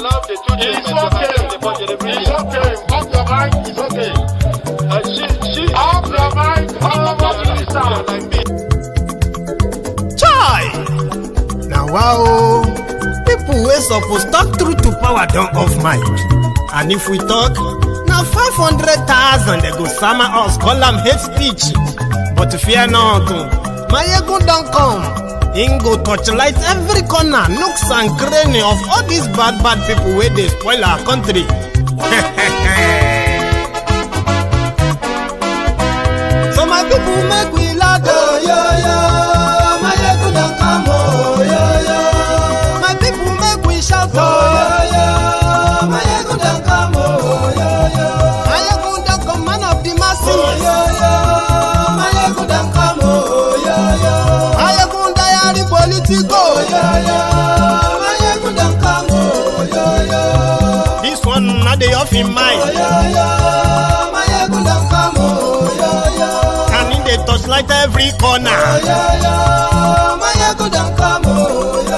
allow the two children to have the budget. It's okay. Off your mind. It's okay. She off your mind. Like me. Chai! Now wow, people wey supposed talk through to power don't off mic. And if we talk, now 500,000 they go summer us, call them hate speech. But fear not, my ego don't come. Ingo torchlight every corner, nooks and cranny of all these bad people where they spoil our country. So my people make we laugh, oh, yo, yo. My ego don't come, oh, yo, yo. My people make we shout, oh, yo, yo. My ego don't come, oh, yo, yo. My ego don't come, man of the masses, oh, yo, yo. My ego don't come, oh, yo, yo. My ego diary political, oh, yo, yo. My ego don't come, oh, yo, yo. This one not the off in mind, oh, yo, yo. My ego don't come, oh, yo, yo. And in the touchlight every corner, oh, yo, yo. My ego don't come, oh, yo, yo.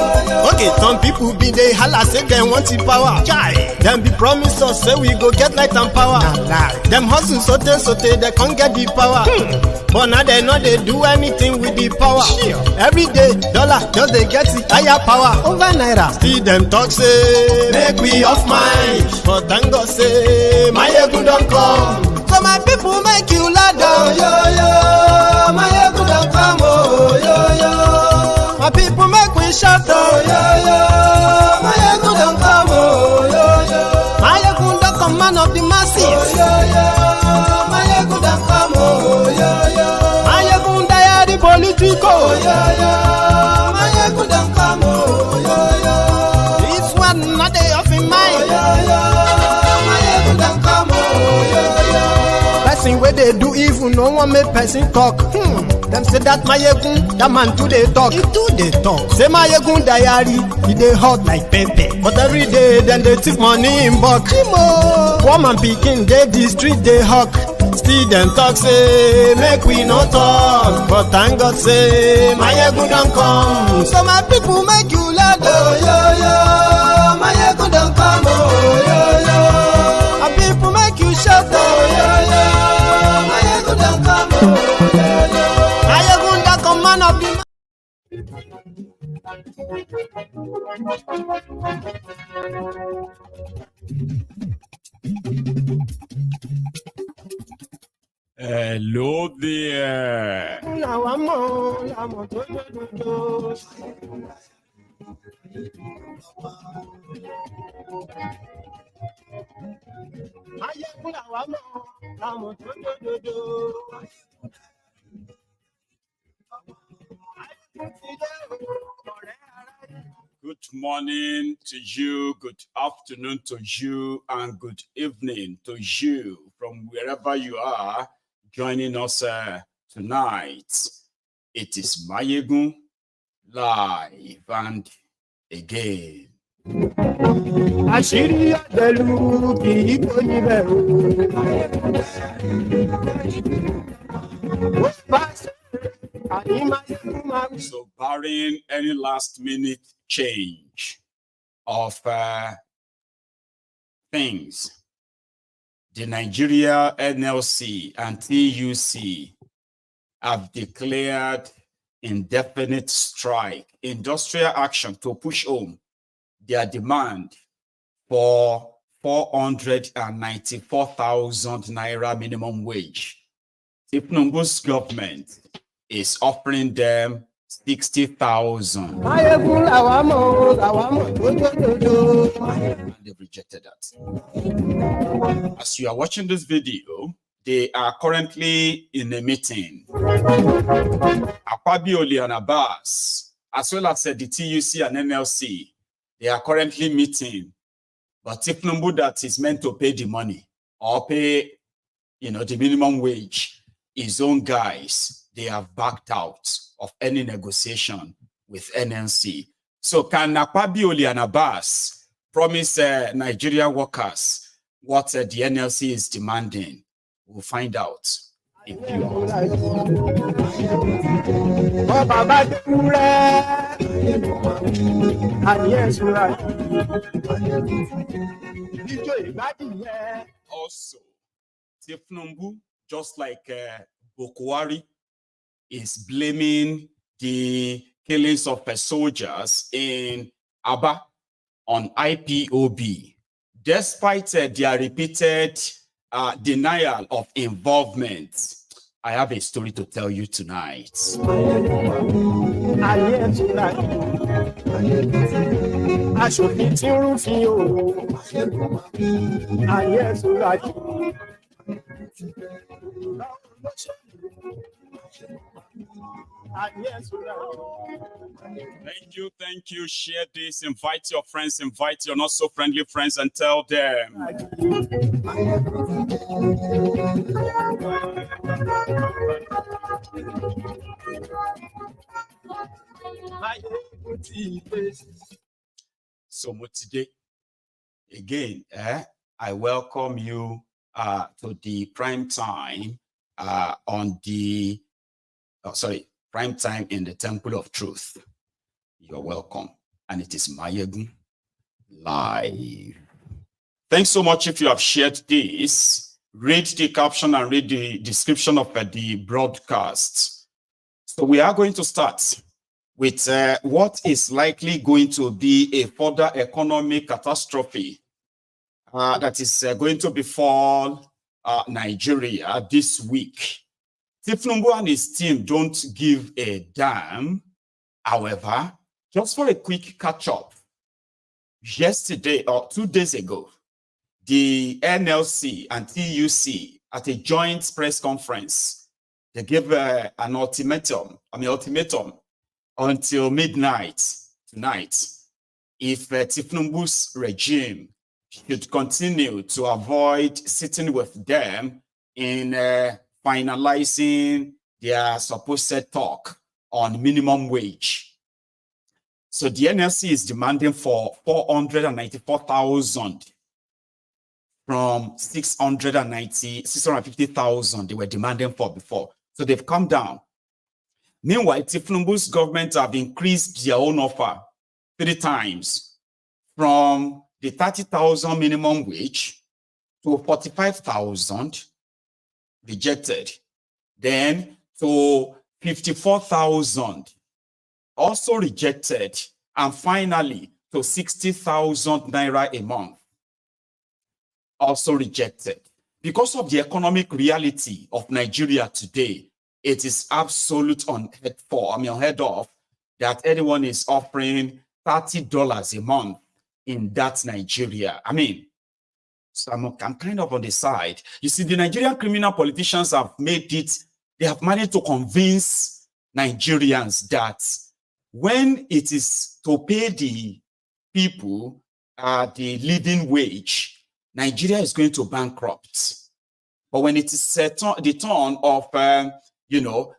Okay, some people be they holla say they want the power. Chai. Them be promise us say we go get light and power. Nah. Them hustle sote they can't get the power. But now they know they do anything with the power. Every day, dollar just they get the higher power over naira. Still them talk say make we off mind. But thank God say my ego don't come. So my people make you lie down, yo yo. My ego don't come, oh yo yo. My people make we shout, oh yo yo. My ego don't come, oh yo yo. My ego don't come, man of the masses, oh yo yo. My ego don't come, oh yo yo. My ego diary political, oh yo yo. My ego don't come, oh yo yo. This one not they off in mind, oh yo yo. My ego don't come, oh yo yo. Person where they do evil, no one make person talk. Them say that my yegun, that man too they talk. He too they talk. Say my yegun diary, he they hot like pepper. But every day then they take money in bulk. Woman picking, they the street they hawk. Still them talk say make we no talk. But thank God say my yegun don't come. So my people make you laugh, oh yo yo. My yegun don't come, oh yo yo. My people make you shout, oh yo yo. My yegun don't come, oh yo yo. Man of the hello there. Good morning to you, good afternoon to you, and good evening to you from wherever you are joining us tonight. It is Mayegun live and again. So barring any last minute change of things, the Nigeria NLC and TUC have declared indefinite strike, industrial action to push home their demand for 494,000 naira minimum wage. Tinubu's government is offering them 60,000. And they've rejected that. As you are watching this video, they are currently in a meeting. Akwabioli and Abbas, as well as the TUC and NLC, they are currently meeting. But Tinubu that is meant to pay the money or pay, the minimum wage, his own guys, they have backed out of any negotiation with NLC. So can Akwabioli and Abbas promise Nigerian workers what the NLC is demanding? We'll find out. in view of also, thiefnubu, just like Bokwari, is blaming the killings of soldiers in Abia on IPOB, despite their repeated denial of involvement. I have a story to tell you tonight. Thank you. Share this, invite your friends, invite your not so friendly friends, and tell them. So today, again, I welcome you to the prime time on the prime time in the Temple of Truth. You're welcome. And it is Mayegun live. Thanks so much. If you have shared this, read the caption and read the description of the broadcast. So we are going to start with what is likely going to be a further economic catastrophe that is going to befall Nigeria this week. Tinubu and his team don't give a damn. However, just for a quick catch-up, yesterday or 2 days ago, the NLC and TUC at a joint press conference, they gave an ultimatum until midnight tonight. If Tinubu's regime should continue to avoid sitting with them in finalizing their supposed talk on minimum wage. So the NLC is demanding for 494,000 from 650,000 they were demanding for before. So they've come down. Meanwhile, Tinubu's government have increased their own offer 3 times, from the 30,000 minimum wage to 45,000, rejected. Then to 54,000, also rejected. And finally to 60,000 naira a month, also rejected. Because of the economic reality of Nigeria today, it is absolute unheard of that anyone is offering $30 a month in that Nigeria. I mean, so I'm kind of on the side. You see, the Nigerian criminal politicians have made it, they have managed to convince Nigerians that when it is to pay the people the living wage, Nigeria is going to bankrupt. But when it is the turn of,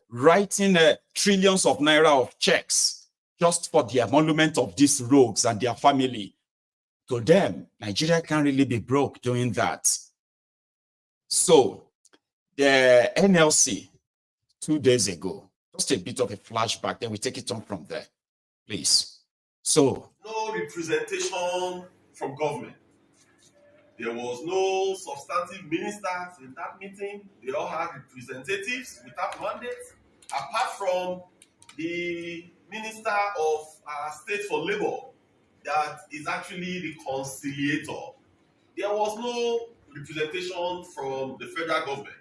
writing trillions of naira of checks just for the emolument of these rogues and their family, to them, Nigeria can't really be broke doing that. So the NLC 2 days ago, just a bit of a flashback, then we take it on from there, please. So no representation from government. There was no substantive ministers in that meeting. They all had representatives without mandates, apart from the Minister of State for Labor, that is actually the conciliator. There was no representation from the federal government.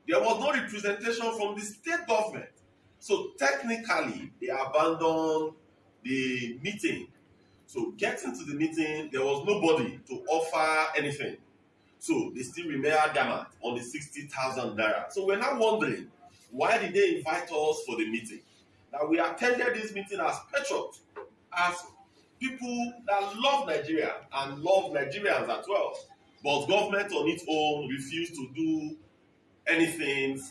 There was no representation from the state government. So technically, they abandoned the meeting. So getting to the meeting, there was nobody to offer anything. So they still remain adamant on the 60,000 naira. So we're now wondering, why did they invite us for the meeting? Now we attended this meeting as patriots, as people that love Nigeria and love Nigerians as well. But government on its own refused to do anything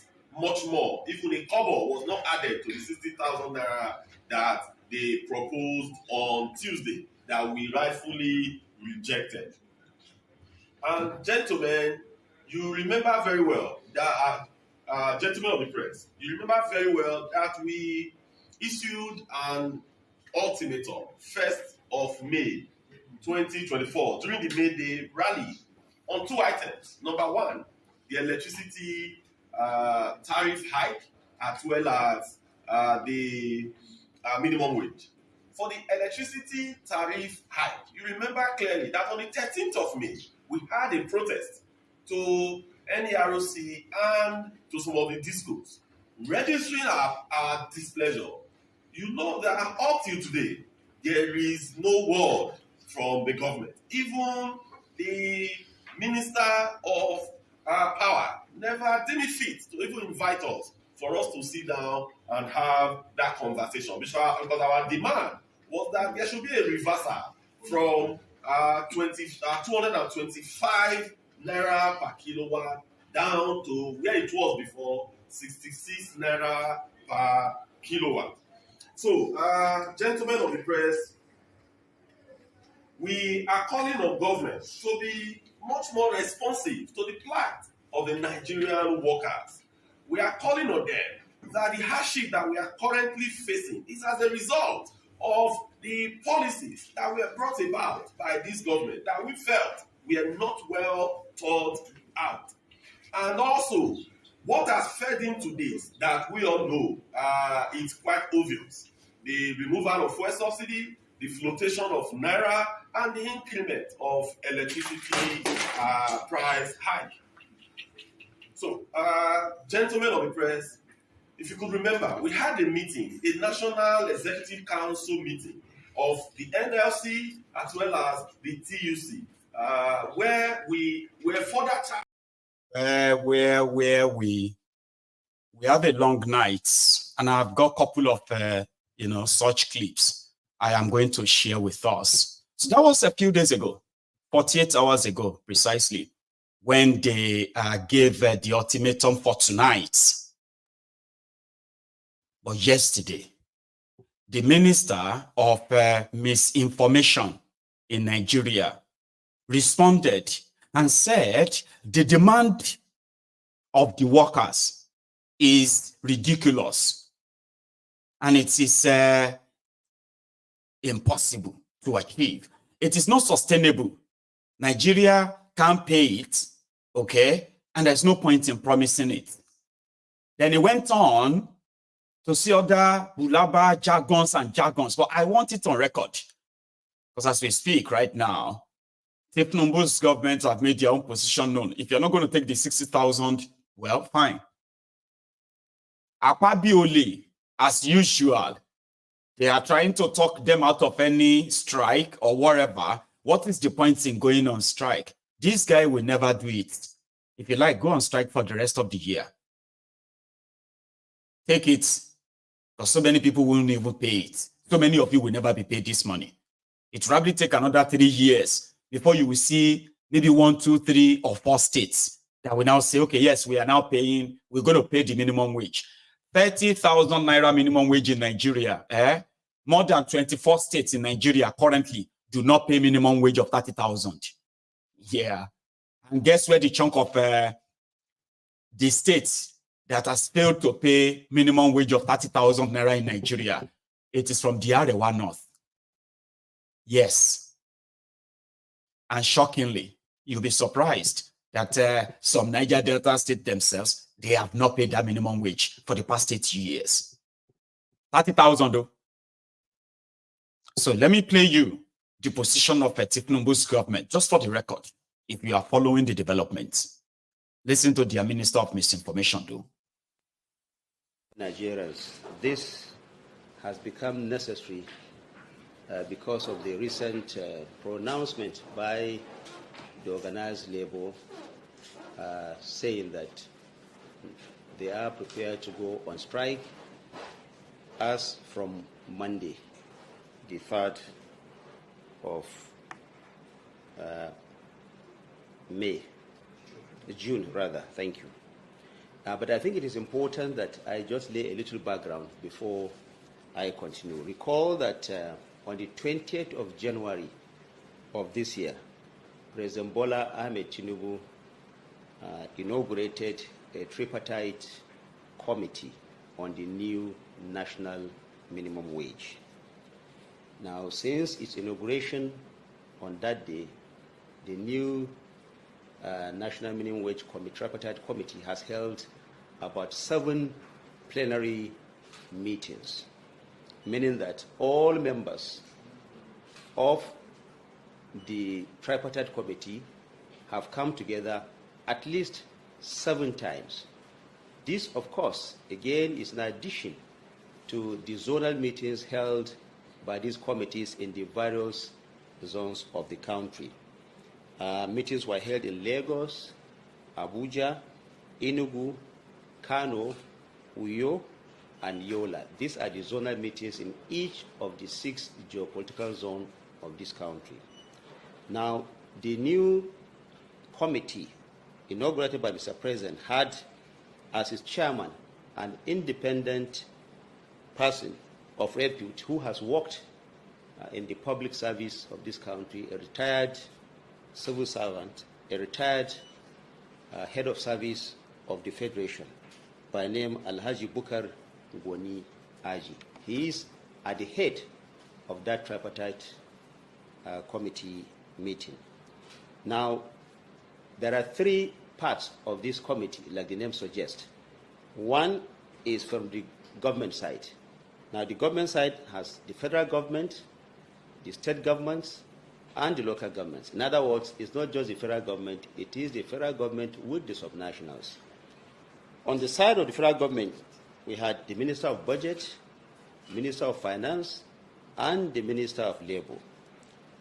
much more. Even a kobo was not added to the 60,000 naira that they proposed on Tuesday, that we rightfully rejected. And gentlemen, you remember very well that gentlemen of the press, you remember very well that we issued an ultimatum 1st of May 2024 during the May Day rally on 2 items. Number 1, the electricity tariff hike, as well as the minimum wage. For the electricity tariff hike, you remember clearly that on the 13th of May, we had a protest to NEROC and to some of the discos, registering our displeasure. You know that up till today, there is no word from the government. Even the Minister of Power never deemed it fit to even invite us for us to sit down and have that conversation. Because our demand was that there should be a reversal from 225 naira per kilowatt down to where it was before, 66 naira per kilowatt. So, gentlemen of the press, we are calling on government to be much more responsive to the plight of the Nigerian workers. We are calling on them that the hardship that we are currently facing is as a result of the policies that were brought about by this government that we felt were not well thought out. And also, what has fed into this that we all know it's quite obvious. The removal of fuel subsidy, the flotation of naira, and the increment of electricity price hike. So, gentlemen of the press, if you could remember, we had a meeting, a National Executive Council meeting of the NLC as well as the TUC, where we were further where we have a long night, and I've got a couple of such clips I am going to share with us. So that was a few days ago, 48 hours ago precisely, when they gave the ultimatum for tonight. But yesterday, the Minister of Misinformation in Nigeria responded and said the demand of the workers is ridiculous and it is impossible to achieve. It is not sustainable. Nigeria can't pay it, okay? And there's no point in promising it. Then he went on to see other bulaba jargons, but I want it on record. Because as we speak right now, Tinubu's government have made their own position known. If you're not going to take the 60,000, well, fine. Akpabioli, as usual, they are trying to talk them out of any strike or whatever. What is the point in going on strike? This guy will never do it. If you like, go on strike for the rest of the year. Take it, because so many people won't even pay it. So many of you will never be paid this money. It will probably take another 3 years before you will see maybe 1, 2, 3, or 4 states that will now say, okay, yes, we are now paying, we're going to pay the minimum wage. 30,000 naira minimum wage in Nigeria. More than 24 states in Nigeria currently do not pay minimum wage of 30,000. Yeah. And guess where the chunk of the states that has failed to pay minimum wage of 30,000 naira in Nigeria? It is from the Arewa North. Yes. And shockingly, you'll be surprised that some Niger Delta state themselves, they have not paid that minimum wage for the past 8 years. 30,000 though. So let me play you the position of Tinubu's government, just for the record, if you are following the developments. Listen to their Minister of Misinformation though. Nigerians, this has become necessary because of the recent pronouncement by the organized labor saying that they are prepared to go on strike as from Monday, the 3rd of June, thank you. But I think it is important that I just lay a little background before I continue. Recall that on the 20th of January of this year, President Bola Ahmed Tinubu inaugurated a tripartite committee on the new national minimum wage. Now, since its inauguration on that day, the new National Minimum Wage Tripartite Committee has held about 7 plenary meetings, meaning that all members of the Tripartite Committee have come together at least 7 times. This, of course, again, is in addition to the zonal meetings held by these committees in the various zones of the country. Meetings were held in Lagos, Abuja, Enugu, Kano, Uyo, and Yola. These are the zonal meetings in each of the 6 geopolitical zones of this country. Now, the new committee, inaugurated by Mr. President, had as its chairman an independent person of repute who has worked in the public service of this country, a retired civil servant, a retired head of service of the Federation, by name Alhaji Bukar Gwoni Aji. He is at the head of that tripartite committee meeting. Now, there are 3 parts of this committee, like the name suggests. One is from the government side. Now, the government side has the federal government, the state governments, and the local governments. In other words, it's not just the federal government, it is the federal government with the subnationals. On the side of the federal government, we had the Minister of Budget, Minister of Finance, and the Minister of Labor.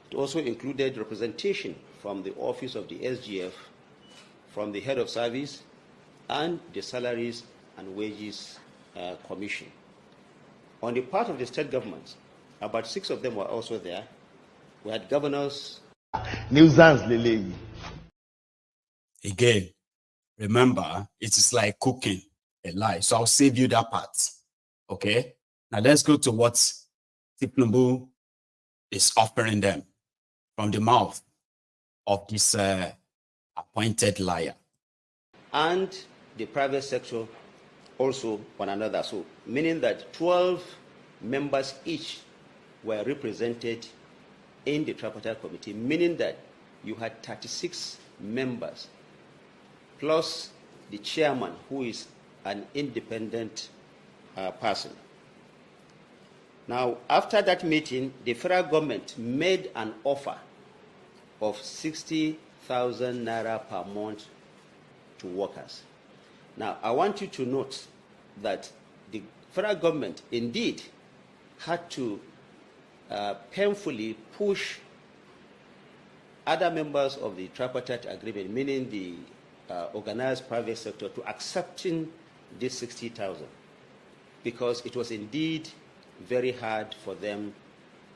It also included representation from the Office of the SGF, from the Head of Service, and the Salaries and Wages Commission. On the part of the state governments, about 6 of them were also there. We had governors. Again, remember, it is like cooking a lie. So I'll save you that part. Okay? Now let's go to what Tinubu is offering them from the mouth of this appointed liar. And the private sector also one another. So meaning that 12 members each were represented in the tripartite committee, meaning that you had 36 members, plus the chairman, who is an independent person. Now, after that meeting, the federal government made an offer of 60,000 naira per month to workers. Now, I want you to note that the federal government indeed had to painfully push other members of the tripartite agreement, meaning the organized private sector, to accepting this 60,000, because it was indeed very hard for them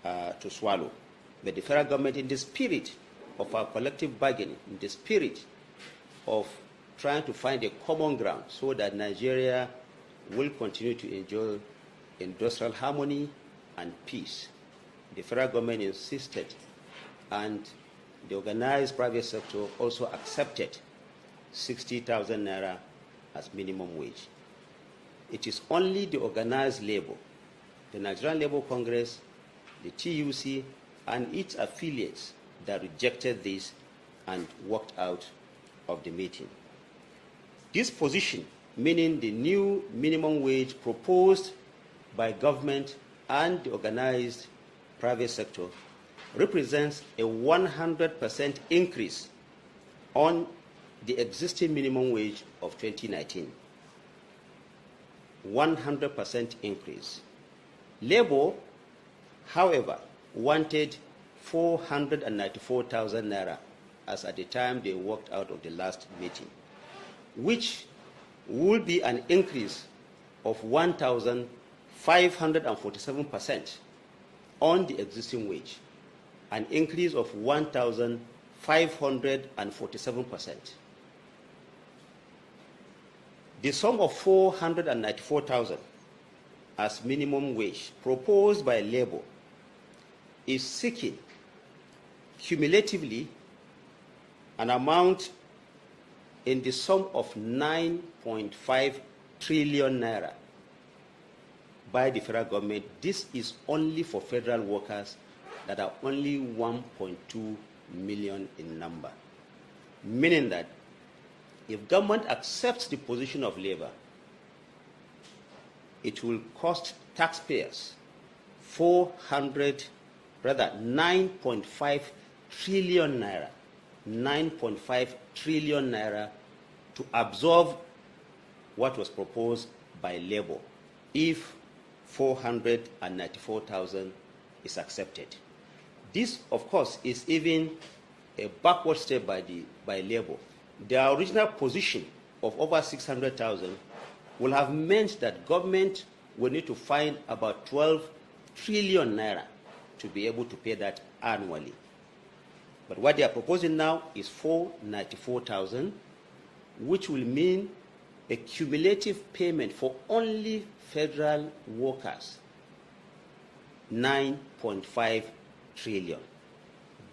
to swallow. But the federal government, in the spirit of our collective bargaining, in the spirit of trying to find a common ground so that Nigeria will continue to enjoy industrial harmony and peace, the federal government insisted, and the organized private sector also accepted 60,000 naira as minimum wage. It is only the organized labor, the Nigerian Labour Congress, the TUC, and its affiliates that rejected this and walked out of the meeting. This position, meaning the new minimum wage proposed by government and the organized private sector, represents a 100% increase on the existing minimum wage of 2019. 100% increase. Labour, however, wanted 494,000 naira as at the time they walked out of the last meeting, which would be an increase of 1,547% on the existing wage, an increase of 1,547%. The sum of 494,000 as minimum wage proposed by Labour is seeking cumulatively an amount in the sum of 9.5 trillion naira by the federal government. This is only for federal workers that are only 1.2 million in number. Meaning that if government accepts the position of labor, it will cost taxpayers 9.5 trillion naira, 9.5 trillion naira to absorb what was proposed by labor if 494,000 is accepted. This, of course, is even a backward step by labor. Their original position of over 600,000 will have meant that government will need to find about 12 trillion naira to be able to pay that annually. But what they are proposing now is 494,000, which will mean a cumulative payment for only federal workers, 9.5 trillion.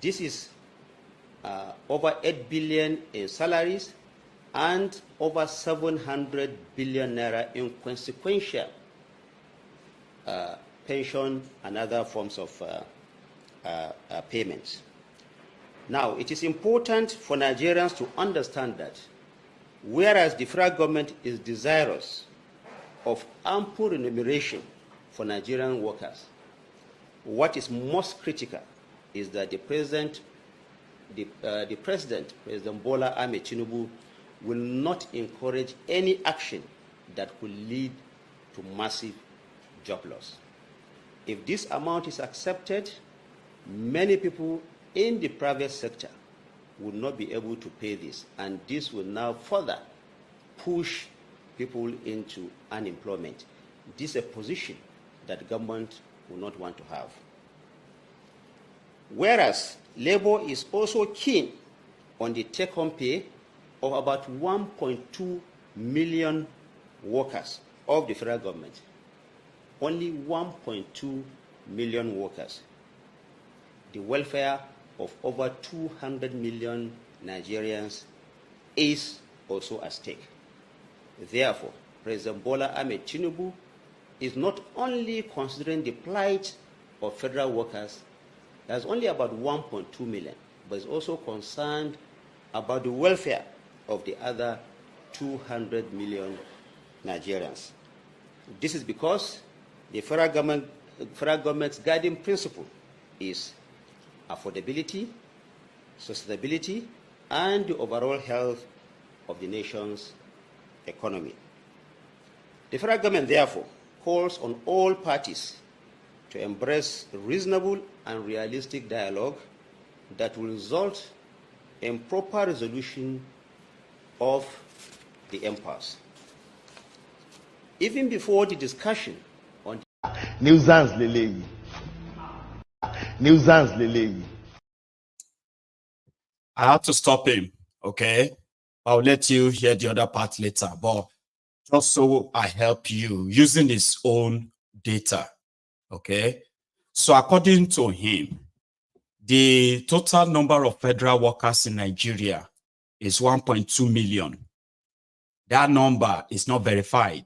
This is over 8 billion in salaries and over 700 billion naira in consequential pension and other forms of payments. Now, it is important for Nigerians to understand that whereas the federal government is desirous of ample remuneration for Nigerian workers, what is most critical is that President Bola Ahmed Tinubu, will not encourage any action that could lead to massive job loss. If this amount is accepted, many people in the private sector will not be able to pay this, and this will now further push people into unemployment. This is a position that government will not want to have. Whereas labor is also keen on the take-home pay of about 1.2 million workers of the federal government. Only 1.2 million workers. The welfare of over 200 million Nigerians is also at stake. Therefore, President Bola Ahmed Tinubu is not only considering the plight of federal workers, there's only about 1.2 million, but is also concerned about the welfare of the other 200 million Nigerians. This is because the federal government's guiding principle is affordability, sustainability, and the overall health of the nation's economy. The federal government, therefore, calls on all parties to embrace reasonable and realistic dialogue that will result in proper resolution of the impasse. Even before the discussion on Nuisance Lele. I had to stop him, okay? I'll let you hear the other part later, but just so I help you using his own data, okay? So according to him, the total number of federal workers in Nigeria is 1.2 million. That number is not verified.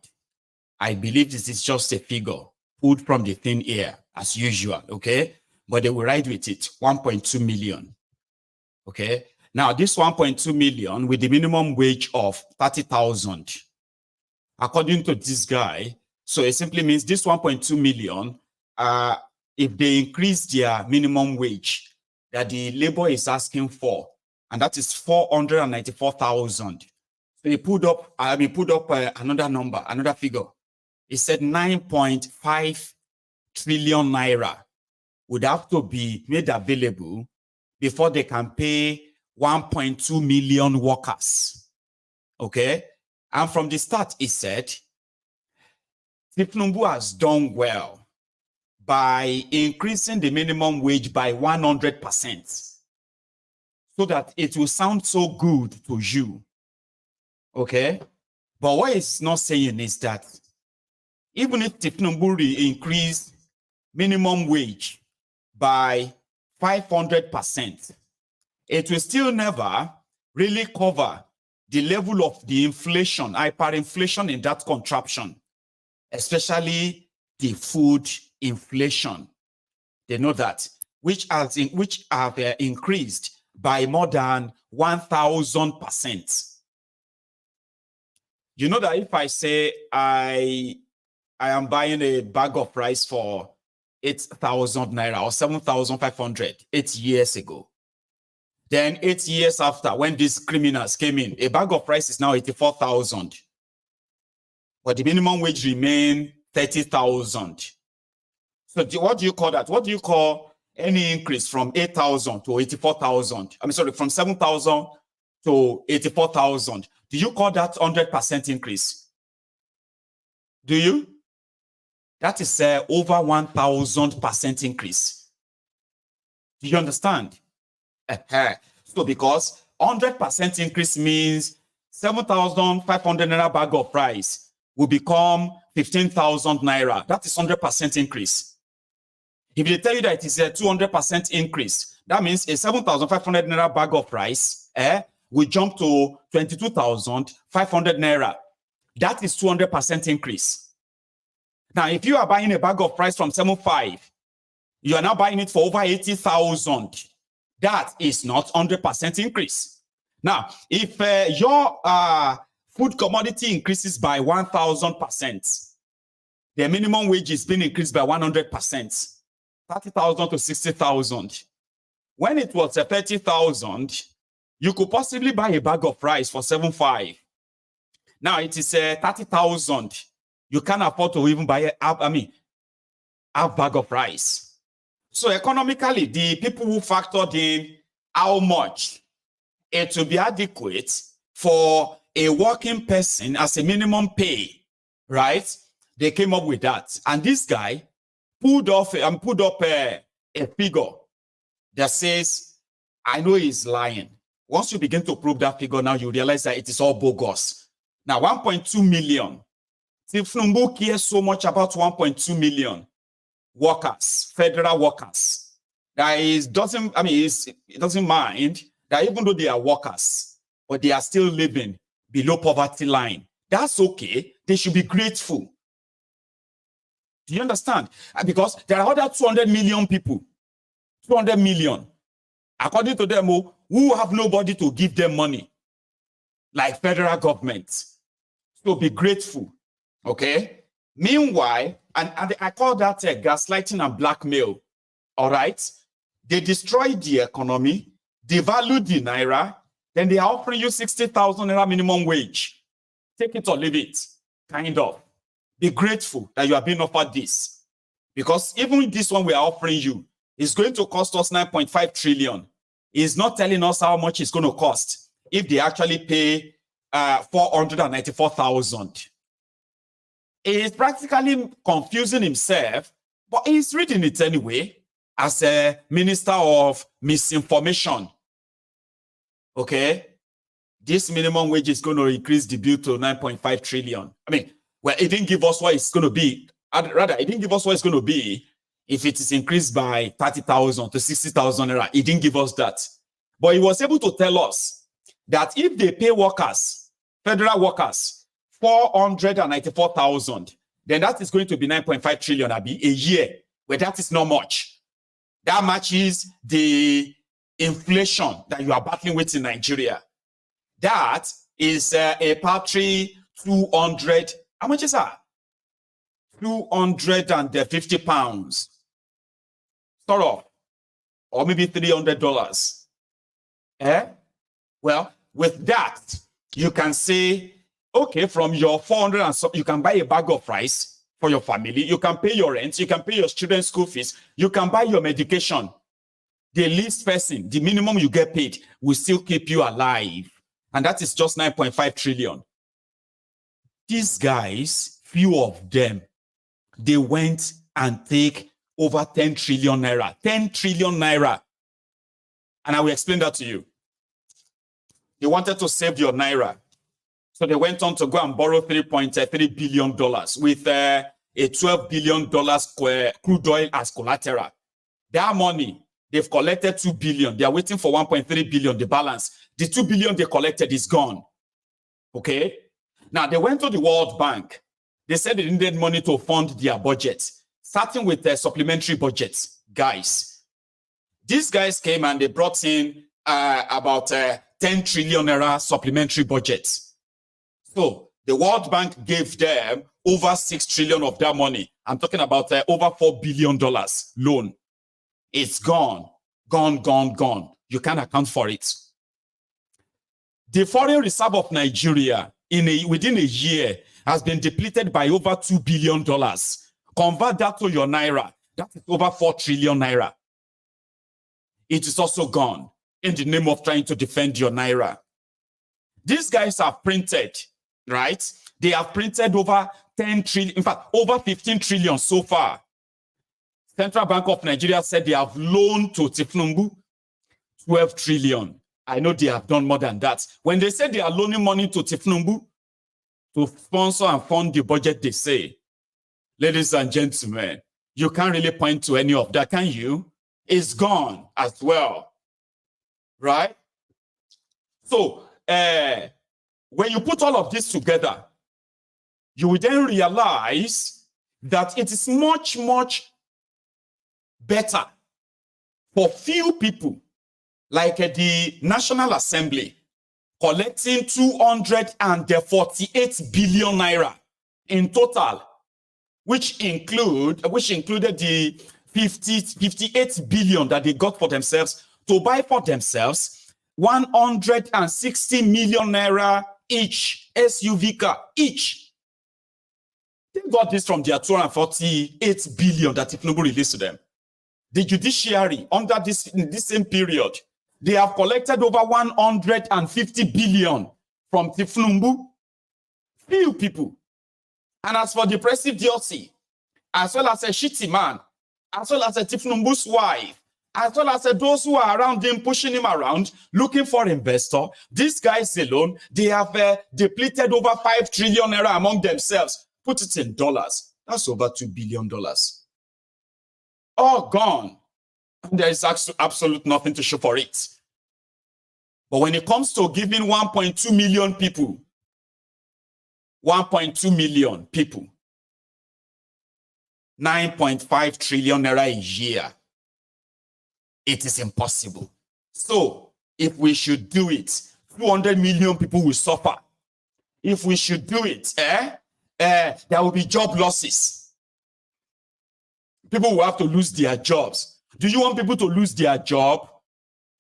I believe this is just a figure pulled from the thin air, as usual, okay? But they will ride with it, 1.2 million, okay? Now, this 1.2 million with the minimum wage of 30,000, according to this guy, so it simply means this 1.2 million, if they increase their minimum wage that the labor is asking for, and that is 494,000. So he put up, another number, another figure. He said 9.5 trillion naira would have to be made available before they can pay 1.2 million workers. Okay? And from the start, he said, Tinubu has done well by increasing the minimum wage by 100% so that it will sound so good to you. Okay? But what he's not saying is that even if Tinubu increased minimum wage by 500%, it will still never really cover the level of the inflation, hyperinflation in that contraption, especially the food inflation. They know that, which have increased by more than 1,000%. You know that if I say I am buying a bag of rice for 8,000 naira or 7,500 8 years ago, then 8 years after, when these criminals came in, a bag of rice is now 84,000, but the minimum wage remain 30,000. So what do you call that? What do you call any increase from 8,000 to 84,000? I'm sorry, from 7,000 to 84,000. Do you call that 100% increase? Do you? That is over 1,000% increase. Do you understand? So because 100% increase means 7,500 naira bag of rice will become 15,000 naira. That is 100% increase. If they tell you that it is a 200% increase, that means a 7,500 naira bag of rice will jump to 22,500 naira. That is 200% increase. Now, if you are buying a bag of rice from 7.5, you are now buying it for over 80,000. That is not 100% increase. Now, if your food commodity increases by 1,000%, the minimum wage is being increased by 100%. 30,000 to 60,000. When it was 30,000, you could possibly buy a bag of rice for 7.5. Now it is 30,000. You can't afford to even buy a bag of rice. So economically, the people who factored in how much it will be adequate for a working person as a minimum pay, right? They came up with that, and this guy put up a figure that says, I know he's lying. Once you begin to prove that figure, now you realize that it is all bogus. Now, 1.2 million. Tinubu cares so much about 1.2 million workers, federal workers. That is, it doesn't mind that even though they are workers, but they are still living below poverty line. That's okay. They should be grateful. Do you understand? Because there are other 200 million people, 200 million, according to them, who have nobody to give them money, like federal government. So be grateful, okay? Meanwhile, and I call that gaslighting and blackmail, all right? They destroyed the economy, devalued the naira, then they are offering you 60,000 naira minimum wage. Take it or leave it, kind of. Be grateful that you are being offered this. Because even this one we are offering you is going to cost us 9.5 trillion. It's not telling us how much it's going to cost if they actually pay 494,000. He's practically confusing himself, but he's reading it anyway as a minister of misinformation. Okay? This minimum wage is going to increase the bill to 9.5 trillion. Well, it didn't give us what it's going to be. Rather, it didn't give us what it's going to be if it is increased by 30,000 to 60,000 naira. It didn't give us that. But he was able to tell us that if they pay workers, federal workers, 494,000, then that is going to be 9.5 trillion a year, where that is not much. That matches the inflation that you are battling with in Nigeria. That is a paltry 200. How much is that? 250 pounds. Sort of. Or maybe $300. Well, with that, you can say, okay, from your 400 and so, you can buy a bag of rice for your family. You can pay your rent. You can pay your children's school fees. You can buy your medication. The least person, the minimum you get paid, will still keep you alive. And that is just 9.5 trillion. These guys, few of them, they went and take over 10 trillion naira. 10 trillion naira. And I will explain that to you. They wanted to save your naira. So they went on to go and borrow $3.3 billion with a $12 billion crude oil as collateral. That money, they've collected $2 billion. They are waiting for $1.3 billion, the balance. The $2 billion they collected is gone. Okay? Now, they went to the World Bank. They said they needed money to fund their budget, starting with their supplementary budgets. Guys, these guys came and they brought in about 10 trillion naira supplementary budgets. So the World Bank gave them over 6 trillion of that money. I'm talking about over $4 billion loan. It's gone, gone, gone, gone. You can't account for it. The foreign reserve of Nigeria within a year has been depleted by over $2 billion. Convert that to your naira. That is over 4 trillion naira. It is also gone in the name of trying to defend your naira. These guys have printed, right? They have printed over 10 trillion, in fact, over 15 trillion so far. Central Bank of Nigeria said they have loaned to thiefnubu 12 trillion. I know they have done more than that. When they say they are loaning money to thiefnubu to sponsor and fund the budget, they say, ladies and gentlemen, you can't really point to any of that, can you? It's gone as well, right? So, when you put all of this together, you will then realize that it is much, much better for few people like the National Assembly collecting 248 billion naira in total, which included the 58 billion that they got for themselves to buy for themselves 160 million naira each SUV car each. They got this from their 248 billion that Tinubu released to them. The judiciary, under in this same period, they have collected over 150 billion from Tinubu. Few people. And as for the oppressive DOC, as well as a shitty man, as well as a Tinubu's wife, as well as those who are around him, pushing him around, looking for investor, these guys alone, they have depleted over 5 trillion naira among themselves. Put it in dollars. That's over $2 billion. All gone. And there is absolute nothing to show for it. But when it comes to giving 1.2 million people, 1.2 million people, 9.5 trillion naira a year, it is impossible. So, if we should do it, 200 million people will suffer. If we should do it, there will be job losses. People will have to lose their jobs. Do you want people to lose their job?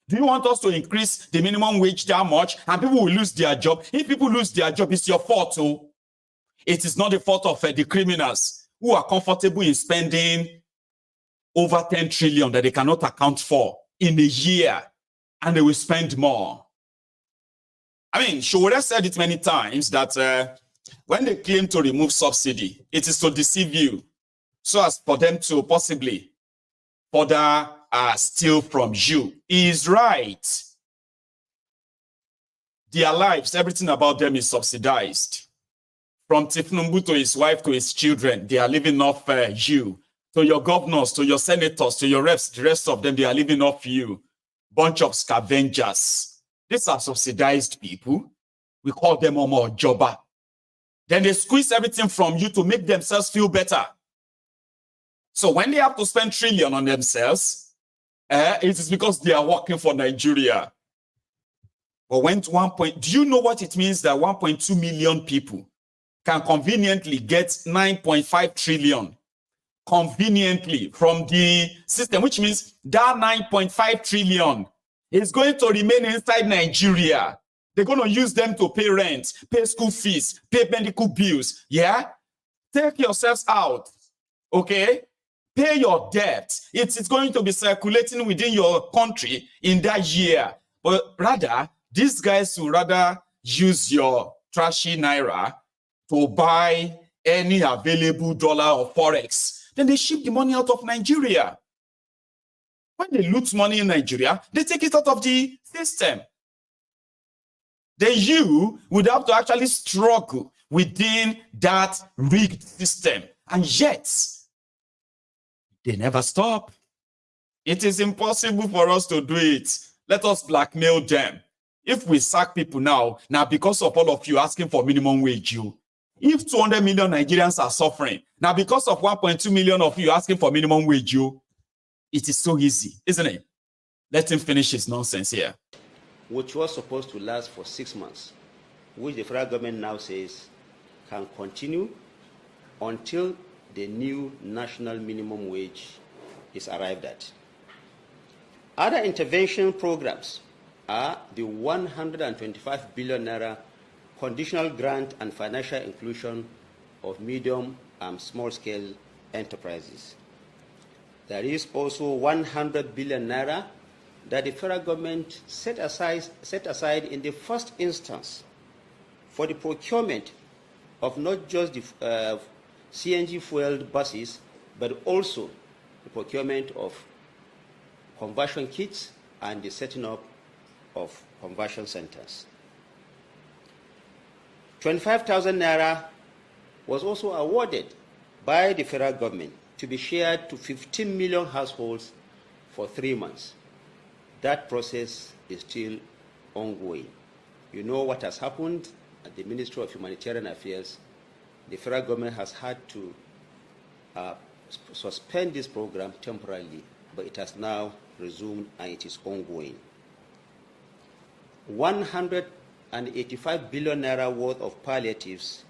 Do you want us to increase the minimum wage that much and people will lose their job? If people lose their job, it's your fault. Oh. It is not the fault of the criminals who are comfortable in spending over 10 trillion that they cannot account for in a year, and they will spend more. I mean, Shege said it many times that when they claim to remove subsidy, it is to deceive you, so as for them to possibly further steal from you. He is right. Their lives, everything about them is subsidized. From Tinubu to his wife to his children, they are living off you. To your governors, to your senators, to your reps, the rest of them, they are living off you. Bunch of scavengers. These are subsidized people. We call them Omo Joba. Then they squeeze everything from you to make themselves feel better. So when they have to spend trillion on themselves, it is because they are working for Nigeria. But when to do you know what it means that 1.2 million people can conveniently get 9.5 trillion conveniently from the system, which means that 9.5 trillion is going to remain inside Nigeria. They're going to use them to pay rent, pay school fees, pay medical bills. Yeah? Take yourselves out. Okay? Pay your debt. It's going to be circulating within your country in that year. But rather, these guys will rather use your trashy naira to buy any available dollar or forex. Then they ship the money out of Nigeria. When they loot money in Nigeria, they take it out of the system. Then you would have to actually struggle within that rigged system. And yet, they never stop. It is impossible for us to do it. Let us blackmail them. if we sack people now because of all of you asking for minimum wage, if 200 million Nigerians are suffering, now because of 1.2 million of you asking for minimum wage, it is so easy, isn't it? Let him finish his nonsense here. Which was supposed to last for 6 months, which the federal government now says can continue until the new national minimum wage is arrived at. Other intervention programs are the 125 billion naira conditional grant and financial inclusion of medium and small-scale enterprises. There is also 100 billion naira that the federal government set aside in the first instance for the procurement of not just the CNG-fueled buses, but also the procurement of conversion kits and the setting up of conversion centers. 25,000 naira was also awarded by the federal government to be shared to 15 million households for 3 months. That process is still ongoing. You know what has happened at the Ministry of Humanitarian Affairs. The federal government has had to suspend this program temporarily, but it has now resumed and it is ongoing. 185 billion naira worth of palliatives,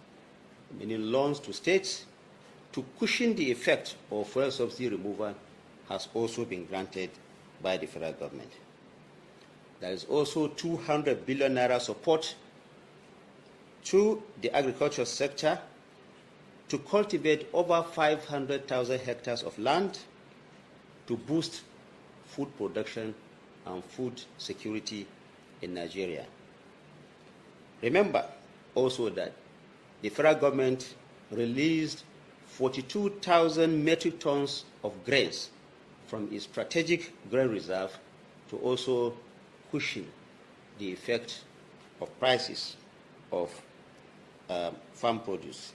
meaning loans to states, to cushion the effect of fuel subsidy removal has also been granted by the federal government. There is also 200 billion naira support to the agriculture sector to cultivate over 500,000 hectares of land to boost food production and food security in Nigeria. Remember also that the federal government released 42,000 metric tons of grains from its strategic grain reserve to also cushion the effect of prices of farm produce.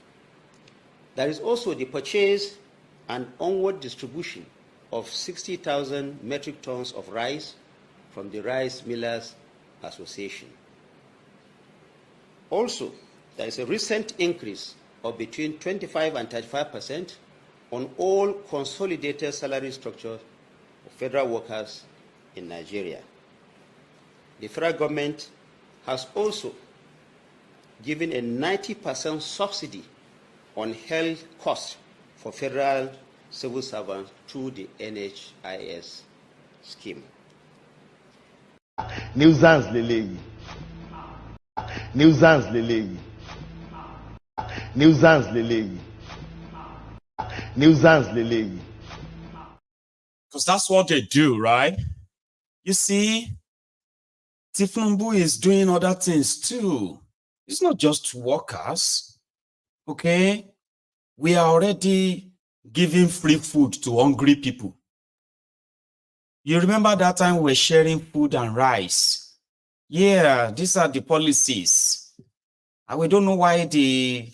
There is also the purchase and onward distribution of 60,000 metric tons of rice from the Rice Millers Association. Also, there is a recent increase of between 25 and 35% on all consolidated salary structures of federal workers in Nigeria. The federal government has also given a 90% subsidy on health costs for federal civil servants through the NHIS scheme. Nuisance leleyi. Nuisance leleyi. Nuisance leleyi. Nuisance leleyi. Because that's what they do, right? You see, Tinubu is doing other things too. It's not just workers, okay? We are already giving free food to hungry people. You remember that time we were sharing food and rice? Yeah, these are the policies. And we don't know why the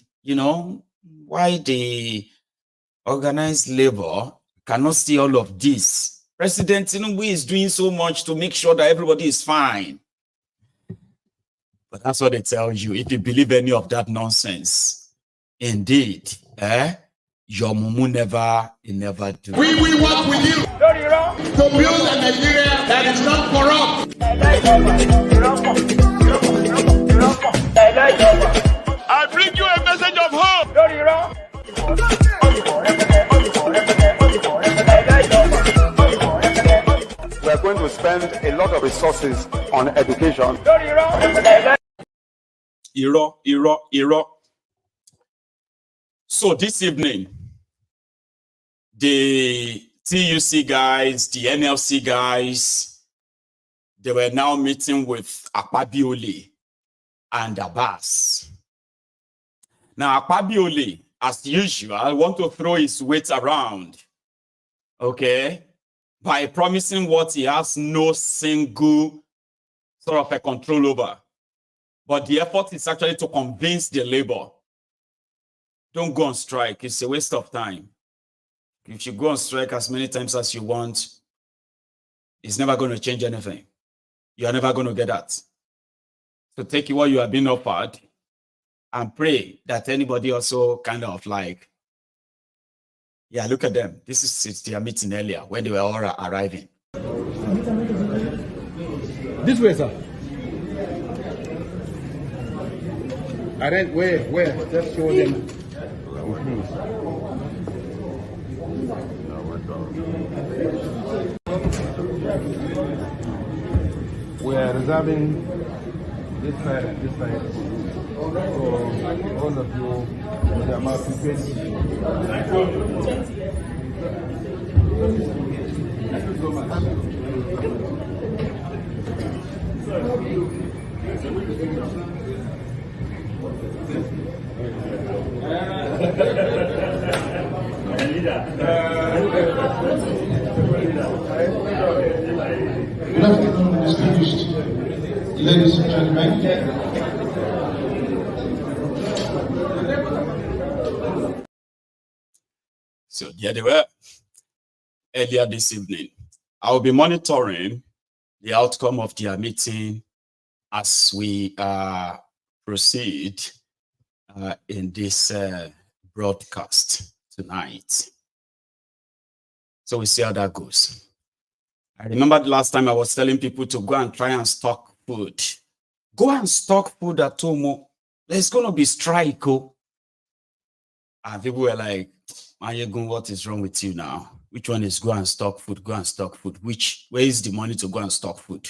organized labor cannot see all of this. President Tinubu is doing so much to make sure that everybody is fine. But that's what they tell you. If you believe any of that nonsense, indeed, your mumu never do. We will work with you to build a Nigeria that is not corrupt. I bring you a message of hope. We are going to spend a lot of resources on education. Iro. So this evening, the TUC guys, the NLC guys, they were now meeting with Ekpa and Abbas. Now, Ekpa, as usual, want to throw his weight around, okay, by promising what he has no single sort of a control over. But the effort is actually to convince the labor. Don't go on strike. It's a waste of time. If you go on strike as many times as you want, it's never going to change anything. You're never going to get that. to take what you have been offered and pray that anybody also kind of like, yeah, look at them. This is their meeting earlier when they were all arriving. This way, sir. All right, where? Just show them. We are reserving this side and this side. So all of you, the amount to pay. Thank you so much. Good afternoon, distinguished ladies and gentlemen. So there they were earlier this evening. I will be monitoring the outcome of their meeting as we proceed in this broadcast tonight. So we see how that goes. I remember the last time I was telling people to go and try and stock food. Go and stock food at home. There's going to be strike. And people were like, Mayegun, what is wrong with you now? Which one is go and stock food? Go and stock food. Where is the money to go and stock food?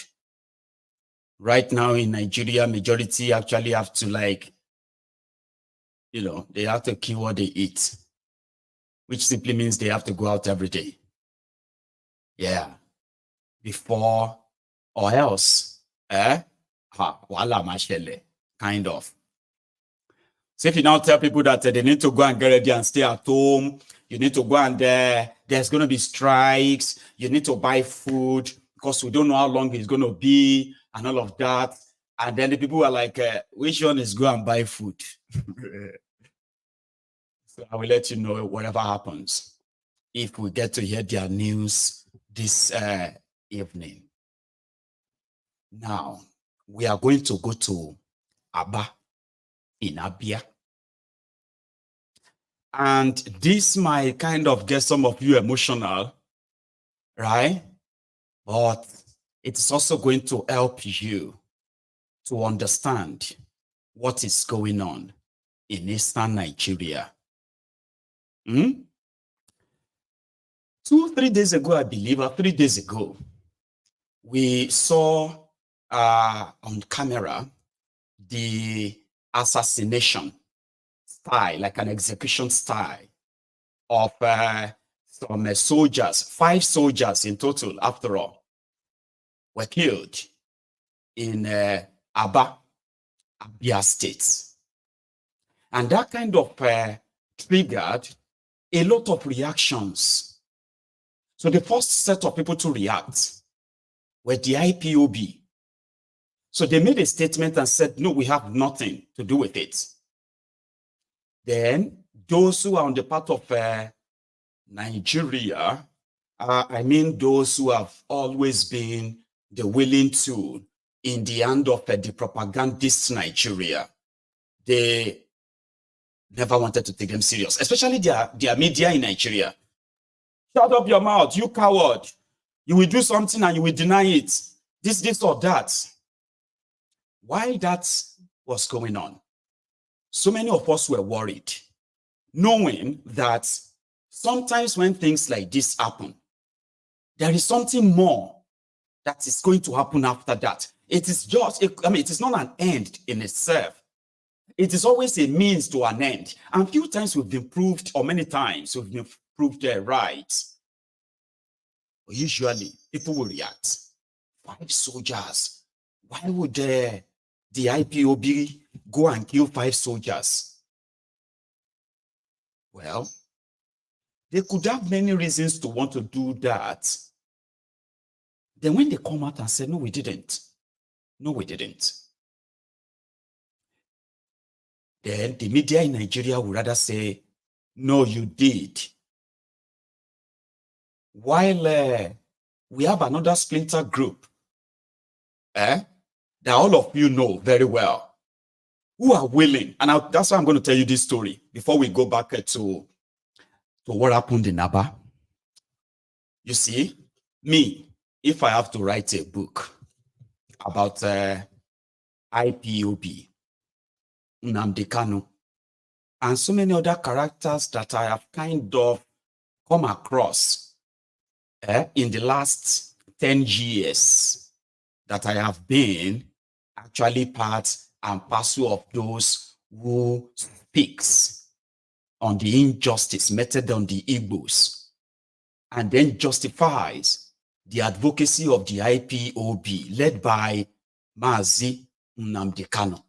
Right now in Nigeria, majority actually have to like, they have to kill what they eat, which simply means they have to go out every day. Yeah. Before or else, kind of. So if you now tell people that they need to go and get ready and stay at home, you need to go and there's going to be strikes, you need to buy food because we don't know how long it's going to be and all of that. And then the people are like, which one is go and buy food? So I will let you know whatever happens if we get to hear their news this evening. Now, we are going to go to Abia in Abia. And this might kind of get some of you emotional, right? But it's also going to help you to understand what is going on in Eastern Nigeria. 2-3 days ago, I believe, or 3 days ago, we saw on camera the assassination style, like an execution style of some soldiers, 5 soldiers in total, after all, were killed in Abia State. And that kind of triggered a lot of reactions. So the first set of people to react were the IPOB. So they made a statement and said, no, we have nothing to do with it. Then those who are on the part of Nigeria, I mean those who have always been the willing tool in the hand of the propagandist Nigeria, they never wanted to take them serious, especially their media in Nigeria. Shut up your mouth, you coward. You will do something and you will deny it. This or that. Why that was going on? So many of us were worried, knowing that sometimes when things like this happen, there is something more that is going to happen after that. It is just, it is not an end in itself. It is always a means to an end. And few times we've been proved, or many times we've been proved right. But usually people will react. 5 soldiers. Why would the IPOB go and kill 5 soldiers? Well, they could have many reasons to want to do that. Then when they come out and say, no, we didn't. No, we didn't. Then the media in Nigeria would rather say, no, you did. While we have another splinter group that all of you know very well, who are willing, and that's why I'm going to tell you this story before we go back to what happened in Aba. You see, me, if I have to write a book about IPOB, Nnamdi Kanu, and so many other characters that I have kind of come across in the last 10 years that I have been actually part and parcel of those who speaks on the injustice meted on the Igbos and then justifies the advocacy of the IPOB led by Mazi Nnamdi Kanu.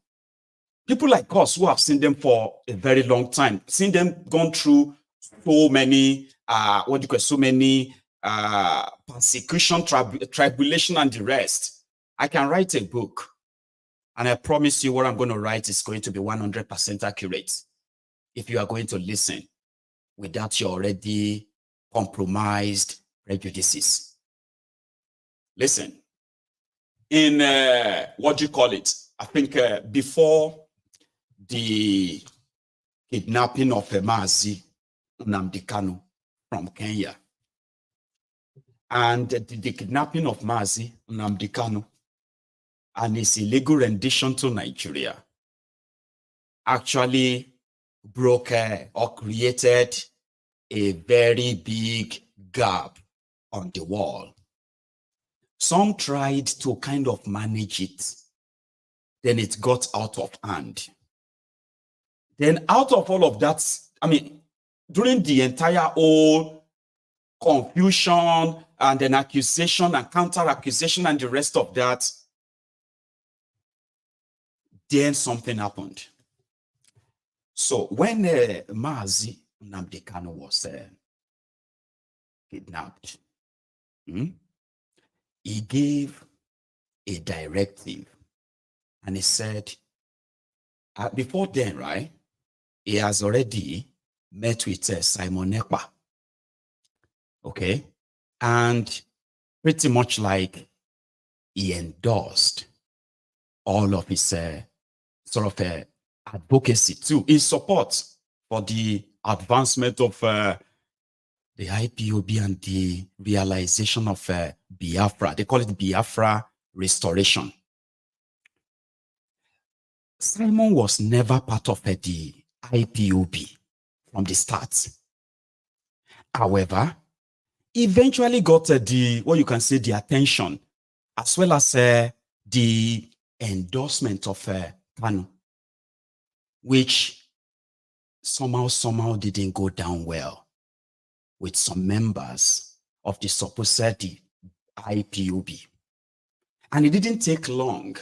People like us who have seen them for a very long time, seen them gone through so many, persecution, tribulation, and the rest. I can write a book, and I promise you what I'm going to write is going to be 100% accurate if you are going to listen without your already compromised prejudices. Listen, in I think before the kidnapping of Mazi Nnamdi Kanu from Kenya and the kidnapping of Mazi Nnamdi Kanu and his illegal rendition to Nigeria actually broke or created a very big gap on the wall. Some tried to kind of manage it. Then it got out of hand. Then out of all of that, I mean, during the entire whole confusion and then accusation and counter-accusation and the rest of that, then something happened. So when Mazi Nnamdi Kanu was kidnapped, he gave a directive and he said, before then, right, he has already met with Simon Ekpa, okay? And pretty much like he endorsed all of his sort of advocacy too, his support for the advancement of the IPOB and the realization of Biafra. They call it Biafra Restoration. Simon was never part of the IPOB from the start. However, eventually got the attention as well as the endorsement of Kanu, which somehow didn't go down well with some members of the supposed IPOB. And it didn't take long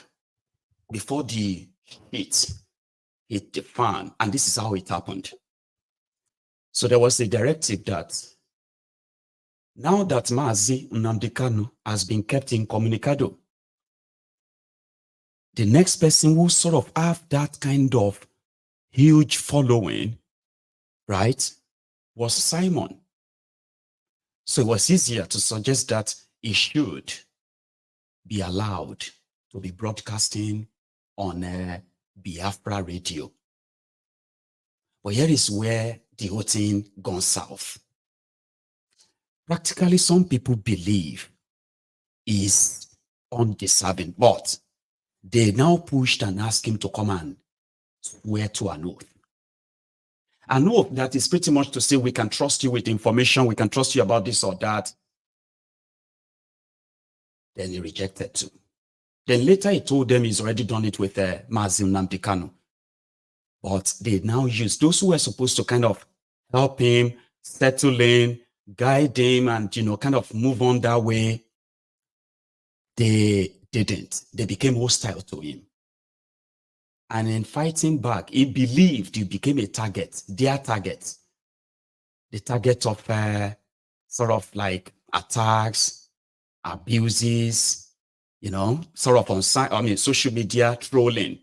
before the heat hit the fan, and this is how it happened. So there was a directive that now that Mazi Nnamdi Kanu has been kept incommunicado, the next person who sort of have that kind of huge following, right, was Simon. So it was easier to suggest that he should be allowed to be broadcasting on Biafra radio. But here is where the whole thing gone south. Practically, some people believe he's undeserving, but they now pushed and asked him to come and swear to an oath. An oath that is pretty much to say, we can trust you with information, we can trust you about this or that. Then he rejected too. Then later he told them he's already done it with Mazi Nnamdi Kanu. But they now use those who were supposed to kind of help him settle in, guide him, and kind of move on that way. They didn't. They became hostile to him. And in fighting back, he believed he became a target, their target. The target of sort of like attacks, abuses, sort of on social media trolling.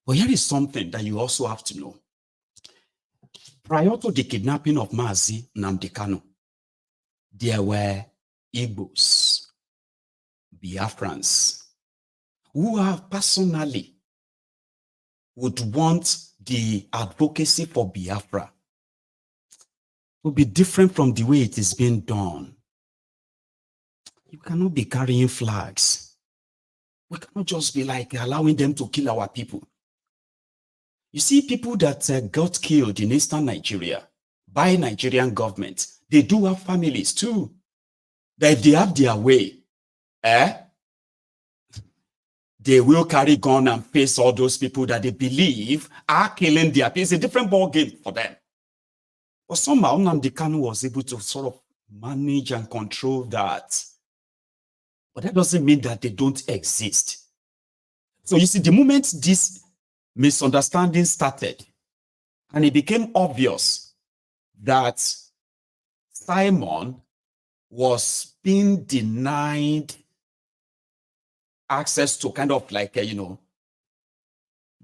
But here is something that you also have to know. Prior to the kidnapping of Mazi Nnamdi Kanu, there were Igbos, Biafrans, who have personally would want the advocacy for Biafra to be different from the way it is being done. You cannot be carrying flags. We cannot just be like allowing them to kill our people. You see, people that got killed in eastern Nigeria by Nigerian government, they do have families too. That if they have their way, they will carry gun and face all those people that they believe are killing their people. It's a different ball game for them. But somehow Nnamdi Kanu was able to sort of manage and control that. But that doesn't mean that they don't exist. So you see, the moment this misunderstanding started, and it became obvious that Simon was being denied access to kind of like,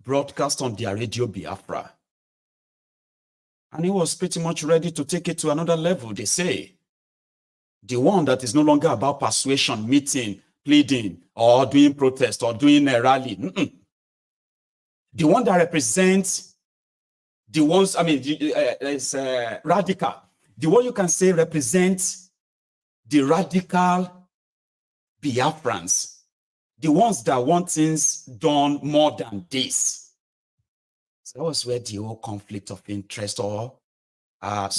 broadcast on their radio Biafra. And he was pretty much ready to take it to another level, they say. The one that is no longer about persuasion, meeting, pleading, or doing protest, or doing a rally. The one that represents the ones, it's radical. The one you can say represents the radical Biafrans. The ones that want things done more than this. So that was where the whole conflict of interest or our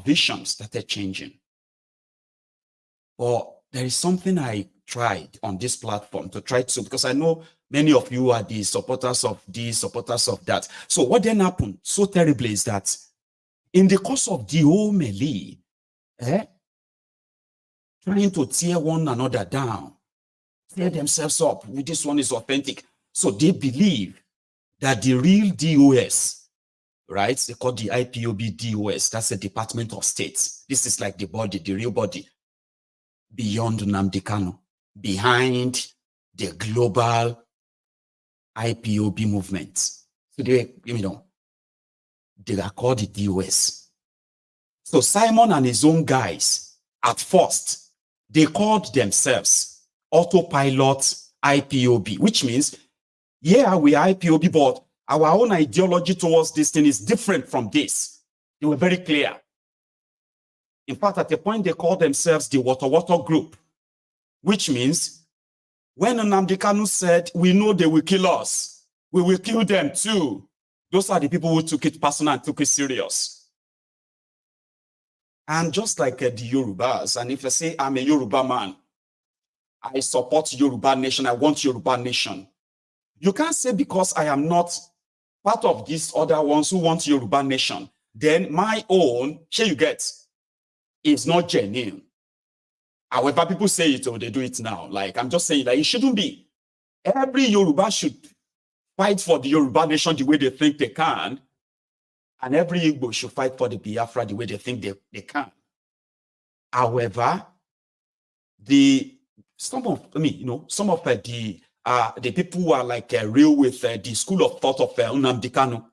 vision started changing. But there is something I tried on this platform to try to, because I know many of you are the supporters of this, supporters of that. So what then happened so terribly is that in the course of the whole melee, trying to tear one another down, tear themselves up, this one is authentic. So they believe that the real DOS, right? They call the IPOB DOS, that's the Department of State. This is like the body, the real body, beyond Nnamdi Kanu, behind the global IPOB movement. So they are called the DOS. So Simon and his own guys, at first, they called themselves autopilot IPOB, which means, yeah, we are IPOB, but our own ideology towards this thing is different from this. They were very clear. In fact, at a point, they called themselves the Water Group, which means when Nnamdi Kanu said, we know they will kill us, we will kill them too. Those are the people who took it personal and took it serious. And just like the Yorubas, and if I say I'm a Yoruba man, I support Yoruba nation, I want Yoruba nation. You can't say because I am not part of these other ones who want Yoruba nation, then my own, share you get, is not genuine. However, people say it or they do it now. Like, I'm just saying that it shouldn't be. Every Yoruba should fight for the Yoruba nation the way they think they can, and every Igbo should fight for the Biafra the way they think they can. However, some of the people who are like real with the school of thought of Nnamdi Kanu,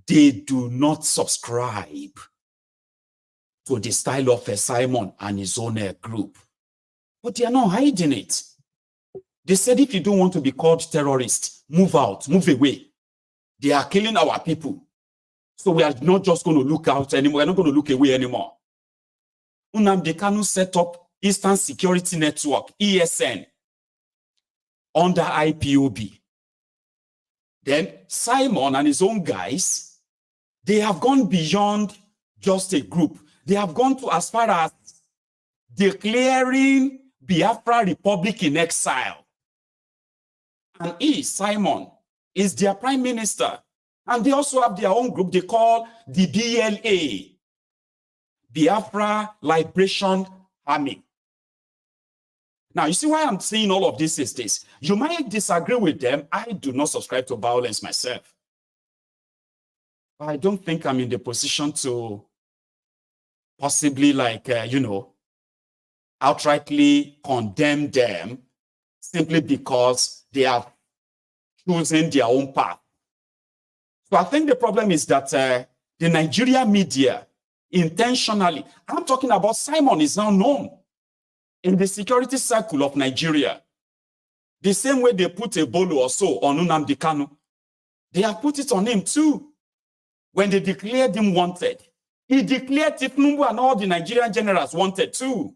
they do not subscribe to the style of Simon and his own group. But they are not hiding it. They said if you don't want to be called terrorist, move out, move away. They are killing our people. So we are not just going to look out anymore. We're not going to look away anymore. Nnamdi Kanu set up Eastern Security Network, ESN, under IPOB. Then Simon and his own guys, they have gone beyond just a group. They have gone to as far as declaring Biafra Republic in exile. And Simon, is their prime minister. And they also have their own group they call the BLA, Biafra Liberation Army. Now, you see why I'm saying all of this is this. You might disagree with them. I do not subscribe to violence myself. I don't think I'm in the position to possibly outrightly condemn them simply because they have chosen their own path. So I think the problem is that the Nigerian media intentionally, I'm talking about Simon is now known in the security circle of Nigeria. The same way they put a bolo or so on Nnamdi Kanu, they have put it on him too. When they declared him wanted, he declared thiefnubu and all the Nigerian generals wanted too.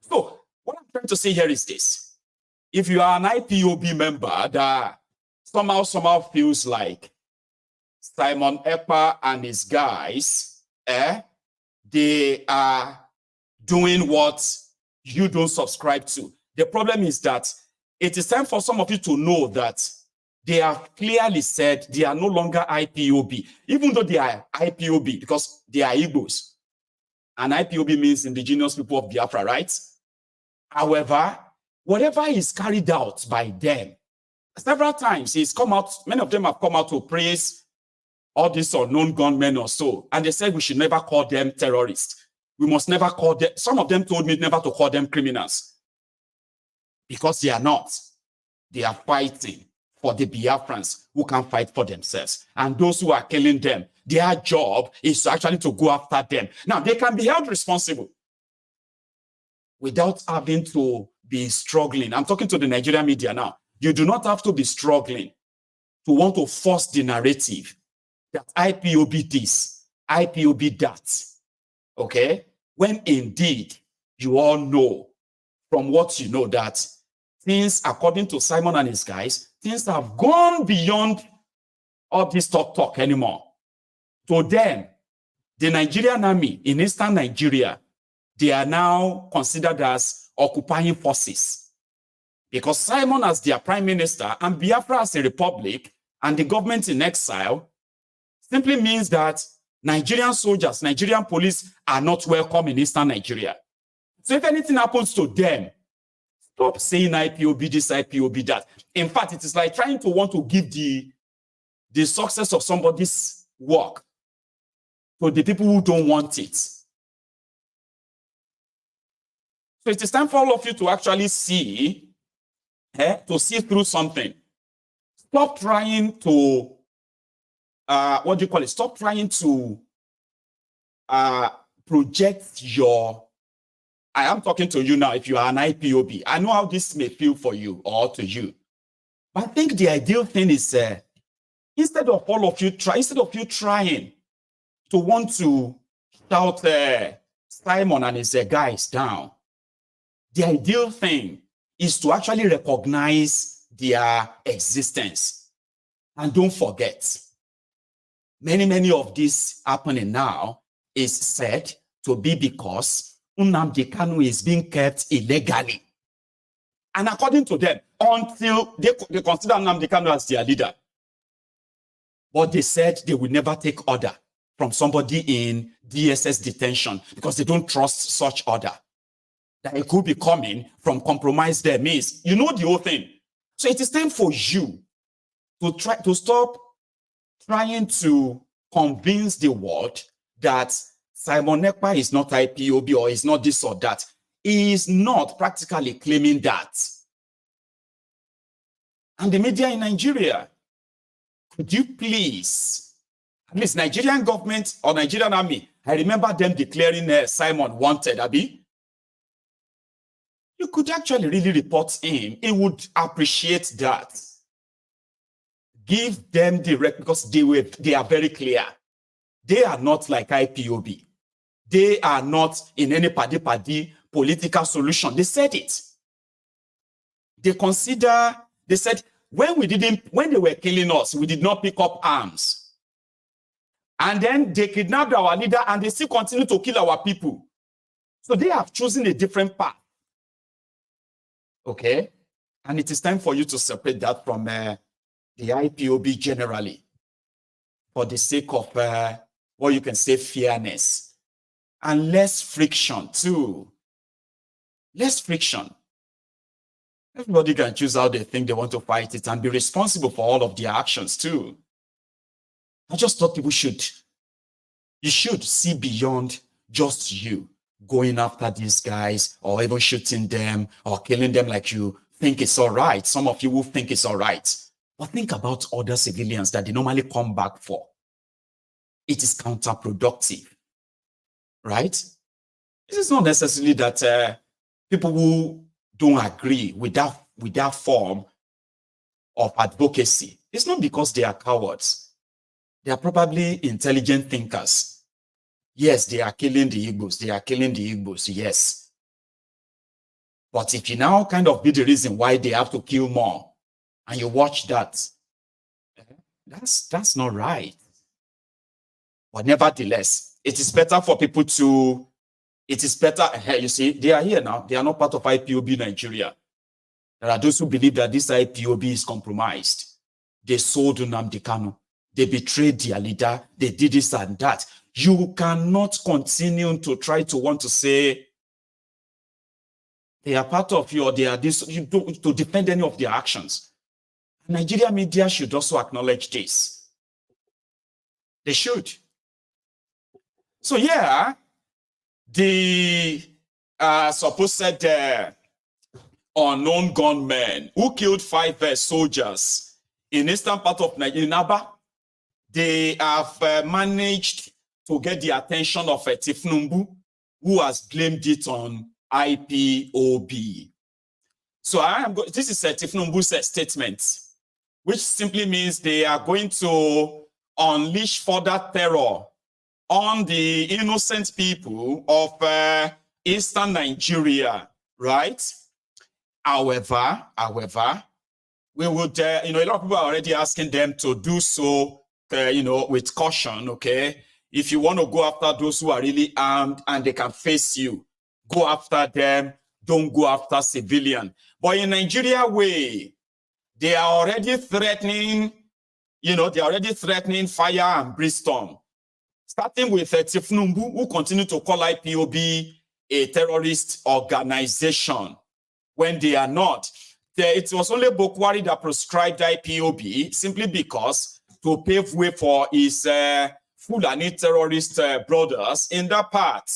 So what I'm trying to say here is this. If you are an IPOB member that somehow feels like Simon Ekpa and his guys, they are doing what you don't subscribe to. The problem is that it is time for some of you to know that they have clearly said they are no longer IPOB, even though they are IPOB because they are Igbos. And IPOB means indigenous people of Biafra, right? However, whatever is carried out by them, several times he's come out, many of them have come out to praise all these unknown gunmen or so, and they said we should never call them terrorists. We must never call them, some of them told me never to call them criminals. Because they are not. They are fighting for the Biafrans who can fight for themselves. And those who are killing them, their job is actually to go after them. Now, they can be held responsible without having to be struggling. I'm talking to the Nigerian media now. You do not have to be struggling to want to force the narrative that IPOB this, IPOB that. Okay? When indeed you all know from what you know that things, according to Simon and his guys, things have gone beyond all this talk anymore. To them, the Nigerian army in eastern Nigeria, they are now considered as occupying forces. Because Simon as their prime minister and Biafra as a republic and the government in exile simply means that Nigerian soldiers, Nigerian police are not welcome in eastern Nigeria. So if anything happens to them, stop saying IPOB this, IPOB that. In fact, it is like trying to want to give the success of somebody's work to the people who don't want it. So it is time for all of you to actually see, to see through something. Stop trying to, stop trying to project your, I am talking to you now if you are an IPOB. I know how this may feel for you or to you. But I think the ideal thing is instead of you trying to want to shout Simon and his guys down, the ideal thing is to actually recognize their existence. And don't forget, many of this happening now is said to be because Nnamdi Kanu is being kept illegally. And according to them, until they consider Nnamdi Kanu as their leader, but they said they will never take order from somebody in DSS detention because they don't trust such order. That it could be coming from compromise there means, you know the whole thing. So it is time for you to stop trying to convince the world that Simon Ekpa is not IPOB or is not this or that. He is not practically claiming that. And the media in Nigeria, could you please, at least Nigerian government or Nigerian army, I remember them declaring Simon wanted, Abi. You could actually really report him. He would appreciate that. Give them direct, because they are very clear. They are not like IPOB. They are not in any party political solution. They said it. They said, when they were killing us, we did not pick up arms. And then they kidnapped our leader and they still continue to kill our people. So they have chosen a different path. Okay? And it is time for you to separate that from the IPOB generally, for the sake of what you can say fairness and less friction too. Less friction. Everybody can choose how they think they want to fight it and be responsible for all of their actions too. I just thought you should see beyond just you going after these guys or even shooting them or killing them like you think it's all right. Some of you will think it's all right. But think about other civilians that they normally come back for. It is counterproductive, right? This is not necessarily that people who don't agree with that with that form of advocacy, it's not because they are cowards. They are probably intelligent thinkers. Yes, they are killing the Igbos. They are killing the Igbos, yes. But if you now kind of be the reason why they have to kill more, and you watch that, that's not right. But nevertheless, it is better for people to, it is better, you see, they are here now. They are not part of IPOB Nigeria. There are those who believe that this IPOB is compromised. They sold Nnamdi Kanu. They betrayed their leader. They did this and that. You cannot continue to try to want to say they are part of you or they are this, you don't, to defend any of their actions. Nigeria media should also acknowledge this. They should. So yeah, the supposed unknown gunmen who killed 5 soldiers in eastern part of Nigeria, in Abia, they have managed to get the attention of thiefnubu, who has blamed it on IPOB. So this is thiefnubu's statement, which simply means they are going to unleash further terror on the innocent people of eastern Nigeria, right? However, we would, a lot of people are already asking them to do so, with caution, okay? If you want to go after those who are really armed and they can face you, go after them, don't go after civilian. But in Nigeria way, they are already threatening, fire and brimstone. Starting with thiefnubu, who continue to call IPOB a terrorist organization when they are not. It was only Bokwari that proscribed IPOB simply because to pave way for his Fulani terrorist brothers in that part.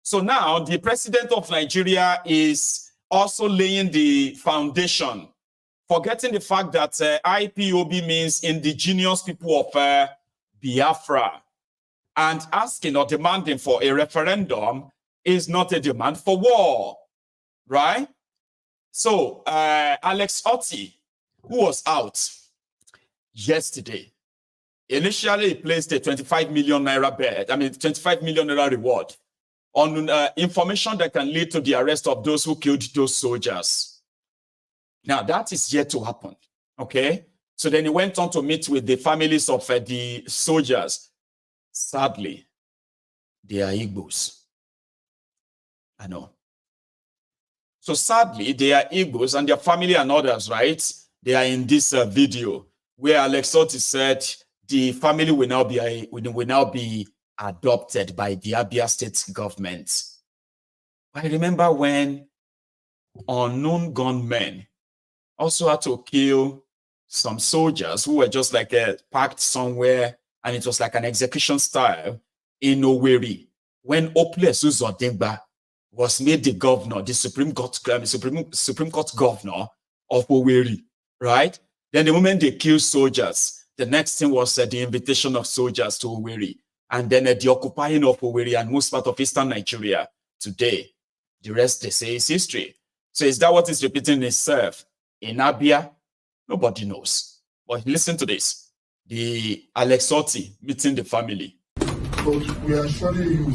So now the president of Nigeria is also laying the foundation, forgetting the fact that IPOB means indigenous people of Biafra, and asking or demanding for a referendum is not a demand for war, right? So Alex Otti, who was out yesterday, initially he placed a 25 million naira bet, 25 million naira reward on information that can lead to the arrest of those who killed those soldiers. Now that is yet to happen, okay? So then he went on to meet with the families of the soldiers. Sadly, they are Igbos. I know. So sadly, they are Igbos and their family and others, right? They are in this video where Alex Otti said the family will now be adopted by the Abia state government. I remember when unknown gunmen also had to kill some soldiers who were just like parked somewhere, and it was like an execution style in Owerri when Uzordinjo was made the governor, the Supreme Court governor of Owerri, right? Then the moment they killed soldiers, the next thing was the invitation of soldiers to Owerri, and then the occupying of Owerri and most part of eastern Nigeria today. The rest, they say, is history. So is that what is repeating itself in Abia? Nobody knows. But listen to this. The Alex Otti meeting the family. But we are assuring you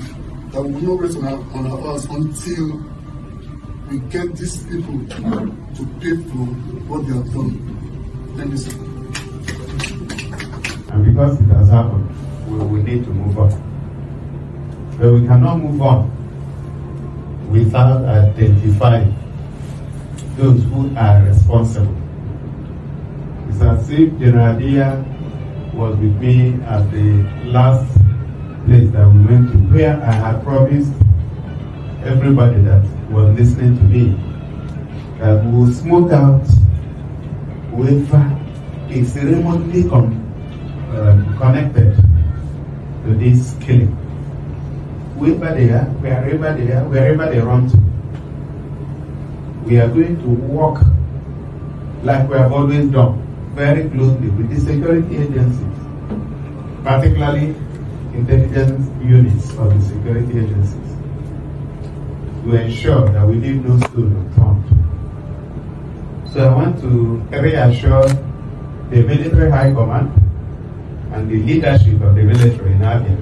that we will not rest on our hands until we get these people to pay for what they have done. Let me see. And because it has happened, we need to move on. But we cannot move on without identifying those who are responsible. It's as if General was with me at the last place that we went to, where I had promised everybody that was listening to me that we will smoke out whoever is remotely connected to this killing. Wherever they are, wherever they run to. We are going to work like we have always done, very closely with the security agencies, particularly intelligence units of the security agencies, to ensure that we leave no stone unturned So I want to reassure the military high command and the leadership of the military in Abia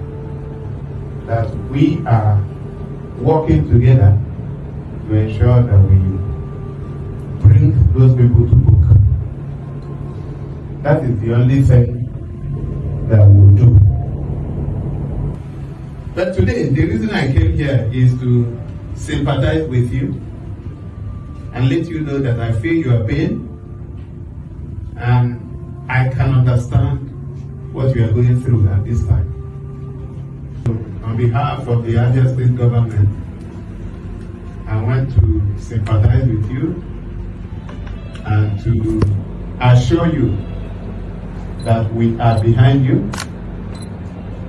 that we are working together to ensure that we bring those people to book. That is the only thing that we'll do. But today, the reason I came here is to sympathize with you and let you know that I feel your pain and I can understand what you are going through at this time. On behalf of the Abia State government, I want to sympathize with you and to assure you that we are behind you.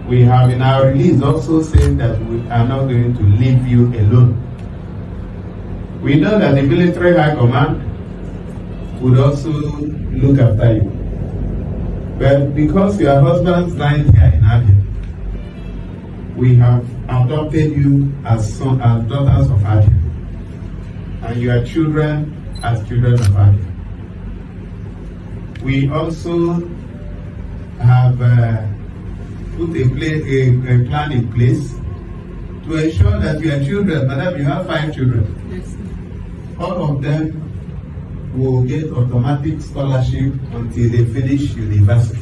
We have in our release also said that we are not going to leave you alone. We know that the military high command would also look after you. But because your husbands died here in Abia, we have adopted you as daughters of Abia, and your children as children of Abia. We also have put a plan in place to ensure that your children, madam, you have 5 children. Yes. All of them will get automatic scholarship until they finish university.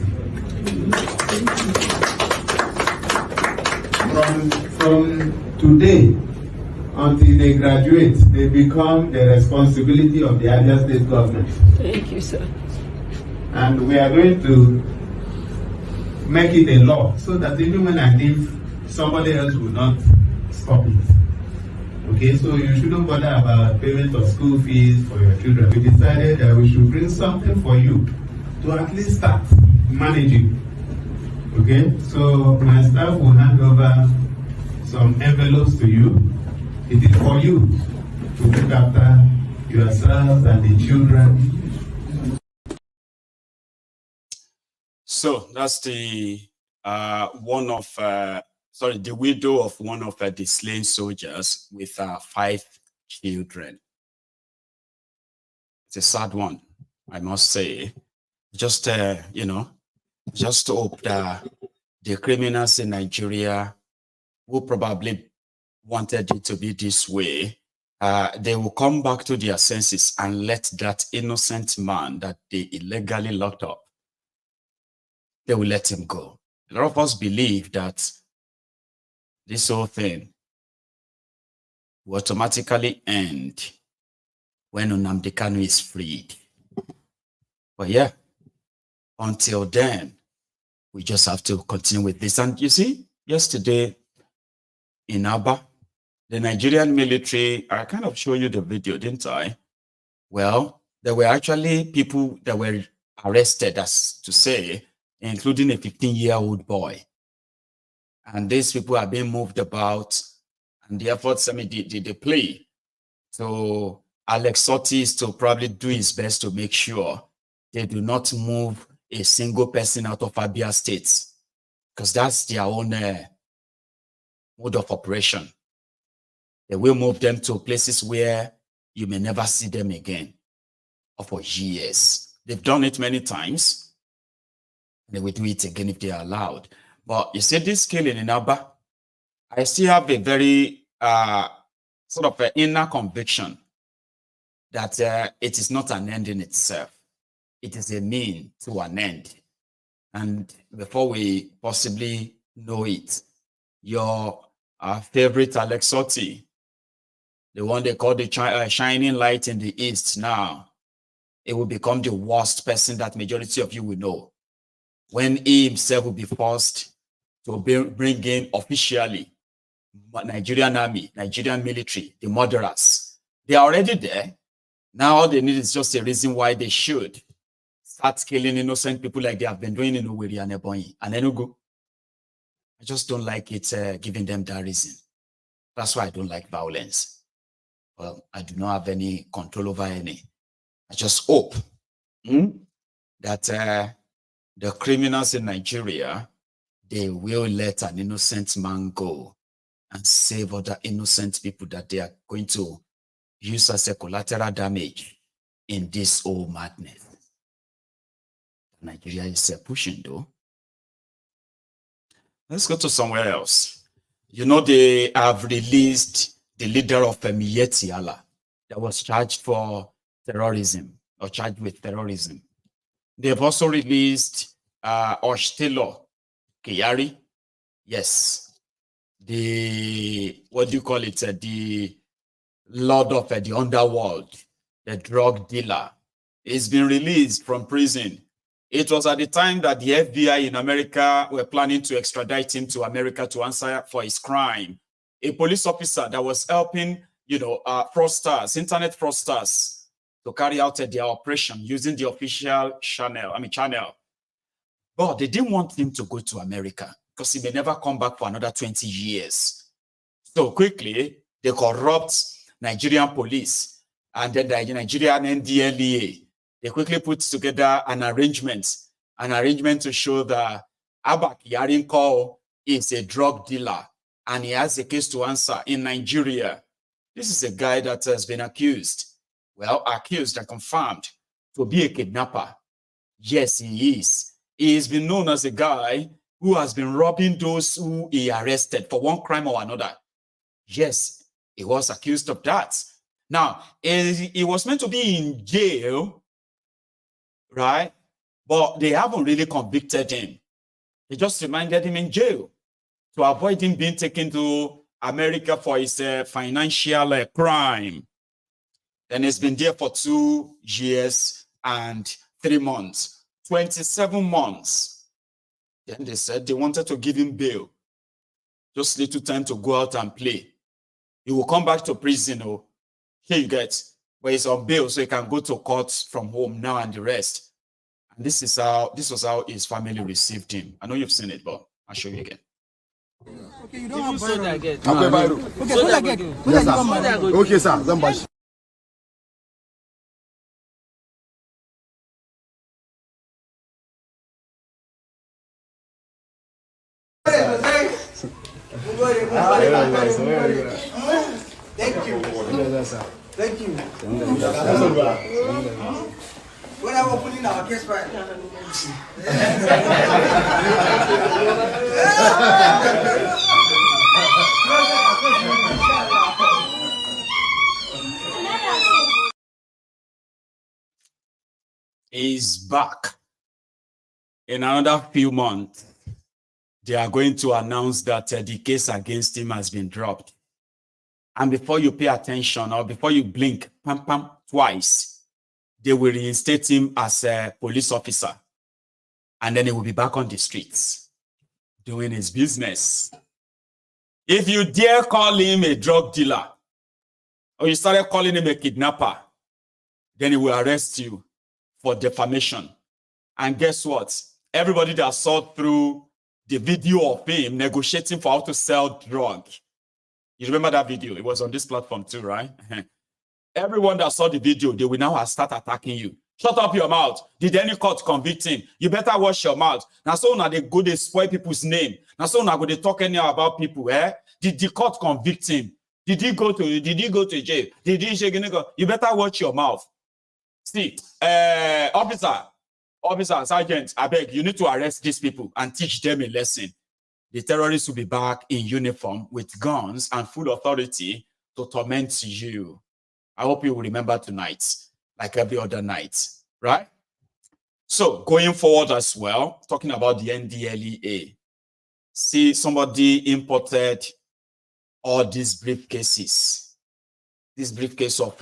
From today until they graduate, they become the responsibility of the Abia State government. Thank you, sir. And we are going to make it a law so that even when I leave, somebody else will not stop it. Okay, so you shouldn't bother about payment of school fees for your children. We decided that we should bring something for you to at least start managing. Okay, so my staff will hand over some envelopes to you. It is for you to look after yourselves and the children. So that's the the widow of one of the slain soldiers with 5 children. It's a sad one, I must say. Just just hope that the criminals in Nigeria who probably wanted it to be this way, they will come back to their senses and let that innocent man that they illegally locked up, they will let him go. A lot of us believe that this whole thing will automatically end when Nnamdi Kanu is freed. But yeah, until then, we just have to continue with this. And you see, yesterday in Abia, the Nigerian military, I kind of showed you the video, didn't I? Well, there were actually people that were arrested, as to say, including a 15-year-old boy. And these people are being moved about, and the efforts, I mean, the play. So Alex Otti is to probably do his best to make sure they do not move a single person out of Abia State, because that's their own mode of operation. They will move them to places where you may never see them again, or for years. They've done it many times. They will do it again if they are allowed. But you see, this killing in Abia, I still have a very sort of an inner conviction that it is not an end in itself. It is a mean to an end. And before we possibly know it, your favorite Alex Otti, the one they call the shining light in the East now, it will become the worst person that majority of you will know, when he himself will be forced to bring in officially Nigerian army, Nigerian military, the murderers. They are already there. Now all they need is just a reason why they should start killing innocent people like they have been doing in Owerri and Ebonyi and Enugu. I just don't like it giving them that reason. That's why I don't like violence. Well, I do not have any control over any. I just hope that the criminals in Nigeria, they will let an innocent man go and save other innocent people that they are going to use as a collateral damage in this old madness. Nigeria is pushing though. Let's go to somewhere else. You know, they have released the leader of Miyetti Allah that was charged for terrorism or charged with terrorism. They have also released Oshtelo Kiyari. Yes. The, what do you call it? The lord of the underworld, the drug dealer. He's been released from prison. It was at the time that the FBI in America were planning to extradite him to America to answer for his crime. A police officer that was helping, fraudsters, internet fraudsters, to carry out their operation using the official channel. But they didn't want him to go to America because he may never come back for another 20 years. So quickly, they corrupt Nigerian police and then the Nigerian NDLEA. They quickly put together an arrangement to show that Abba Yarinko is a drug dealer and he has a case to answer in Nigeria. This is a guy that has been accused and confirmed to be a kidnapper. Yes, he is. He has been known as a guy who has been robbing those who he arrested for one crime or another. Yes, he was accused of that. Now, he was meant to be in jail, right? But they haven't really convicted him. They just reminded him in jail to avoid him being taken to America for his financial crime. Then he's been there for 2 years and 3 months, 27 months. Then they said they wanted to give him bail. Just little time to go out and play. He will come back to prison. Oh, here you get, but he's on bail, so he can go to court from home now and the rest. And this was how his family received him. I know you've seen it, but I'll show you again. Okay, you don't have Bible. Okay, so that again. Yes, sir. Okay, sir. Zambashi. Thank you. Thank you. When I was putting our case back. He's back. In another few months, they are going to announce that the case against him has been dropped. And before you pay attention or before you blink, pam, pam, twice, they will reinstate him as a police officer. And then he will be back on the streets doing his business. If you dare call him a drug dealer or you started calling him a kidnapper, then he will arrest you for defamation. And guess what? Everybody that saw through the video of him negotiating for how to sell drug. You remember that video? It was on this platform too, right? Everyone that saw the video, they will now start attacking you. Shut up your mouth. Did any court convict him? You better wash your mouth. Now, so now they go, they spoil people's name. Now, so now they talk anyhow about people, eh? Did the court convict him? Did he go to jail? Did he Shege go? You better watch your mouth. See, officer, sergeant, I beg, you need to arrest these people and teach them a lesson. The terrorists will be back in uniform with guns and full authority to torment you. I hope you will remember tonight, like every other night, right? So going forward as well, talking about the NDLEA. See, somebody imported all these briefcases. This briefcase of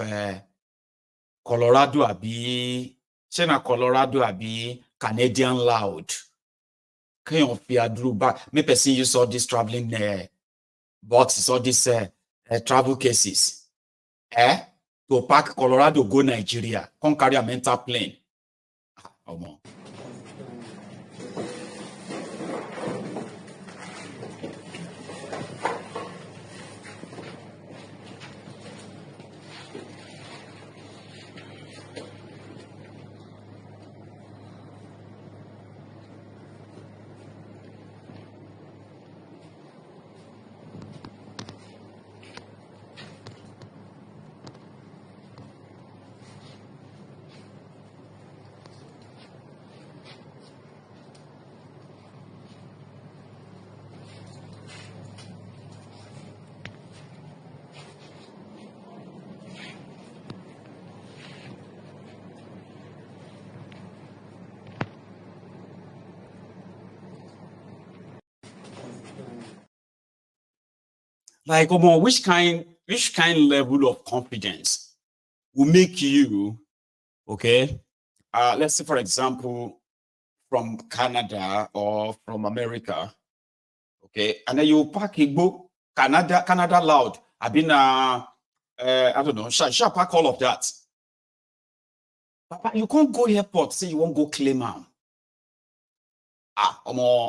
Colorado Abi, China Colorado Abi, Canadian Loud. Me person you saw this traveling boxes, all these travel cases. To pack Colorado, go Nigeria, come carry a mental plane. Like, which kind level of confidence will make you, okay? Let's say, for example, from Canada or from America, okay, and then you pack Igbo, Canada loud. I've been, I don't know, shall pack all of that. Papa, you can't go airport, say you won't go claim them.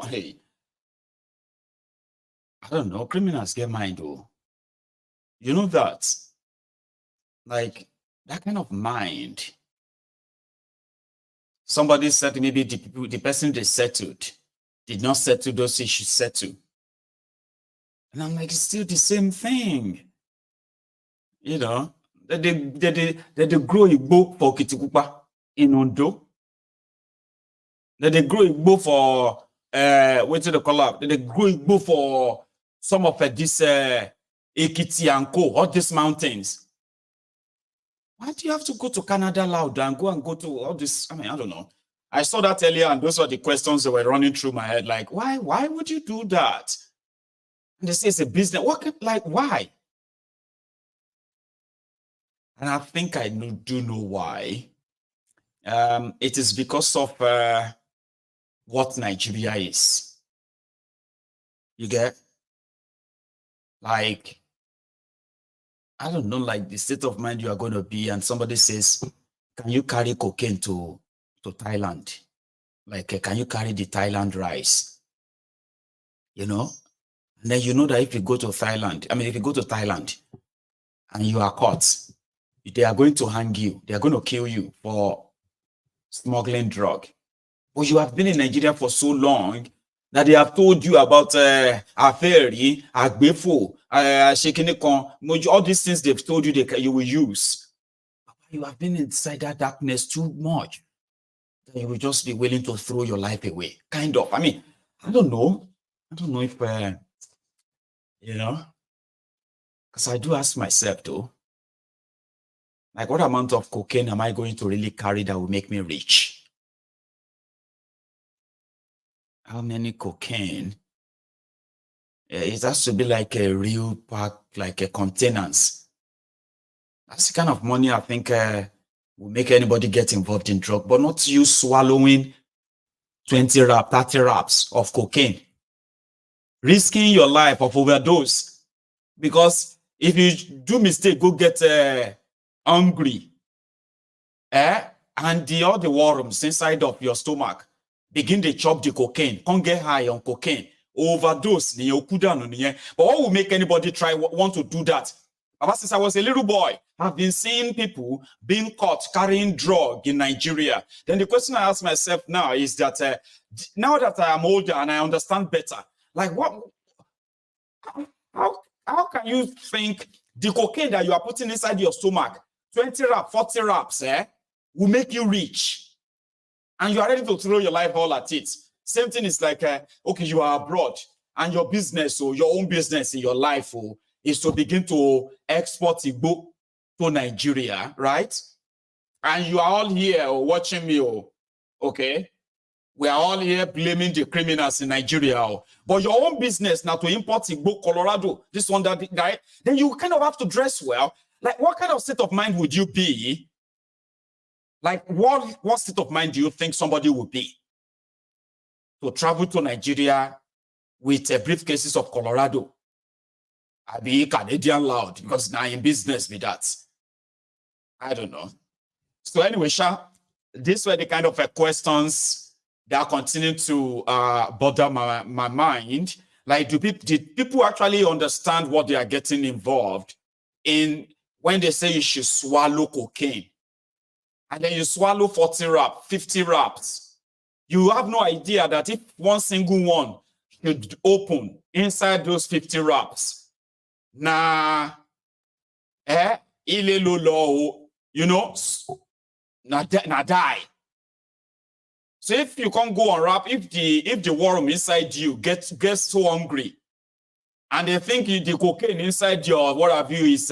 Hey. I don't know, criminals get mind though. You know that? Like, that kind of mind. Somebody said maybe the person they settled did not settle those issues settle. And I'm like, it's still the same thing. You know, they grow Igbo for Kitikupa in Ondo. They grow Igbo for what do they call up? They grow Igbo for some of this Ekiti and Co, all these mountains. Why do you have to go to Canada loud and go to all this? I mean, I don't know. I saw that earlier, and those are the questions that were running through my head. Like, why would you do that? And they say it's a business. Why? And I think I do know why. It is because of what Nigeria is. You get? Like, I don't know, like the state of mind you are going to be, and somebody says, can you carry cocaine to Thailand? Like, can you carry the Thailand rice? You know? And then you know that if you go to Thailand and you are caught, they are going to hang you. They are going to kill you for smuggling drug. But you have been in Nigeria for so long that they have told you about Aferi, Agbefo, Shekinekon, all these things they've told you you will use. You have been inside that darkness too much that you will just be willing to throw your life away. Kind of. I mean, I don't know. I don't know if, you know, because I do ask myself though, like what amount of cocaine am I going to really carry that will make me rich? How many cocaine? It has to be like a real pack, like a containers. That's the kind of money I think will make anybody get involved in drug, but not you swallowing 20 wraps, 30 wraps of cocaine, risking your life of overdose. Because if you do mistake, go get hungry, and all the worms inside of your stomach begin to chop the cocaine, can't get high on cocaine, overdose. But what will make anybody want to do that? Ever since I was a little boy, I've been seeing people being caught carrying drug in Nigeria. Then the question I ask myself now is that now that I am older and I understand better, like how can you think the cocaine that you are putting inside your stomach, 20 wraps, 40 wraps, will make you rich? And you are ready to throw your life all at it. Same thing is like, okay, you are abroad and your business or your own business in your life is to begin to export Igbo to Nigeria, right? And you are all here watching me, okay? We are all here blaming the criminals in Nigeria. But your own business now to import Igbo, Colorado, this one, that guy, then you kind of have to dress well. Like, what kind of state of mind would you be? Like, what state of mind do you think somebody would be to travel to Nigeria with briefcases of Colorado? I be Canadian loud because now in business with that. I don't know. So anyway, these were the kind of questions that continue to bother my mind. Like, did people actually understand what they are getting involved in when they say you should swallow cocaine? And then you swallow 40 wraps, 50 wraps. You have no idea that if one single one should open inside those 50 wraps, you know, na die. So if you can't go on wrap, if the worm inside you gets so hungry, and they think the cocaine inside your what have you is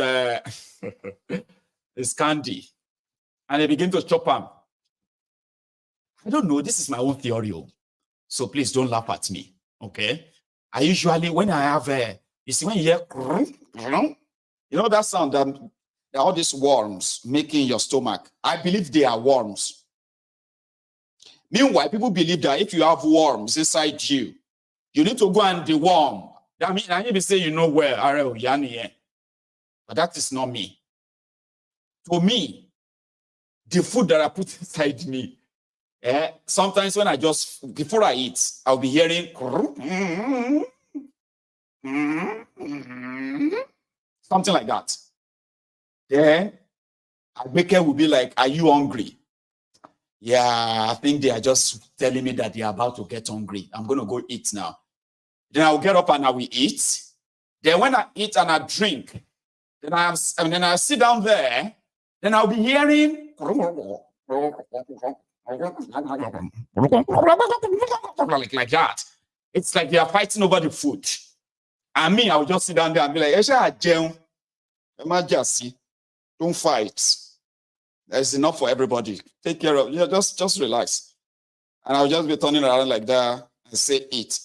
is candy, and they begin to chop them. I don't know. This is my own theory, so please don't laugh at me. Okay? I usually, when I have You see, when you hear, you know that sound that all these worms making your stomach. I believe they are worms. Meanwhile, people believe that if you have worms inside you, you need to go and deworm. That means I need to say, you know where, but that is not me. To me, the food that I put inside me, sometimes when before I eat, I'll be hearing something like that. Then Abeke will be like, are you hungry? Yeah, I think they are just telling me that they are about to get hungry. I'm going to go eat now. Then I'll get up and I will eat. Then when I eat and I drink, then I sit down there, then I'll be hearing like that. It's like they are fighting over the food. And me, I'll just sit down there and be like, don't fight. There's enough for everybody. Take care of just relax. And I'll just be turning around like that and say, eat.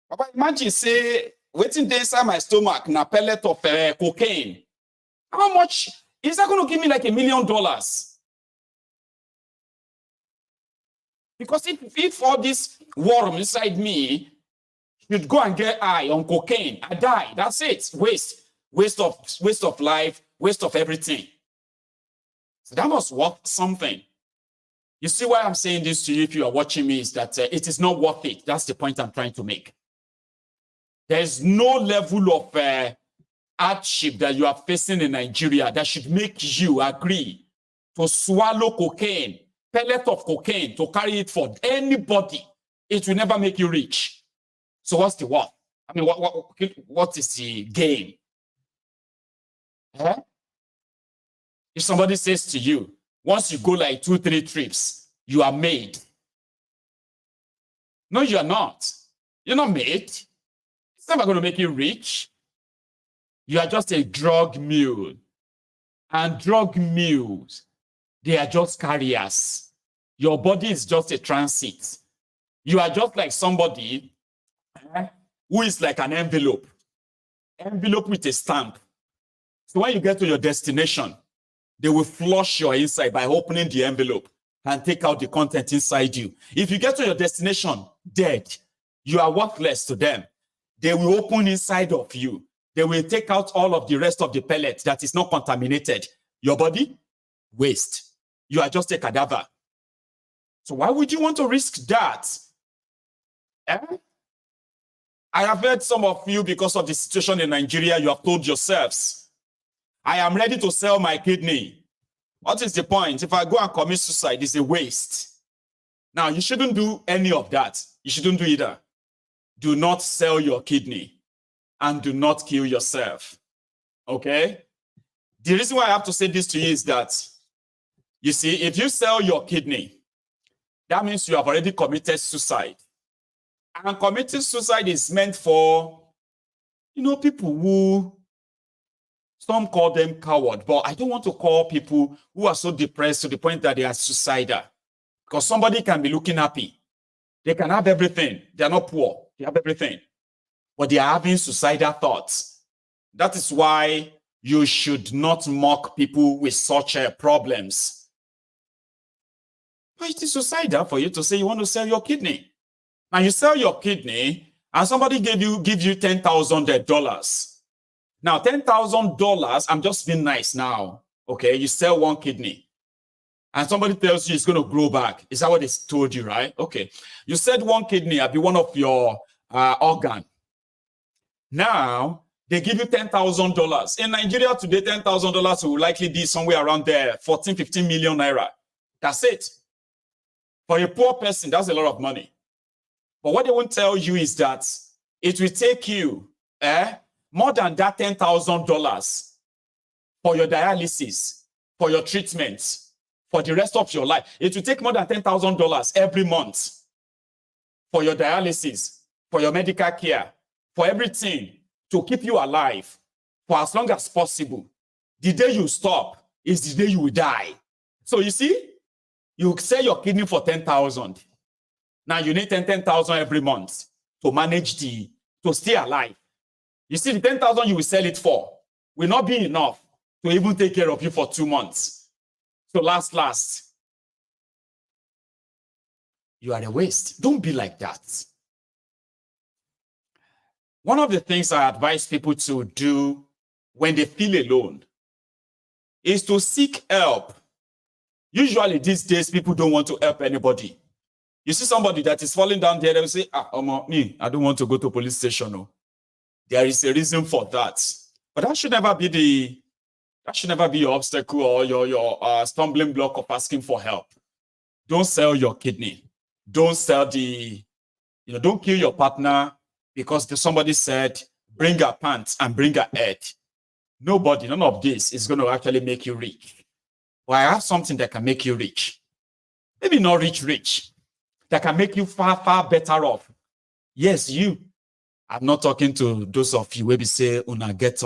But imagine, say, waiting there inside my stomach, na pellet of cocaine. How much is that going to give me like $1 million? Because if all this worm inside me should go and get high on cocaine, I die. That's it. Waste of life, waste of everything. So that must worth something. You see why I'm saying this to you if you are watching me is that it is not worth it. That's the point I'm trying to make. There's no level of hardship that you are facing in Nigeria that should make you agree to swallow cocaine, pellet of cocaine, to carry it for anybody. It will never make you rich. So what's the worth? I mean, what is the gain? If somebody says to you, once you go like 2-3 trips, you are made. No, you are not. You're not made. It's never going to make you rich. You are just a drug mule. And drug mules, they are just carriers. Your body is just a transit. You are just like somebody who is like an envelope with a stamp. So when you get to your destination, they will flush your inside by opening the envelope and take out the content inside you. If you get to your destination dead, you are worthless to them. They will open inside of you. They will take out all of the rest of the pellet that is not contaminated. Your body, waste. You are just a cadaver. So why would you want to risk that? I have heard some of you, because of the situation in Nigeria, you have told yourselves, I am ready to sell my kidney. What is the point? If I go and commit suicide, it's a waste. Now, you shouldn't do any of that. You shouldn't do either. Do not sell your kidney and do not kill yourself. Okay? The reason why I have to say this to you is that, you see, if you sell your kidney, that means you have already committed suicide. And committing suicide is meant for, people who, some call them coward, but I don't want to call people who are so depressed to the point that they are suicidal. Because somebody can be looking happy. They can have everything. They are not poor. They have everything. But they are having suicidal thoughts. That is why you should not mock people with such problems. But it is suicidal for you to say you want to sell your kidney. Now you sell your kidney and somebody give you $10,000. Now, $10,000, I'm just being nice now. Okay, you sell one kidney. And somebody tells you it's going to grow back. Is that what they told you, right? Okay. You said one kidney, I'll be one of your organ. Now, they give you $10,000. In Nigeria today, $10,000 will likely be somewhere around there, 14, 15 million naira. That's it. For a poor person, that's a lot of money. But what they won't tell you is that it will take you more than that $10,000 for your dialysis, for your treatment, for the rest of your life. It will take more than $10,000 every month for your dialysis, for your medical care, for everything to keep you alive for as long as possible. The day you stop is the day you will die. So you see, you sell your kidney for 10,000. Now you need 10,000 every month to manage to stay alive. You see, the 10,000 you will sell it for will not be enough to even take care of you for 2 months. So last, you are a waste. Don't be like that. One of the things I advise people to do when they feel alone is to seek help. Usually these days, people don't want to help anybody. You see somebody that is falling down there, they will say, me, I don't want to go to police station. No. There is a reason for that. But that should never be your obstacle or your stumbling block of asking for help. Don't sell your kidney. Don't sell don't kill your partner because somebody said, bring a pants and bring a head. None of this is going to actually make you rich. Well, I have something that can make you rich. Maybe not rich, that can make you far, far better off. Yes, you. I'm not talking to those of you where we say, una get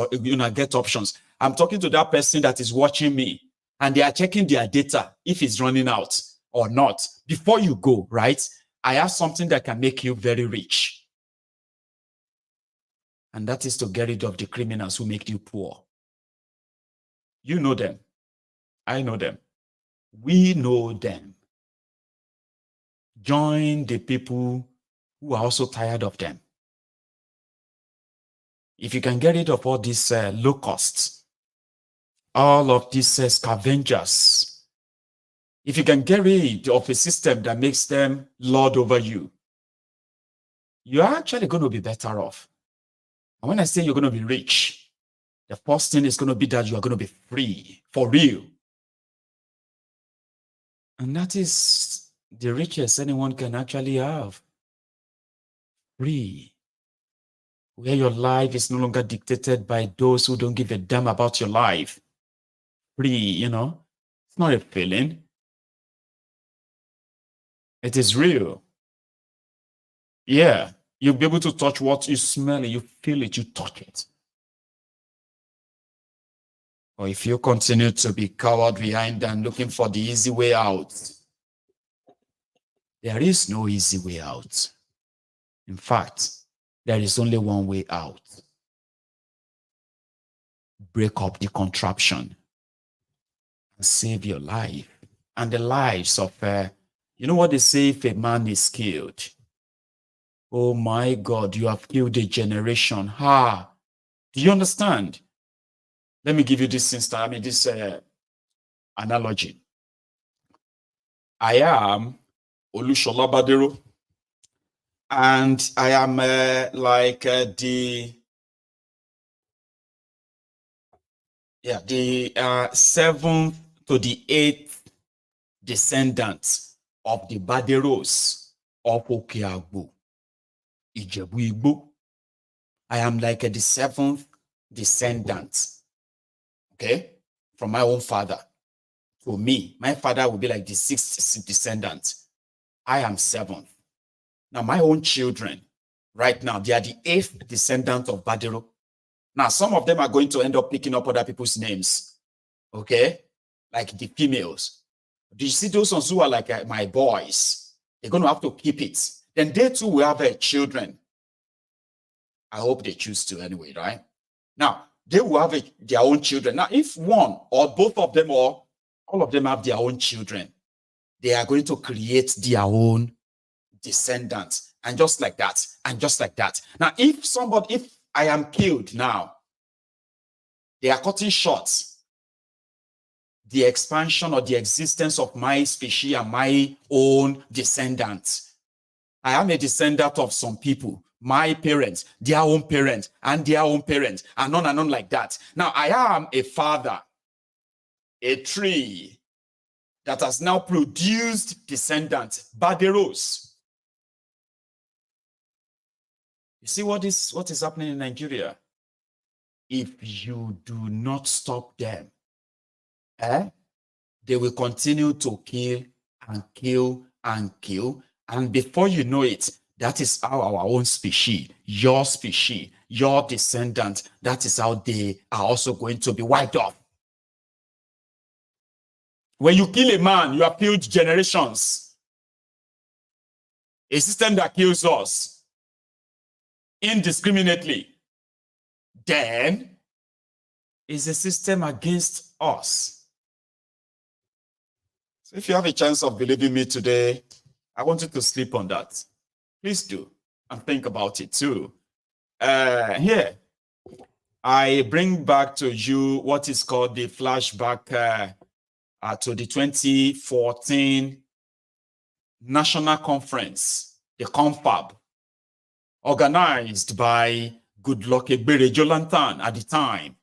options. I'm talking to that person that is watching me and they are checking their data if it's running out or not. Before you go, right? I have something that can make you very rich. And that is to get rid of the criminals who make you poor. You know them. I know them. We know them. Join the people who are also tired of them. If you can get rid of all these locusts, all of these scavengers, if you can get rid of a system that makes them lord over you, you're actually going to be better off. And when I say you're going to be rich, the first thing is going to be that you are going to be free, for real. And that is the richest anyone can actually have. Free. Where your life is no longer dictated by those who don't give a damn about your life. Free, it's not a feeling. It is real. Yeah, you'll be able to touch what you smell, you feel it, you touch it. Or if you continue to be cowered behind and looking for the easy way out, there is no easy way out. In fact, there is only one way out. Break up the contraption and save your life and the lives of, you know what they say, if a man is killed, oh my God, you have killed a generation. Do you understand? Let me give you this this analogy. I am Olushola Badero, and I am the 7th to the 8th descendants of the Baderos of Okeagbo, Ijebu Igbo. I am like the 7th descendant, okay, from my own father. For me, my father will be like the 6th descendant. I am 7th. Now, my own children, right now, they are the 8th descendant of Badero. Now, some of them are going to end up picking up other people's names, okay? Like the females. Do you see those ones who are like my boys? They're going to have to keep it. Then they too will have children. I hope they choose to anyway, right? Now, they will have their own children. Now, if one or both of them or all of them have their own children, they are going to create their own descendants. And just like that, and just like that. Now, if I am killed now, they are cutting short the expansion or the existence of my species and my own descendants. I am a descendant of some people, my parents, their own parents, and their own parents, and on like that. Now, I am a father, a tree that has now produced descendants, Baderos. You see what is happening in Nigeria? If you do not stop them, they will continue to kill and kill and kill. And before you know it, that is how our own species, your descendants, that is how they are also going to be wiped off. When you kill a man, you have killed generations. A system that kills us indiscriminately then it's a system against us. So if you have a chance of believing me today, I want you to sleep on that. Please do, and think about it too. Here, I bring back to you what is called the flashback to the 2014 National Conference, the confab, organized by Goodluck Ebere Jolantan at the time.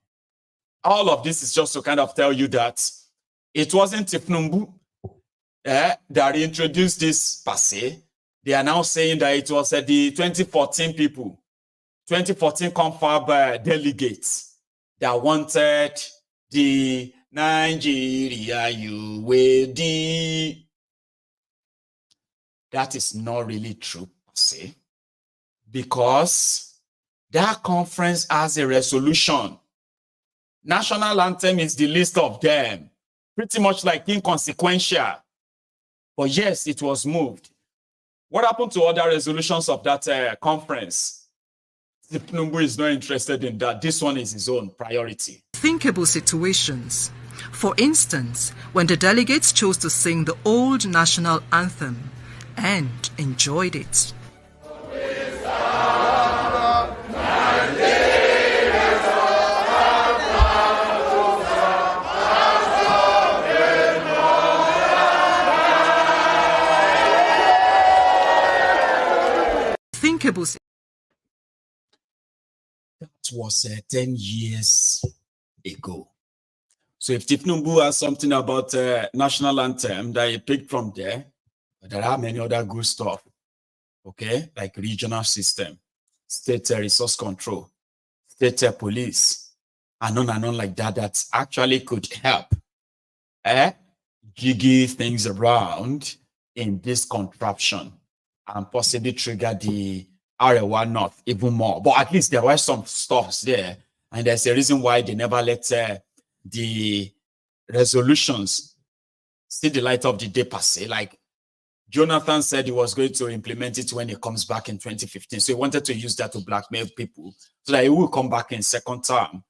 All of this is just to kind of tell you that it wasn't thiefnubu that introduced this per se. They are now saying that it was the 2014 people, 2014 confab delegates that wanted the Nigeria you will the. That is not really true per se, because that conference has a resolution. National anthem is the least of them, pretty much like inconsequential. But yes, it was moved. What happened to other resolutions of that conference? Tinubu is not interested in that. This one is his own priority. Thinkable situations. For instance, when the delegates chose to sing the old national anthem and enjoyed it. Thinkable. That was 10 years ago. So if Tinubu has something about national anthem that he picked from there, there are many other good stuff, okay? Like regional system, state resource control, state police, and on like that, that actually could help jiggy things around in this contraption and possibly trigger the Arewa North even more. But at least there were some stuffs there, and there's a reason why they never let the resolutions see the light of the day per se. Like Jonathan said he was going to implement it when he comes back in 2015. So he wanted to use that to blackmail people so that he will come back in second term.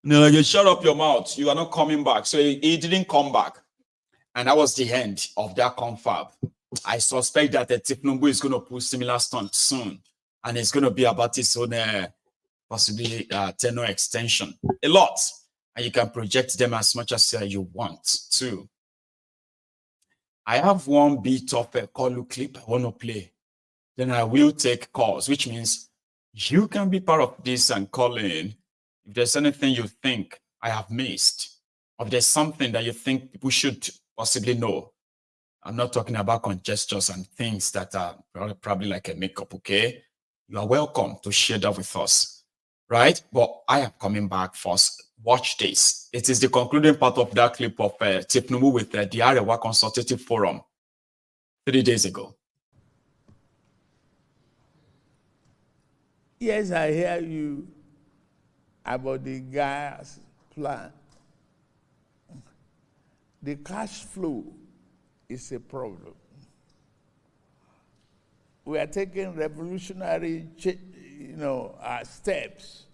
No, you shut up your mouth. You are not coming back. So he didn't come back. And that was the end of that confab. I suspect that Tinubu is going to pull similar stunt soon. And it's going to be about his own possibly tenure extension. A lot. And you can project them as much as you want to. I have one bit of a call clip I want to play. Then I will take calls, which means you can be part of this and call in if there's anything you think I have missed, or if there's something that you think people should possibly know. I'm not talking about conjectures and things that are probably like a makeup, okay? You are welcome to share that with us, right? But I am coming back first. Watch this. It is the concluding part of that clip of Tinubu with the Arewa Consultative Forum 3 days ago. Yes, I hear you about the gas plant. The cash flow is a problem. We are taking revolutionary, steps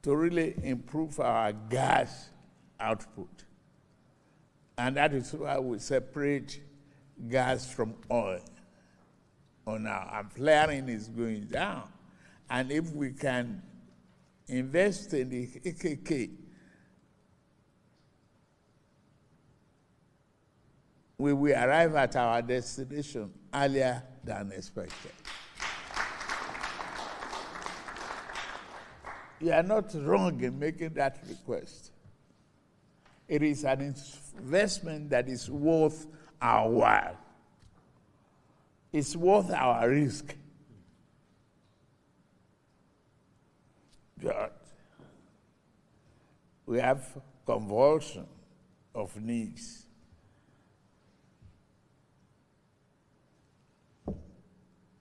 to really improve our gas output. And that is why we separate gas from oil. Our flaring is going down. And if we can invest in the EKK, we will arrive at our destination earlier than expected. You are not wrong in making that request. It is an investment that is worth our while. It's worth our risk. But we have convulsion of needs.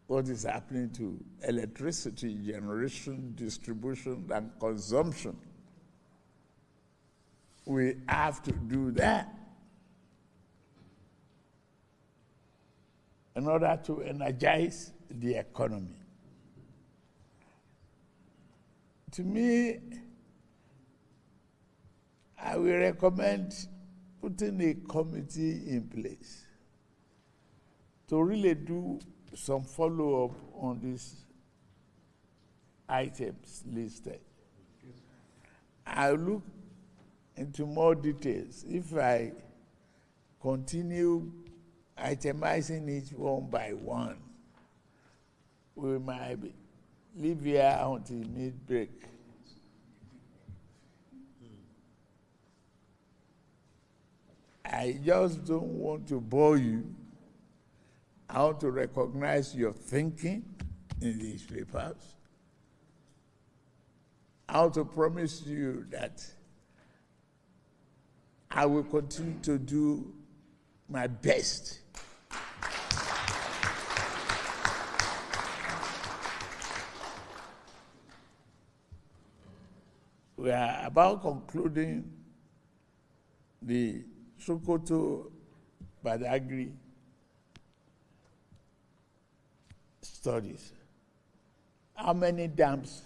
What is happening to electricity generation, distribution, and consumption? We have to do that in order to energize the economy. to me, I will recommend putting a committee in place to really do some follow-up on these items listed. I'll look into more details. If I continue itemizing each one by one, we might leave here until mid-break. I just don't want to bore you. I want to recognize your thinking in these papers. I want to promise you that I will continue to do my best we are about concluding the Sokoto Badagry studies. How many dams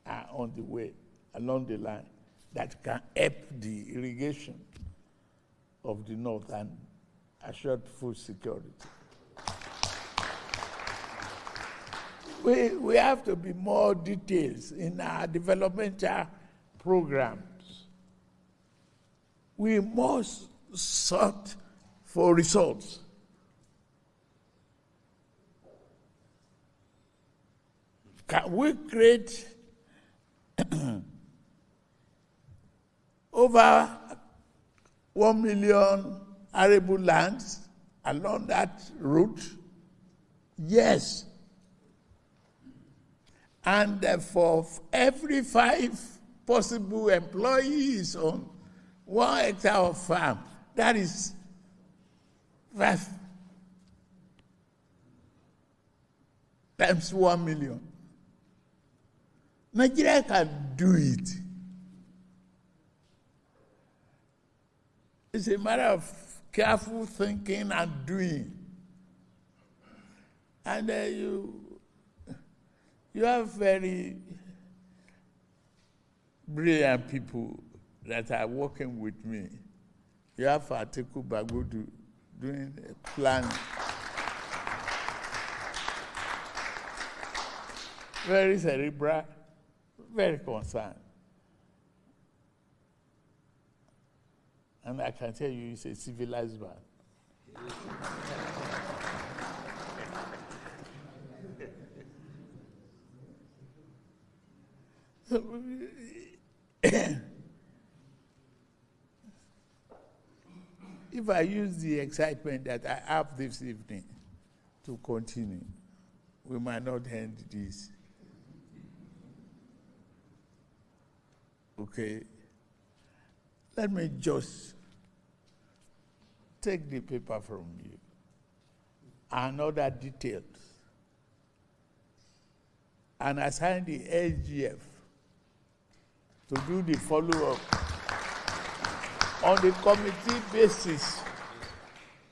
are on the way along the line that can help the irrigation of the north and assure food security? We have to be more details in our developmental programs. We must search for results. Can we create over 1 million arable lands along that route? Yes. And for every 5 possible employees on 1 hectare of farm, that is 5 times 1 million. Nigeria can do it. It's a matter of careful thinking and doing. And you have very brilliant people that are working with me. You have Atiku Bagudu doing a plan. Very cerebral, very concerned. And I can tell you he's a civilized man. If I use the excitement that I have this evening to continue, we might not end this. Okay? Let me just take the paper from you and other details and assign the SGF to do the follow-up on the committee basis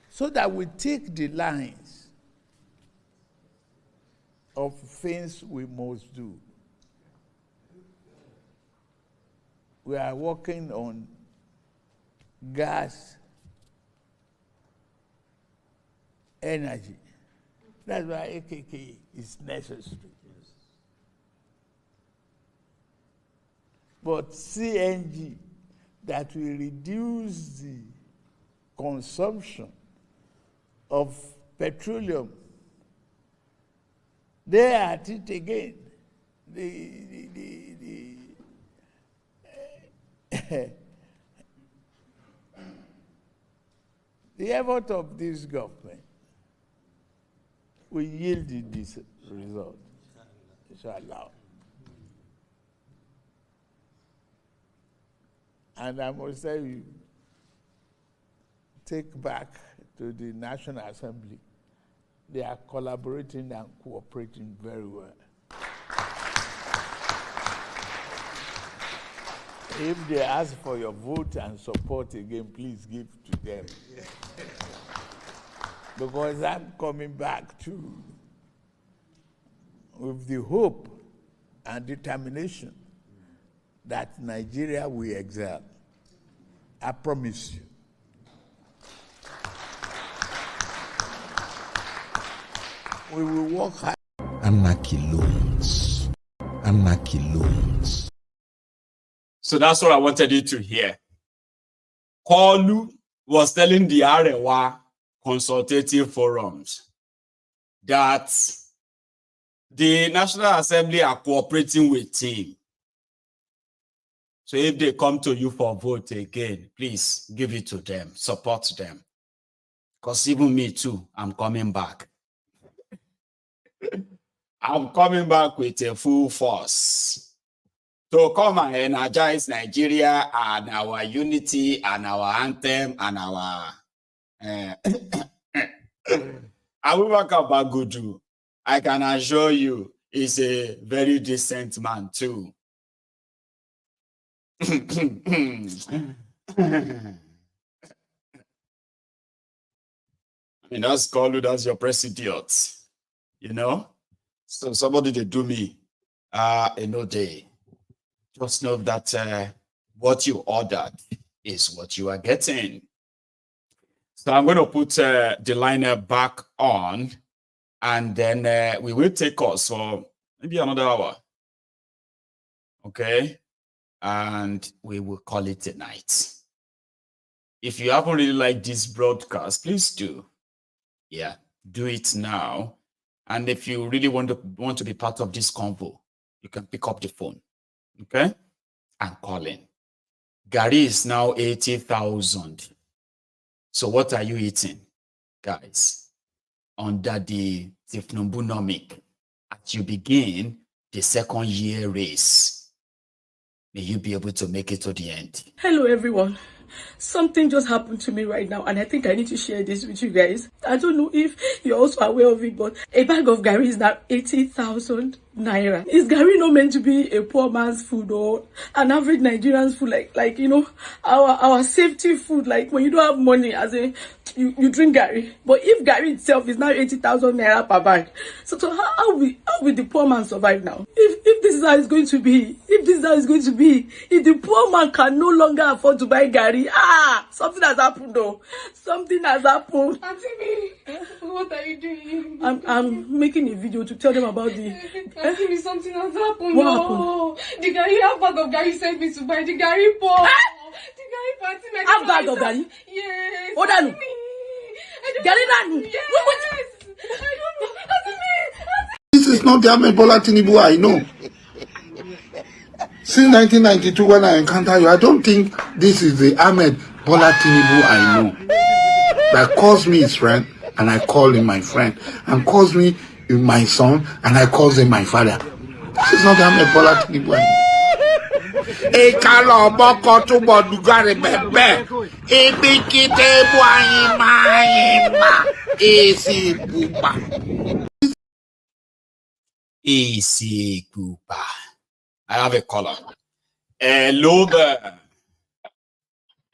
so that we take the lines of things we must do. We are working on gas, energy. That's why AKK is necessary. But CNG, that will reduce the consumption of petroleum, they are at it again. The effort of this government will yield this result, inshallah. And I must tell you, take back to the National Assembly. They are collaborating and cooperating very well. If they ask for your vote and support again, please give to them. Because I'm coming back to with the hope and determination that Nigeria will exile. I promise you. We will work hard. Anarchy loans. Anarchy loans. So that's what I wanted you to hear. Kolu was telling the Arewa consultative forums that the National Assembly are cooperating with him. So if they come to you for vote again, please give it to them, support them. Because even me too, I'm coming back. I'm coming back with a full force to come and energize Nigeria and our unity and our anthem and our Abubakar Bagudu. I can assure you, is a very decent man too. That's Kolu, that's your president, you know? So somebody they do me, no day. Just know that what you ordered is what you are getting. So I'm going to put the liner back on, and then we will take us for maybe another hour. Okay? And we will call it a night. If you haven't really liked this broadcast, please do. Yeah, do it now. And if you really want to be part of this convo, you can pick up the phone, okay, and call in. Gary is now 80,000. So what are you eating, guys? Under the thiefnubu as you begin the second year race, may you be able to make it to the end. Hello, everyone. Something just happened to me right now, and I think I need to share this with you guys. I don't know if you're also aware of it, but a bag of Gary is now 80,000 naira. Is Gary not meant to be a poor man's food or an average Nigerian's food? Like you know, our safety food. Like when you don't have money, as a you drink Gary. But if Gary itself is now 80,000 naira per bag, so how will the poor man survive now? If this is how it's going to be, if the poor man can no longer afford to buy Gary, something has happened though. Something has happened. Auntie, what are you doing? I'm making a video to tell them about the. Auntie, something has happened. What happened? The Gary, half bag of Gary sent me to buy the Gary pot. The Gary pot. Half bag of Gary? Yes. What are you? Gary Nanu? Yes. I don't know. Auntie. This is not the Ahmed Bola Tinubu I know. Since 1992, when I encounter you, I don't think this is the Ahmed Bola Tinubu I know. That calls me his friend, and I call him my friend, and calls me my son, and I call him my father. This is not the Ahmed Bola Tinubu I know. Easy Cooper. I have a caller. Hello there.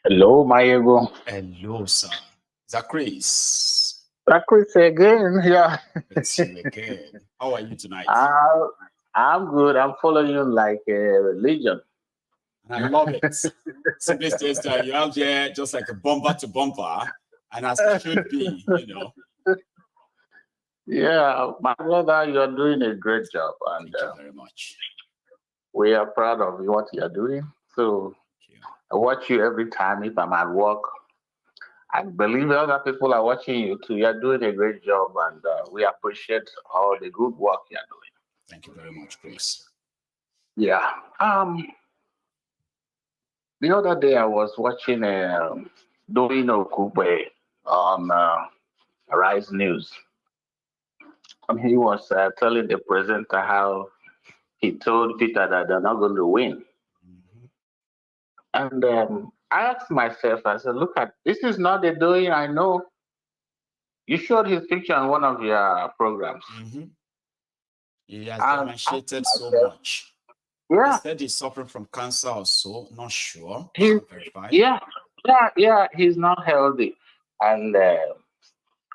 Hello, my ego. Hello, sir. Is that Chris? That Chris again, yeah. It's you again. How are you tonight? I'm good. I'm following you like a religion. I love it. Simply states that you're out there just like a bumper to bumper, and as it should be, you know. Yeah, my brother, you're doing a great job, and thank you very much. We are proud of what you're doing. So I watch you every time if I'm at work. I believe other people are watching you too. You're doing a great job, and we appreciate all the good work you're doing. Thank you very much, Chris. Yeah. The other day I was watching doing ooccupy on Rise News. And he was telling the presenter how he told Peter that they're not going to win. And I asked myself, I said, look at, this is not the doing I know. You showed his picture on one of your programs. He has demonstrated so much. Yeah. He said he's suffering from cancer also, not sure. Yeah, he's not healthy. And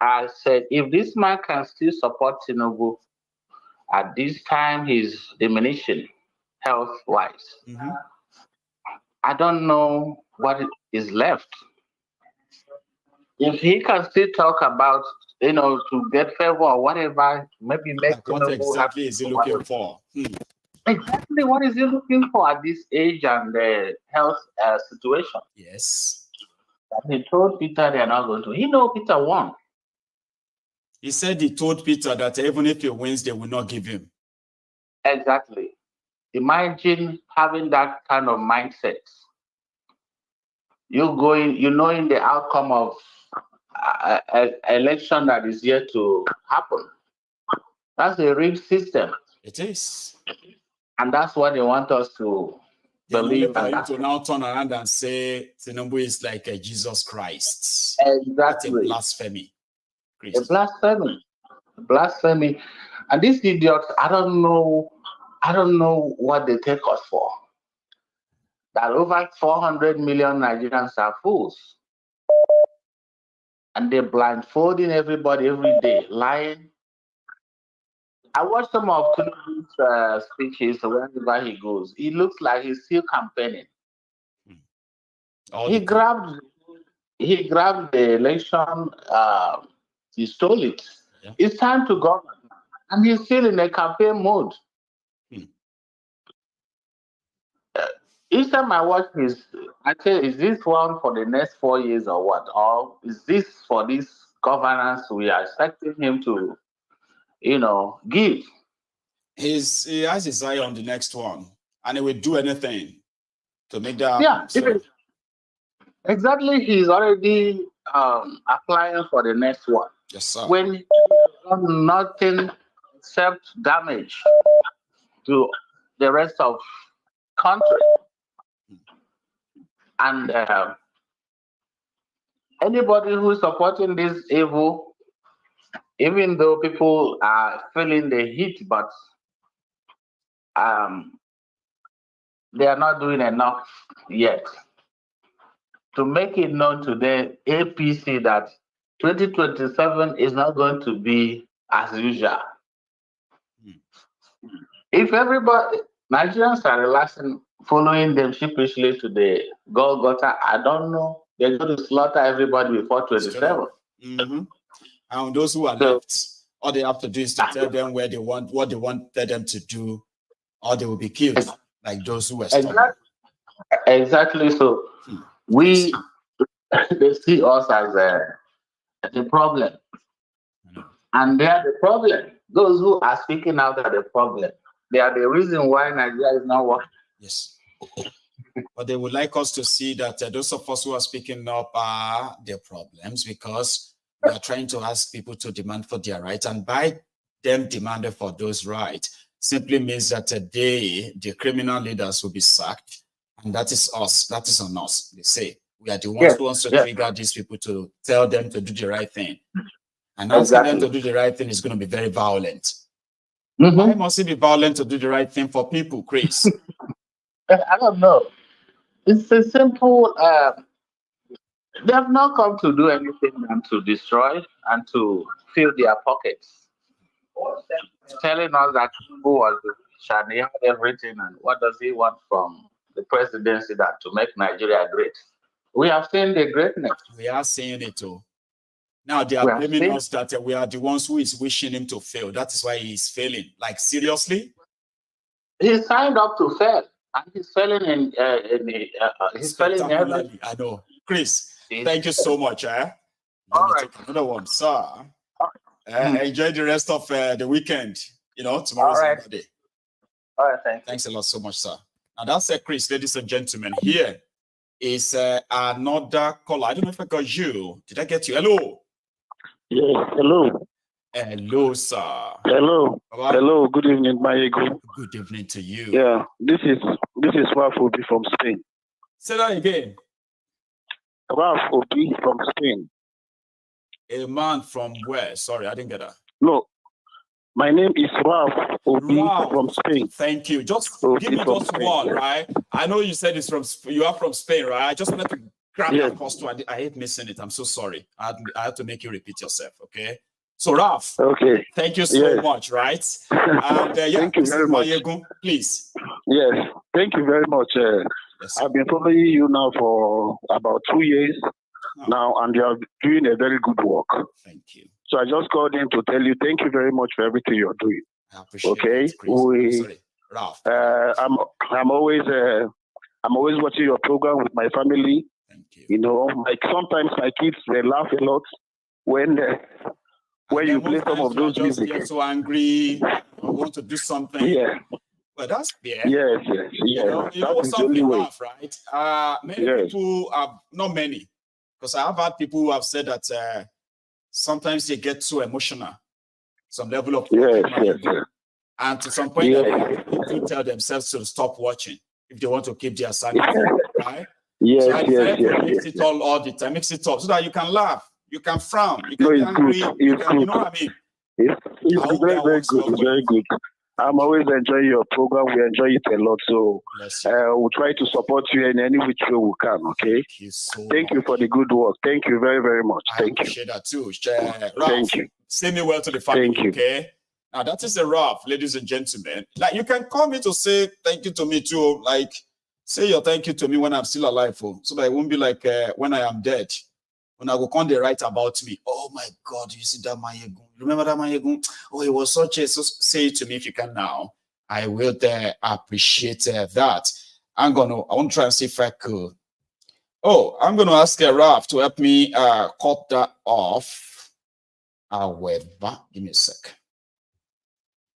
I said, if this man can still support Tinubu, at this time he's diminishing health-wise. I don't know what is left. If he can still talk about, to get favor or whatever, maybe make what exactly is he looking for? Exactly what is he looking for at this age and the health situation? Yes. He told Peter they are not going to. He know Peter won. He said he told Peter that even if he wins, they will not give him. Exactly. Imagine having that kind of mindset. You knowing the outcome of an election that is yet to happen. That's a rigged system. It is. And that's what they want us to believe. For him to now turn around and say Tinubu is like a Jesus Christ. Exactly. That's a blasphemy. A blasphemy. Blasphemy. And these idiots, I don't know what they take us for. That over 400 million Nigerians are fools. And they're blindfolding everybody every day, lying. I watched some of Tinubu's speeches wherever he goes. He looks like he's still campaigning. He grabbed the election, he stole it. Yeah. It's time to govern. And he's still in a campaign mode. Each time I watch this, I say, is this one for the next 4 years or what? Or is this for this governance we are expecting him to, give? He has his eye on the next one, and he will do anything to make that happen. Yeah, exactly. He's already applying for the next one. Yes, sir. When he's done nothing except damage to the rest of country. And anybody who's supporting this evil, even though people are feeling the heat, but they are not doing enough yet to make it known to the APC that 2027 is not going to be as usual. If everybody, Nigerians are relaxing, following them sheepishly to the Golgotha, I don't know. They're going to slaughter everybody before 27. And those who are left, all they have to do is to tell them what they wanted them to do, or they will be killed, like those who were stopped. Exactly. So they see us as the problem. And they are the problem. Those who are speaking out are the problem. They are the reason why Nigeria is not working. Yes. But they would like us to see that those of us who are speaking up are their problems, because we are trying to ask people to demand for their rights. And by them demanding for those rights simply means that today the criminal leaders will be sacked. And that is us. That is on us. They say we are the ones who wants to trigger these people to tell them to do the right thing. And asking them to do the right thing is going to be very violent. Why must it be violent to do the right thing for people, Chris? I don't know. It's a simple. They have not come to do anything than to destroy and to fill their pockets. Telling us that Tinubu was the rich, he had everything, and what does he want from the presidency that to make Nigeria great? We have seen the greatness. We are seeing it too. Now they are blaming us that we are the ones who is wishing him to fail. That is why he is failing. Like, seriously? He signed up to fail, and he's failing he's failing everything. I know. Chris, thank you so much. All right. Another one, sir. Enjoy the rest of the weekend. Tomorrow's Saturday. All right, thanks a lot so much, sir. Now that's Chris, ladies and gentlemen. Here is another caller. I don't know if I got you. Did I get you? Hello. Yes, hello. Hello, sir. Hello. Hello. Good evening, Mayego. Good evening to you. Yeah, this is Ralph Obi from Spain. Say that again. Ralph Obi from Spain. A man from where? Sorry, I didn't get that. No, my name is Ralph Obi from Spain. Thank you. Just give me just one, right? I know you said you are from Spain, right? I just wanted to grab that first one. I hate missing it. I'm so sorry. I had to make you repeat yourself, okay? So, Ralph, thank you so much, right? And thank you very much. Please. Yes, thank you very much. I've been following you now for about 2 years now, and you are doing a very good work. Thank you. So I just called in to tell you thank you very much for everything you're doing. I appreciate okay? it. Sorry, Ralph. I'm always watching your program with my family. Thank you. You know, like sometimes my kids, they laugh a lot when you play some of those just music. get so angry, or want to do something. Yeah. But that's fair. Yes. You know something, Ralph, right? Many people have, not many, because I have had people who have said that sometimes they get too emotional, some level of and to some point they tell themselves to stop watching if they want to keep their sanity, right? So I decided to mix it all the time, mix it up so that you can laugh, you can frown, you can be angry, you know what I mean? It's very, very good. It's very good. I'm always enjoying your program. We enjoy it a lot. So we'll try to support you in any which way we can, okay? Thank you for the good work. Thank you very, very much. Thank you. I appreciate that too. Thank you. Say me well to the family, okay? Now, that is a Ralph, ladies and gentlemen. Like, you can call me to say thank you to me too. Like, say your thank you to me when I'm still alive, so that it won't be like when I am dead. When I go come, they write about me. Oh my God, you see that Mayegun? Remember that Mayegun? Oh, it was such a. So say it to me if you can now. I will appreciate that. I want to try and see if I could. Oh, I'm gonna ask Ralph to help me cut that off. However, give me a sec.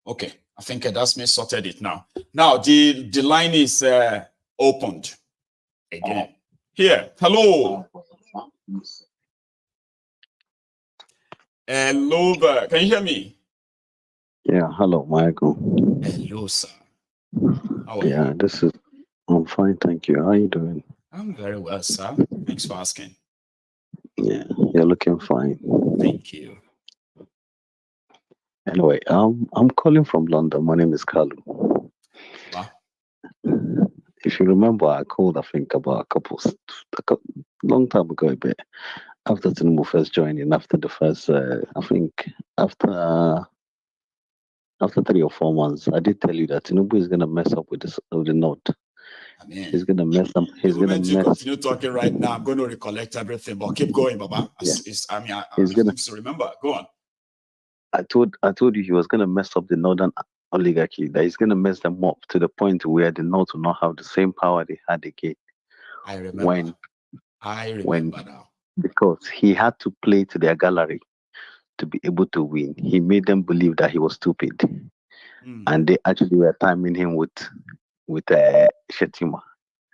Okay, I think that's me sorted it now. Now the line is opened again. Here, hello. Hello there. Can you hear me? Yeah, hello, Michael. Hello, sir. How are you? I'm fine, thank you. How are you doing? I'm very well, sir. Thanks for asking. Yeah, you're looking fine. Thank you. Anyway, I'm calling from London. My name is Kalu. Wow. If you remember, I called, I think, about a long time ago, a bit after Tinubu first joined in, after the first, I think, after 3 or 4 months, I did tell you that Tinubu is going to mess up with the North. I mean, he's going to mess them. He's going to mess. Continue talking right now. I'm going to recollect everything, but keep going, Baba. Yeah. He's going to remember. Go on. I told you he was going to mess up the northern oligarchy, that he's going to mess them up to the point where the North will not have the same power they had again. I remember. I remember now. Because he had to play to their gallery to be able to win. He made them believe that he was stupid. And they actually were timing him with Shetima.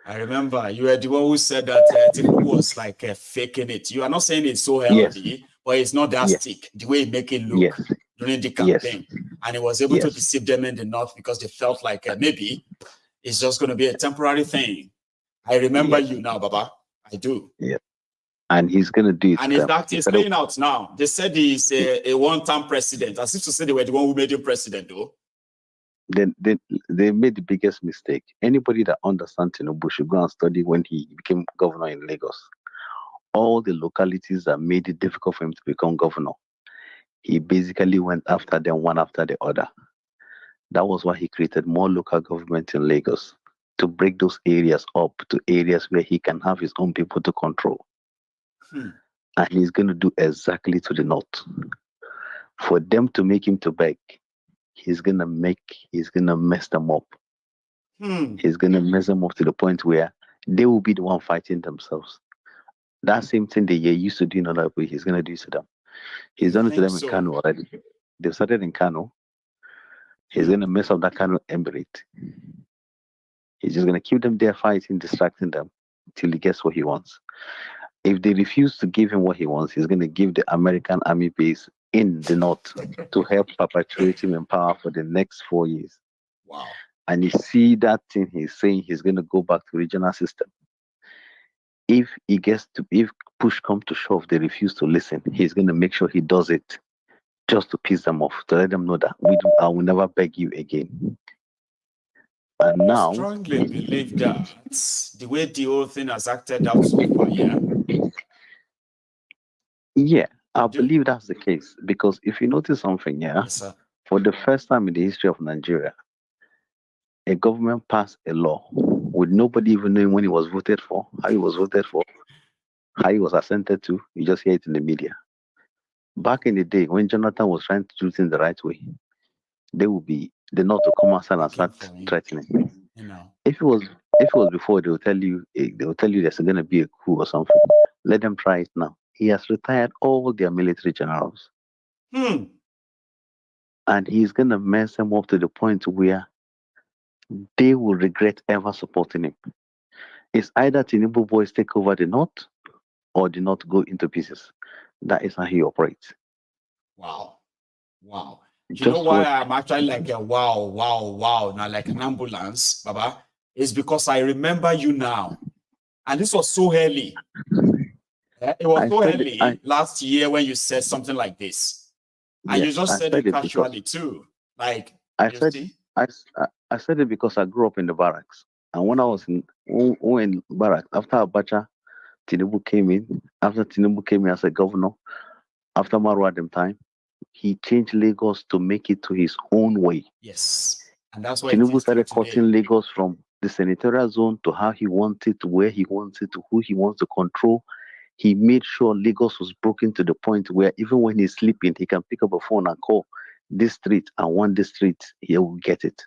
I remember you were the one who said that Tinubu was like faking it. You are not saying it's so healthy, but it's not that stick, the way he make it look during the campaign. And he was able to deceive them in the North because they felt like maybe it's just going to be a temporary thing. I remember you now, Baba. I do. Yeah. And he's going to do it. And he's playing out now. They said he's a one-term president. As if to say they were the one who made him president, though. Then they made the biggest mistake. Anybody that understands Tinubu should go and study when he became governor in Lagos. All the localities that made it difficult for him to become governor, he basically went after them one after the other. That was why he created more local government in Lagos, to break those areas up to areas where he can have his own people to control. And he's going to do exactly to the North. For them to make him to beg, he's gonna mess them up. He's gonna mess them up to the point where they will be the one fighting themselves. That same thing they used to do in other way, he's gonna do to them. He's done it to them in Kano already. They've started in Kano. He's gonna mess up that Kano emirate. He's just gonna keep them there fighting, distracting them till he gets what he wants. If they refuse to give him what he wants, he's gonna give the American army base in the North to help perpetuate him in power for the next 4 years. Wow. And you see that thing he's saying he's going to go back to regional system. If push comes to shove, they refuse to listen, he's going to make sure he does it just to piss them off, to let them know that I will never beg you again. And now, I strongly believe that the way the whole thing has acted out so far, yeah, I believe that's the case, because if you notice something, for the first time in the history of Nigeria, a government passed a law with nobody even knowing when he was voted for, how he was voted for, how he was assented to. You just hear it in the media. Back in the day when Jonathan was trying to do things the right way, they would be the not to come outside and start threatening. You know. If it was before, they will tell you there's going to be a coup or something. Let them try it now. He has retired all their military generals. And he's going to mess them up to the point where they will regret ever supporting him. It's either Tinubu boys take over the North or the North go into pieces. That is how he operates. Wow. Wow. You know why I'm actually like a wow, now like an ambulance, Baba? It's because I remember you now. And this was so early. It was so early last year when you said something like this. And you just said it casually too. Like, I said it because I grew up in the barracks. And when I was in barracks, after Abacha, Tinubu came in. After Tinubu came in as a governor, after Marwa them time, he changed Lagos to make it to his own way. Yes. And that's why Tinubu started cutting Lagos from the senatorial zone to how he wanted, to where he wanted, to who he wants to control. He made sure Lagos was broken to the point where even when he's sleeping, he can pick up a phone and call this street and want this street, he will get it.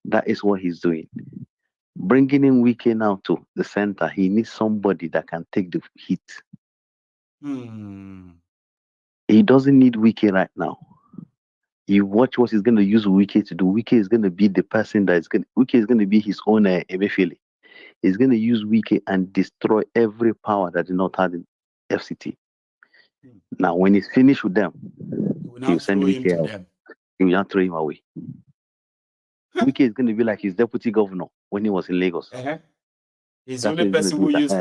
That is what he's doing. Bringing in Wike now to the center, he needs somebody that can take the heat. He doesn't need Wike right now. You watch what he's going to use Wike to do. Wike is going to be the person Wike is going to be his own Emefiele. He's going to use Wike and destroy every power that did not have in FCT. Now, when he's finished with them, he will send Wike out. He will not throw him away. Wike is going to be like his deputy governor when he was in Lagos. He's the only person who used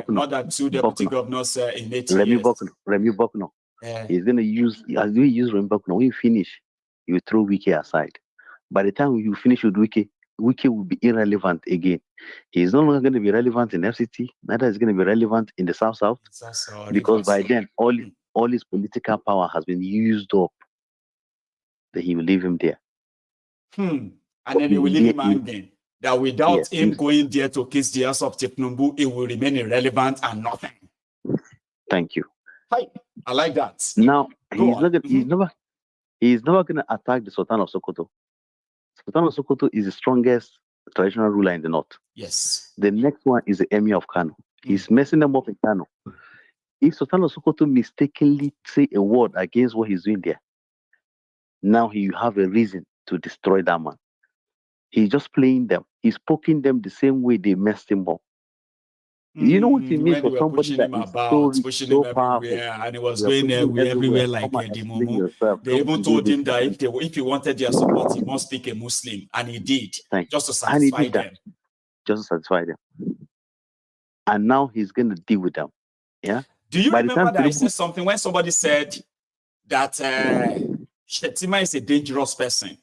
more than 2 deputy governors in 8 years. Remy Bokno. He's going to use, as we use Remy Bokno, when you finish, you throw Wike aside. By the time you finish with Wike, Wike will be irrelevant again. He's no longer going to be relevant in FCT, neither is going to be relevant in the South, because by then, all his political power has been used up. That he will leave him there. And then he will leave him hanging. That without him going there to kiss the ass of thiefnubu, it will remain irrelevant and nothing. Thank you. Hi, I like that. Now, he's never going to attack the Sultan of Sokoto. Sultan of Sokoto is the strongest traditional ruler in the north. Yes. The next one is the Emir of Kano. He's messing them up in Kano. If Sultan of Sokoto mistakenly say a word against what he's doing there, now you have a reason to destroy that man. He's just playing them. He's poking them the same way they messed him up. You know what he means for somebody that is pushing him everywhere, and he was going everywhere like Dimumu. They even told him that if he wanted their support, he must pick a Muslim, and he did, just to satisfy them. Just to satisfy them. And now he's going to deal with them. Yeah. Do you remember that I said something when somebody said that Shetima is a dangerous person?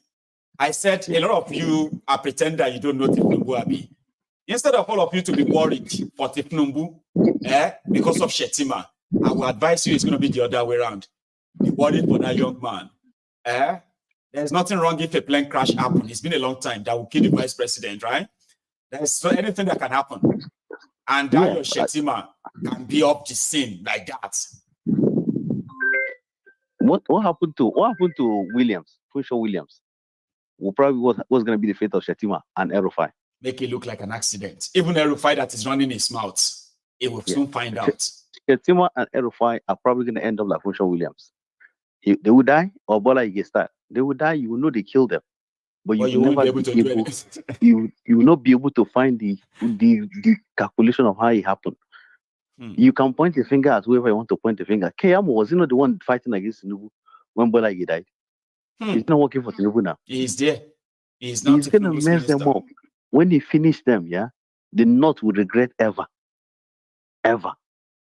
I said a lot of you are pretending that you don't know thiefnubu Abi. Instead of all of you to be worried for thiefnubu, because of Shetima, I will advise you it's going to be the other way around. Be worried for that young man. There's nothing wrong if a plane crash happens. It's been a long time that will kill the vice president, right? There's anything that can happen. And that your Shetima can be up the scene like that. What happened to Williams, Funshaw Williams? Will probably was going to be the fate of Shetima and Erufai. Make it look like an accident. Even Erufai that is running his mouth, it will soon find out. Shetima and Erufai are probably going to end up like Funshaw Williams. They will die, or Bola Igesta. They will die. You will know they killed them, but you will never be able to do anything. You will not be able to find the calculation of how it happened. You can point a finger at whoever you want to point a finger. Keyamo was not the one fighting against Tinubu when Bola Ige died. He's not working for Tinubu now. He's there. He's going to mess them up. When he finished them, the North would regret ever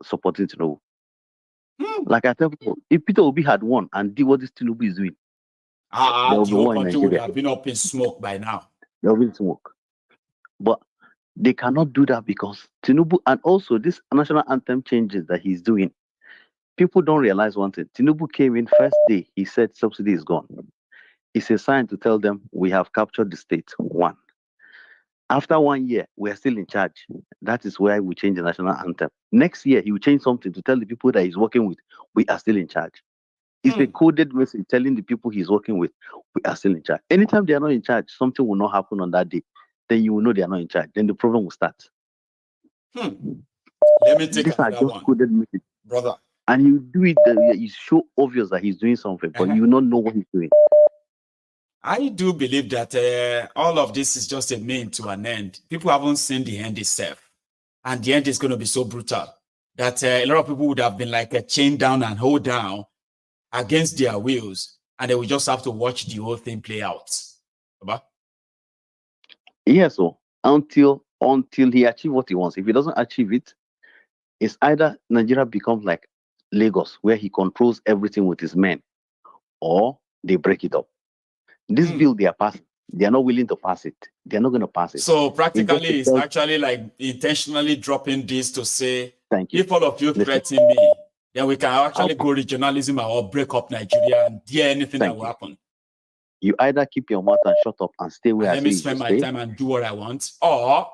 supporting Tinubu. Like I tell people, if Peter Obi had won and did what this Tinubu is doing, the whole country would have been up in smoke by now. There will be smoke. But they cannot do that because Tinubu, and also this national anthem changes that he's doing, people don't realize one thing. Tinubu came in first day, he said subsidy is gone. It's a sign to tell them we have captured the state. One. After 1 year, we are still in charge. That is why we change the national anthem. Next year, he will change something to tell the people that he's working with, we are still in charge. It's a coded message telling the people he's working with, we are still in charge. Anytime they are not in charge, something will not happen on that day. Then you will know they are not in charge. Then the problem will start. Let me take another one. Coded message. Brother. And you do it, it's so obvious that he's doing something, but you will not know what he's doing. I do believe that all of this is just a mean to an end. People haven't seen the end itself. And the end is going to be so brutal that a lot of people would have been like chained down and hold down against their wills. And they will just have to watch the whole thing play out. Baba? Yes, so until he achieves what he wants. If he doesn't achieve it, it's either Nigeria becomes like Lagos, where he controls everything with his men, or they break it up. This bill they are passing, they are not willing to pass it. They are not going to pass it. So practically, it's actually like intentionally dropping this to say, if all of you threaten me, then we can actually go regionalism or break up Nigeria and dare anything that will happen. You either keep your mouth and shut up and stay where let me spend my time and do what I want, or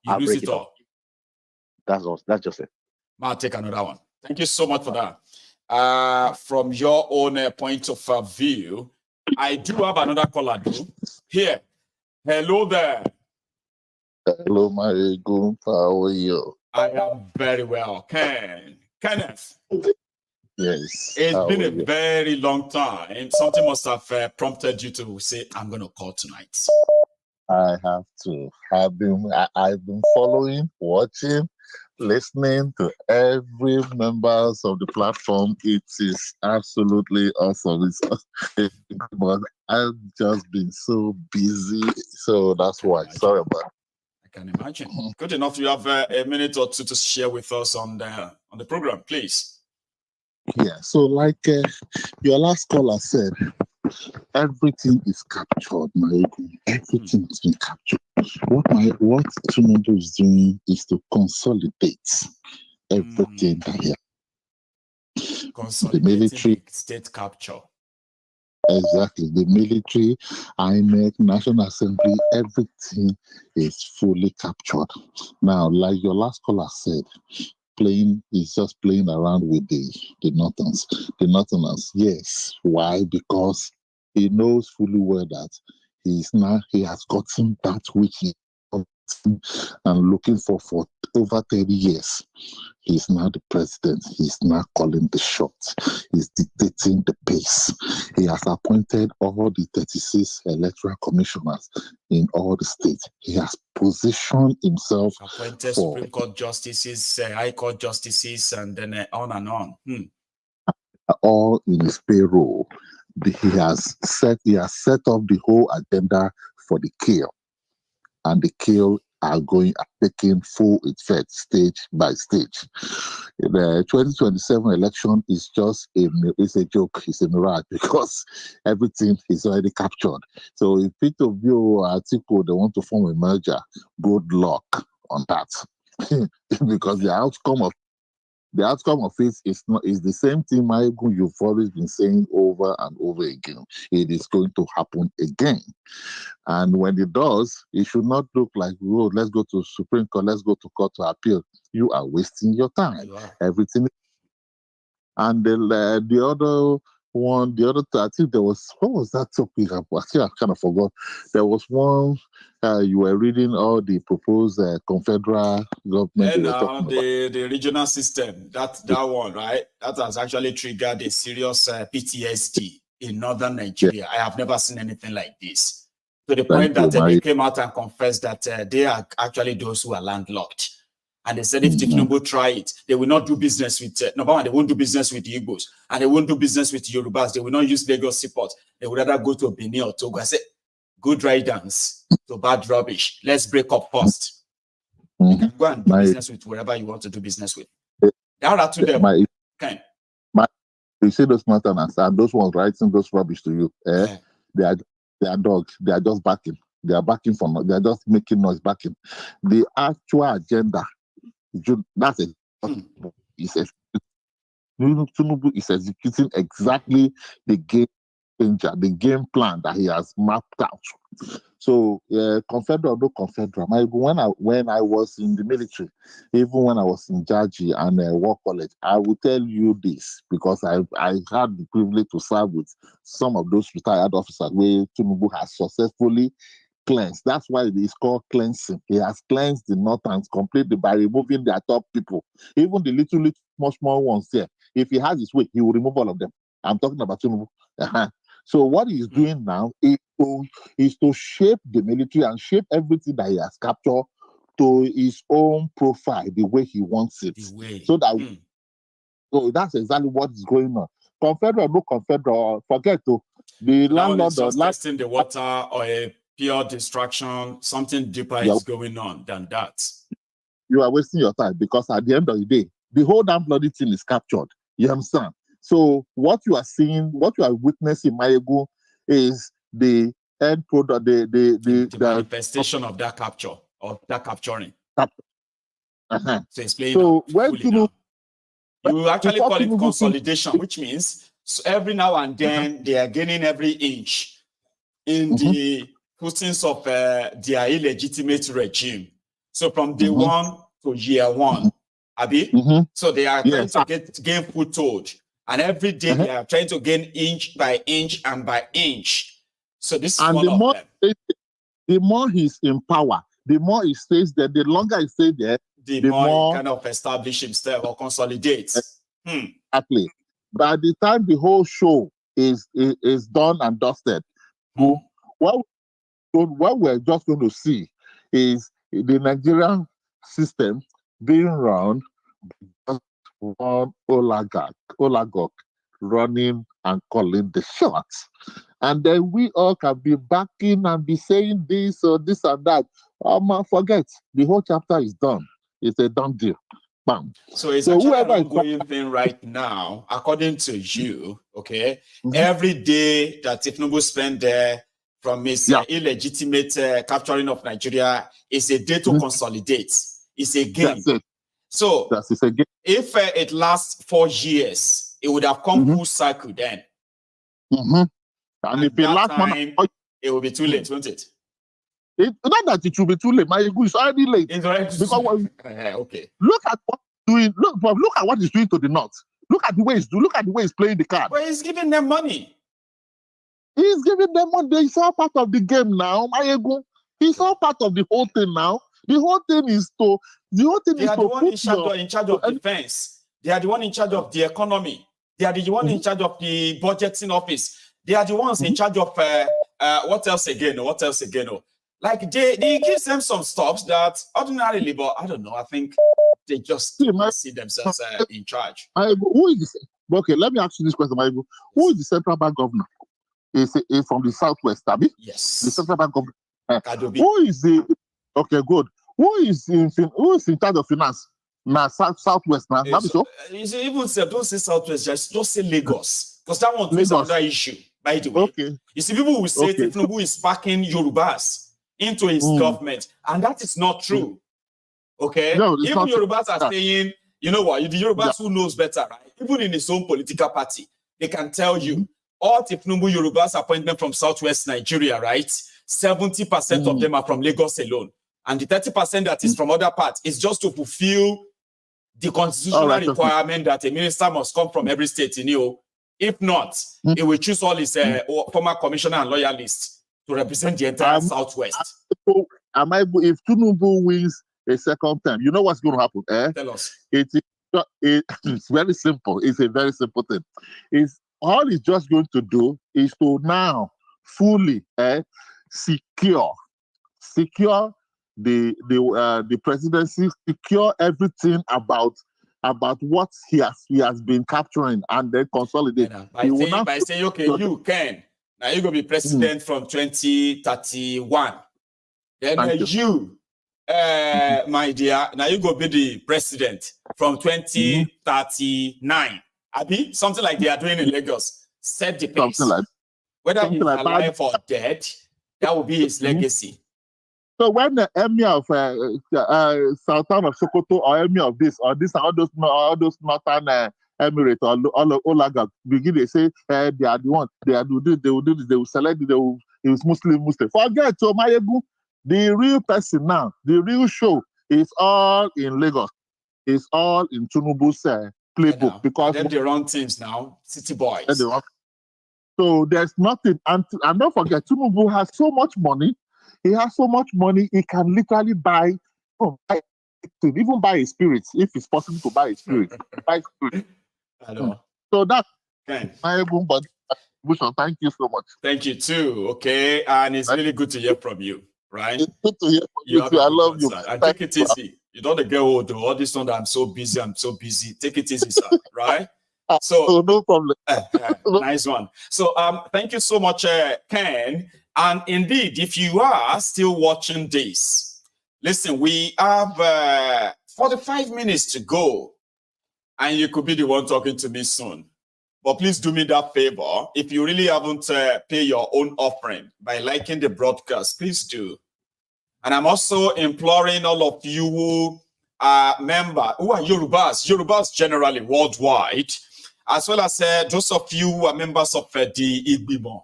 you lose it all. That's all. That's just it. I'll take another one. Thank you so much for that. From your own point of view, I do have another caller here. Hello there. Hello, my good. How are you? I am very well. Kenneth. Yes. It's been a very long time. Something must have prompted you to say, I'm going to call tonight. I have to. I've been following, watching, listening to every members of the platform. It is absolutely awesome. But I've just been so busy, so that's why. Sorry about it. I can imagine. Good enough. You have a minute or two to share with us on the program, please. Yeah. So, like your last caller said, everything is captured, my ego. Everything has been captured. What Tinubu is doing is to consolidate everything here. The military, state capture. Exactly. The military, INEC, National Assembly, everything is fully captured. Now, like your last caller said, is just playing around with the Northerns. The Northerners, yes. Why? Because he knows fully well that he has gotten that which he and looking for over 30 years. He's now the president. He's now calling the shots. He's dictating the pace. He has appointed all the 36 electoral commissioners in all the states. He has positioned himself appointed Supreme Court justices, High Court justices, and then on and on. All in his payroll. He has set up the whole agenda for the kill. And the kill are taking full effect stage by stage. The 2027 election is just it's a joke, it's a mirage, because everything is already captured. So if Peter View or Atiku, they want to form a merger, good luck on that. Because the outcome of it is the same thing, Michael, you've always been saying over and over again. It is going to happen again. And when it does, it should not look like, oh, let's go to Supreme Court, let's go to court to appeal. You are wasting your time. Everything. And the other one, I think there was, what was that topic? I kind of forgot. There was one, you were reading all the proposed confederal government. The regional system, that one, right? That has actually triggered a serious PTSD in northern Nigeria. I have never seen anything like this. To the point that they came out and confessed that they are actually those who are landlocked. And they said if Tinubu try it, they will not do business with, number one, they won't do business with the Igbos, and they won't do business with Yorubas. They will not use Lagos seaport. They would rather go to Benin or Togo. I said, good riddance to bad rubbish. Let's break up first. You can go and do business with wherever you want to do business with. That are to them. You see those Northerners and those ones writing those rubbish to you. They are dogs. They are just backing. They are backing they are just making noise backing. The actual agenda, that's it. Tinubu is executing exactly the game danger, the game plan that he has mapped out. So, Confederate or no Confederate, when I was in the military, even when I was in Jaji and War College, I will tell you this because I had the privilege to serve with some of those retired officers where Tinubu has successfully cleansed. That's why it is called cleansing. He has cleansed the Northerns completely by removing their top people, even the little small ones there. If he has his way, he will remove all of them. I'm talking about Tinubu. So what he's doing now is to shape the military and shape everything that he has captured to his own profile, the way he wants it. So that so that's exactly what is going on. Confederate, no Confederate, forget to the landlord. Just testing the water or a pure distraction. Something deeper is going on than that. You are wasting your time because at the end of the day, the whole damn bloody thing is captured. You understand? So what you are seeing, what you are witnessing, Mayegu, is the end product, the manifestation of that capture, of that capturing. So it's playing so out when you actually call it consolidation, which means every now and then they are gaining every inch in the footings of their illegitimate regime. So from day one to year one, Abi, so they are trying to gain foothold. And every day they are trying to gain inch by inch and by inch. So this is one of them. The more he's in power, the more he stays there, the longer he stays there, the more he kind of establish himself or consolidates. Exactly. By the time the whole show is done and dusted, what we're just going to see is the Nigerian system being run by one oligarch running and calling the shots. And then we all can be backing and be saying this or this and that. Forget, the whole chapter is done. It's a done deal. Bam. So it's actually an ongoing thing right now, according to you, okay? Every day that Tinubu spent there from his illegitimate capturing of Nigeria is a day to consolidate. It's a game. That's it. So if it lasts 4 years, it would have come full cycle then. And if it lasts time, it will be too late, won't it? Not that it will be too late. It's already late. It's already because okay. Look at what he's doing. Look at what he's doing to the North. Look at the way he's doing. Look at the way he's playing the card. But he's giving them money. He's giving them money. It's all part of the game now. It's all part of the whole thing now. The whole thing is to. They are the one in charge of defense. They are the one in charge of the economy. They are the one in charge of the budgeting office. They are the ones in charge of what else again? Like they give them some stuff that ordinarily, but I don't know. I think they just see themselves in charge. Who is this? Okay, let me ask you this question, Maibu. Who is the central bank governor? Is from the southwest, Abi? Yes. The central bank governor. Who is the? Okay, good. Who is in charge of finance? Now southwest now. Even say don't say southwest, just say Lagos, because that one is another issue. By the way, you see, people will say Tinubu is backing Yorubas into his government, and that is not true. Okay, even Yorubas are saying, you know what? The Yorubas who knows better, right? Even in his own political party, they can tell you all Tinubu Yorubas appointment from southwest Nigeria, right? 70% of them are from Lagos alone. And the 30% that is from other parts is just to fulfill the constitutional requirement that a minister must come from every state, If not, he will choose all his former commissioner and loyalists to represent the entire Southwest. If Tinubu wins a second time, you know what's going to happen? Tell us. It's very simple. It's a very simple thing. All he's just going to do is to now fully secure the presidency, secure everything about what he has been capturing and then consolidate. By saying, okay, you can. Now you're going to be president from 2031. Then my dear, now you're going to be the president from 2039. Abi, something like they are doing in Lagos. Set the pace. Whether he's alive or dead, that will be his legacy. So when the emir of Sultan of Sokoto or emir of this or all those northern Emirates or all oligarchs begin to say they are the one, they will do this, they will select it, it was Muslim. Forget to Mayegu, the real person now, the real show is all in Lagos. It's all in Tinubu's playbook because they're the wrong teams now, city boys. So there's nothing, and don't forget, Tinubu has so much money. He has so much money, he can literally buy even buy a spirit, if it's possible to buy a spirit. Buy spirit. I know. So that's okay. But thank you so much. Thank you too. Okay, and it's really good to hear from you, right? It's good to hear from you too. I love you. And take it easy. You don't get old though. All this one that I'm so busy. Take it easy, sir. Right? So no problem. Nice one. So thank you so much, Ken. And indeed, if you are still watching this, listen, we have 45 minutes to go, and you could be the one talking to me soon. But please do me that favor. If you really haven't paid your own offering by liking the broadcast, please do. And I'm also imploring all of you who are members, who are Yorubas generally worldwide, as well as those of you who are members of the Igbibo,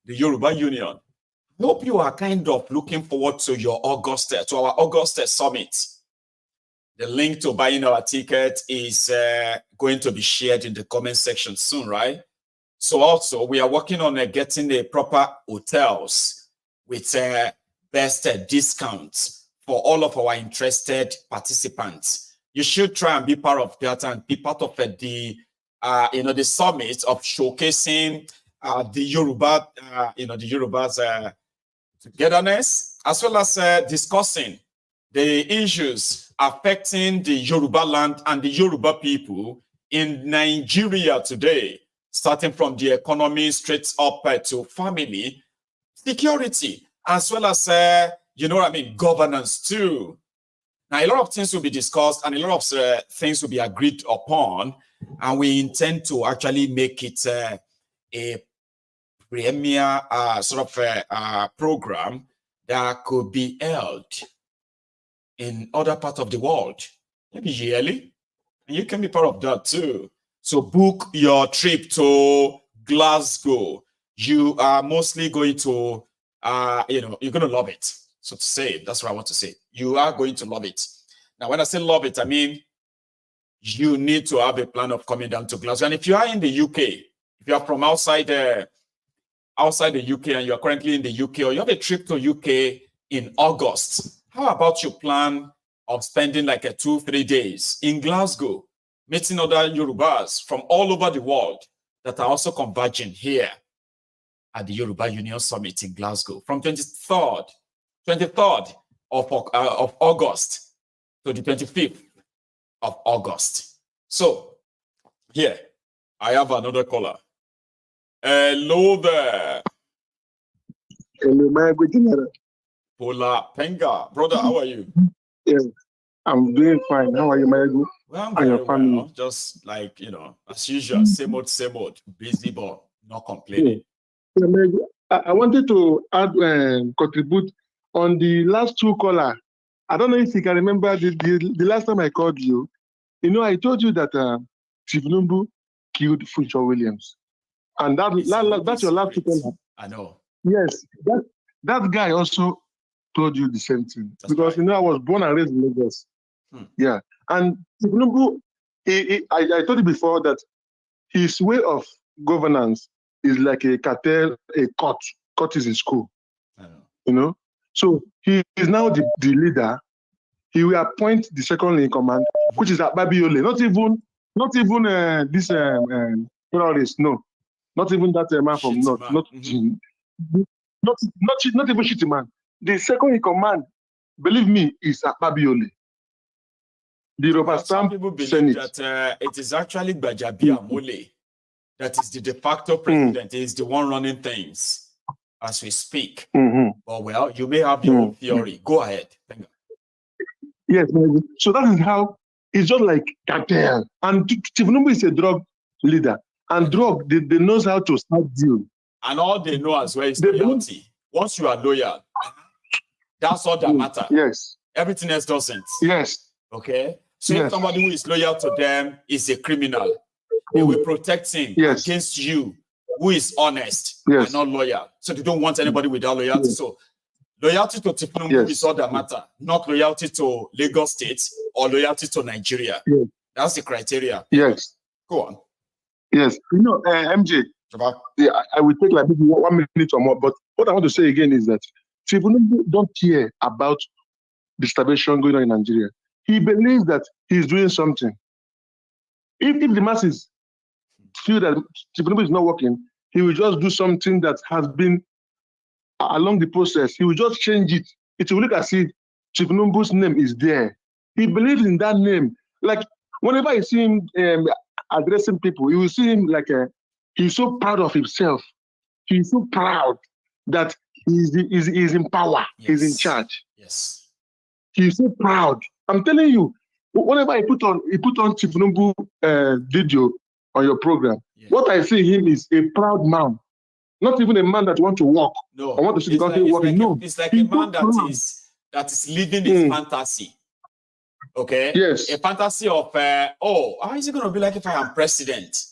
the Yoruba Union. I hope you are kind of looking forward to our August summit. The link to buying our ticket is going to be shared in the comment section soon, right? So also, we are working on getting a proper hotels with best discounts for all of our interested participants. You should try and be part of that and be part of the summit of showcasing the Yoruba, the Yoruba's togetherness, as well as discussing the issues affecting the Yoruba land and the Yoruba people in Nigeria today, starting from the economy straight up to family, security, as well as, governance too. Now, a lot of things will be discussed and a lot of things will be agreed upon, and we intend to actually make it a premier program that could be held in other parts of the world, maybe yearly, and you can be part of that too. So book your trip to Glasgow. You are mostly going to, you're going to love it. So to say, that's what I want to say. You are going to love it. Now, when I say love it, I mean, you need to have a plan of coming down to Glasgow. And if you are in the UK, if you are from outside the UK and you are currently in the UK, or you have a trip to UK in August, how about you plan of spending like 2-3 days in Glasgow, meeting other Yorubas from all over the world that are also converging here at the Yoruba Union Summit in Glasgow from 23rd of August to the 25th of August. So here, I have another caller. Hello there. Hello, my good general. Pola Penga. Brother, how are you? Yes, I'm doing fine. How are you, my good? Well, I'm very well. Just like, as usual, same old, busy, but not complaining. Yeah, I wanted to add, contribute on the last two callers. I don't know if you can remember the last time I called you. I told you that thiefnubu killed Future Williams. And that's your last caller. I know. Yes, that guy also told you the same thing. That's because, right. I was born and raised in Lagos. Yeah. And Tinubu, I told you before that his way of governance is like a cartel, a court. Court is in school. I know. So he is now the leader. He will appoint the second in command, which is Ababiole. Not even this terrorist. No, not even that man from North. Not even shitty man. The second in command, believe me, is Ababiole. The Robert Some people believe that it is actually Gbajabiamila Amole that is the de facto president. He is the one running things as we speak. But well, you may have your own theory. Go ahead. Thank you. Yes, so that is how it's just like cartel. And Tinubu is a drug leader. And drug, they knows how to start deal. And all they know as well is loyalty. Once you are loyal, that's all that matters. Yes. Everything else doesn't. Yes. Okay. So if somebody who is loyal to them is a criminal, they will protect him against you, who is honest and not loyal. So they don't want anybody without loyalty. So loyalty to thiefnubu is all that matter, not loyalty to Lagos State or loyalty to Nigeria. That's the criteria. Yes. Go on. Yes. You know, MJ, I will take like maybe 1 minute or more, but what I want to say again is that thiefnubu don't care about the starvation going on in Nigeria. He believes that he's doing something. If the masses feel that thiefnubu is not working, he will just do something that has been along the process. He will just change it. It will look as if thiefnubu's name is there. He believes in that name. Like whenever you see him addressing people, you will see him like he's so proud of himself. He's so proud that he's in power. He's in charge. Yes. He's so proud. I'm telling you, whenever I put on thiefnubu video on your program, what I see him is a proud man. Not even a man that wants to walk. No, I want to see the country walking. No, it's like a man that is living his fantasy. Okay. Yes. A fantasy of how is it going to be like if I am president?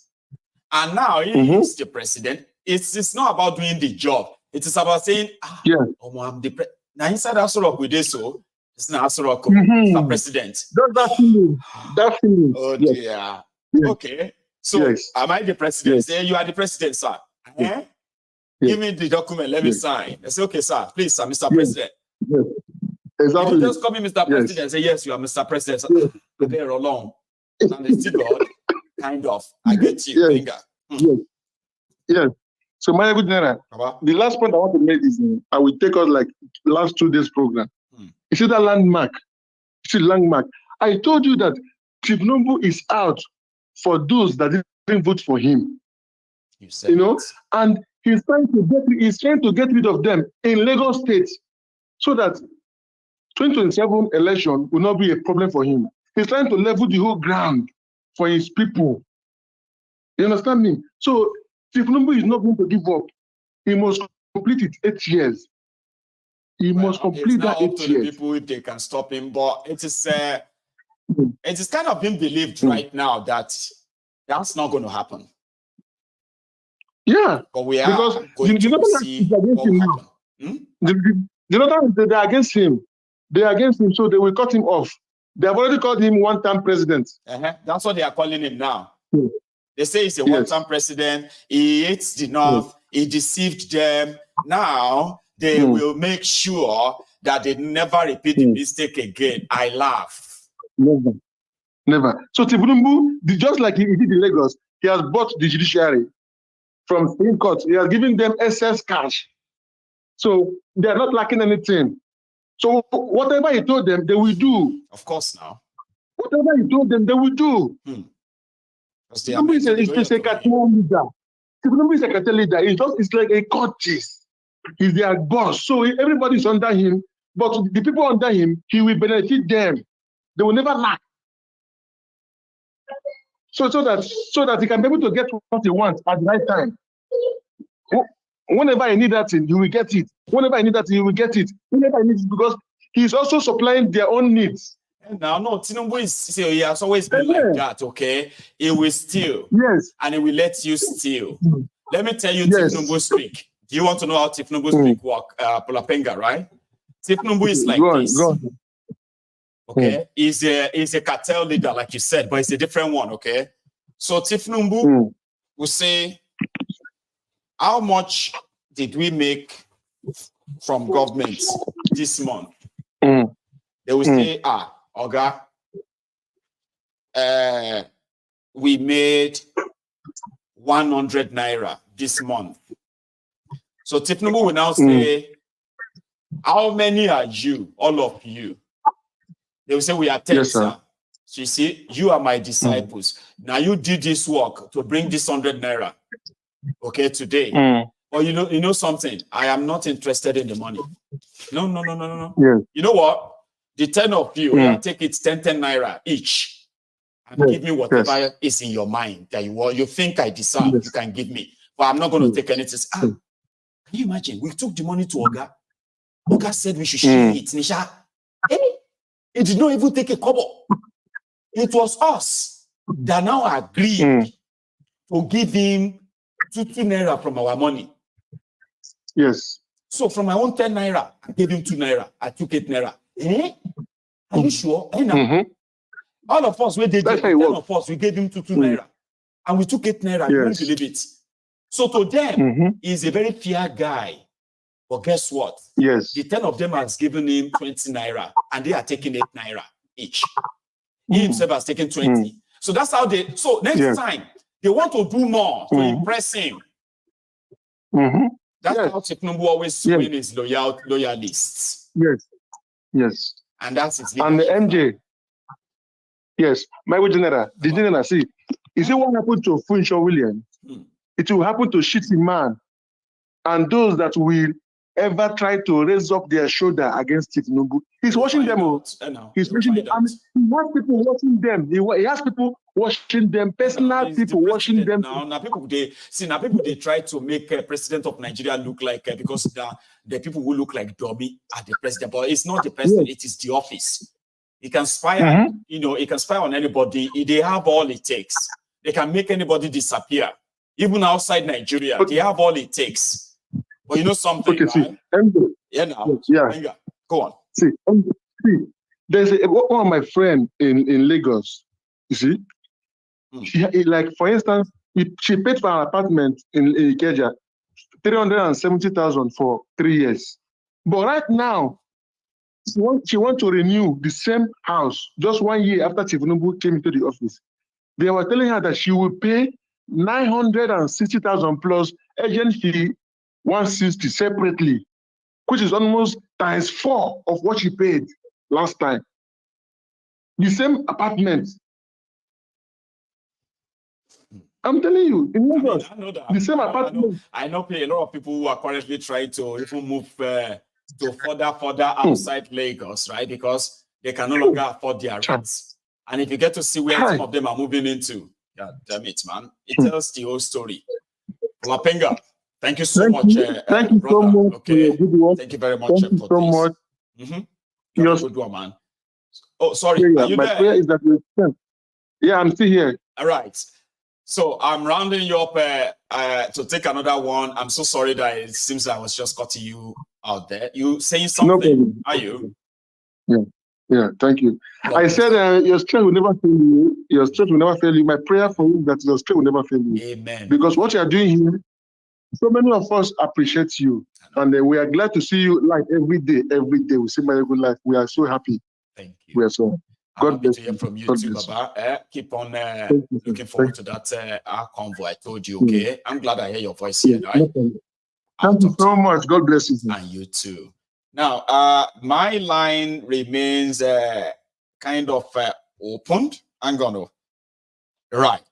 And now he is the president. It's not about doing the job. It is about saying, I'm the president. Now inside Asorok with this, so it's not Asorok, it's the president. That feeling. Oh dear. Yes. Okay. So am I the president? Say you are the president, sir. Give me the document. Let me sign. I say, okay, sir. Please, sir, Mr. President. Exactly. You just call me Mr. President and say, yes, you are Mr. President. So, they're along. And they still God, kind of. I get you. Yes. So, my good Nera, the last point I want to make is I will take us like last 2 days program. You see that landmark? You see landmark. I told you that thiefnubu is out for those that didn't vote for him. You know, and he's trying to get rid of them in Lagos State so that 2027 election will not be a problem for him. He's trying to level the whole ground for his people. You understand me? So thiefnubu is not going to give up. He must complete it 8 years. He must complete that 8 years. The people if they can stop him, but it is kind of being believed right now that that's not going to happen. Yeah, but we are because going to see what will happen. The other they're against him. They're against him, so they will cut him off. They have already called him one-time president. That's what they are calling him now. They say he's a one-time president. He hates the North. He deceived them. Now they will make sure that they never repeat the mistake again. I laugh. Never. So thiefnubu, just like he did in Lagos, he has bought the judiciary from Supreme Court. He has given them excess cash. So they are not lacking anything. So whatever he told them, they will do. Of course now. Whatever he told them, they will do. Thiefnubu is a cartel leader. Thiefnubu is a cartel leader. It's like a cultist. He's their boss. So everybody is under him. But the people under him, he will benefit them. They will never lack. So that he can be able to get what he wants at the right time. Whenever I need that thing, you will get it. Whenever I need that thing, you will get it. Whenever I need it, because he's also supplying their own needs. Now, no, Tinubu he has always been like that, okay? He will steal. Yes. And he will let you steal. Let me tell you thiefnubu speak. Do you want to know how thiefnubu speak work? Pulapenga, right? Thiefnubu is like this. Okay? He's a cartel leader, like you said, but it's a different one, okay? So thiefnubu will say, how much did we make from government this month? They will say, Oga, we made 100 naira this month. So thiefnubu will now say, how many are you, all of you? They will say, we are 10, sir. So you see, you are my disciples. Now you did this work to bring this 100 naira. Okay, today. But you know something? I am not interested in the money. No. Yes. You know what? The 10 of you, you take it 10 naira each. And give me whatever is in your mind that you think I deserve, you can give me. But I'm not going to take anything. Can you imagine? We took the money to Oga. Oga said we should share it. Nisha, he did not even take a kobo. It was us that now agreed to give him 2 naira from our money. Yes. So from my own 10 naira, I gave him 2 naira. I took 8 naira. Eh? Are you sure? All of us, we did 10 of us, we gave him 2 naira. And we took 8 naira. You won't believe it. So to them, he's a very fair guy. But guess what? Yes. The 10 of them has given him 20 naira, and they are taking 8 naira each. He himself has taken 20. So that's how they. So next time they want to do more to impress him. That's how Tinubu always win his loyalists. Yes. Yes. And that's his leadership. And the MJ. Yes. My general, the general, see, you see what happened to Funshaw Williams? It will happen to shitty man. And those that will ever try to raise up their shoulder against Tinubu. He's watching them. He's watching them. I mean, he has people watching them. He has people watching them, personal people watching them. Now people they try to make president of Nigeria look like because the people who look like dummy are the president, but it's not the president, it is the office. He can spy, he can spy on anybody. They have all it takes. They can make anybody disappear. Even outside Nigeria, they have all it takes. But you know something, right? See, Go on. See, there's one of my friends in Lagos, you see, she, like, for instance, she paid for an apartment in Ikeja, 370,000 for 3 years. But right now, she want to renew the same house just 1 year after Tinubu came into the office. They were telling her that she will pay 960,000 plus agent fee 160 separately, which is almost ×4 of what she paid last time. The same apartment. I'm telling you, in Lagos, I know that. The same apartment. I know a lot of people who are currently trying to even move to further outside Lagos, right? Because they can no longer afford their rents. And if you get to see where some of them are moving into, God damn it, man, it tells the whole story. Lapenga. Thank you so much. Thank you so much. Okay. Thank you very much. Thank you so much. You're a good one, man. Oh, sorry. Are you my there? prayer is that yeah, I'm still here. All right. So I'm rounding you up to take another one. I'm so sorry that it seems I was just cutting you out there. You saying something? Are you? Yeah. Thank you. I said your strength will never fail you. Your strength will never fail you. My prayer for you is that your strength will never fail you. Amen. Because what you are doing here, so many of us appreciate you, and we are glad to see you like every day. Every day we see my good life. We are so happy. Thank you. We are so. God bless to hear from you too, Baba. Keep on looking forward to that our convoy. I told you, okay. I'm glad I hear your voice here. Right? Thank you so much. God bless you. And you too. Now, my line remains kind of opened. I'm gonna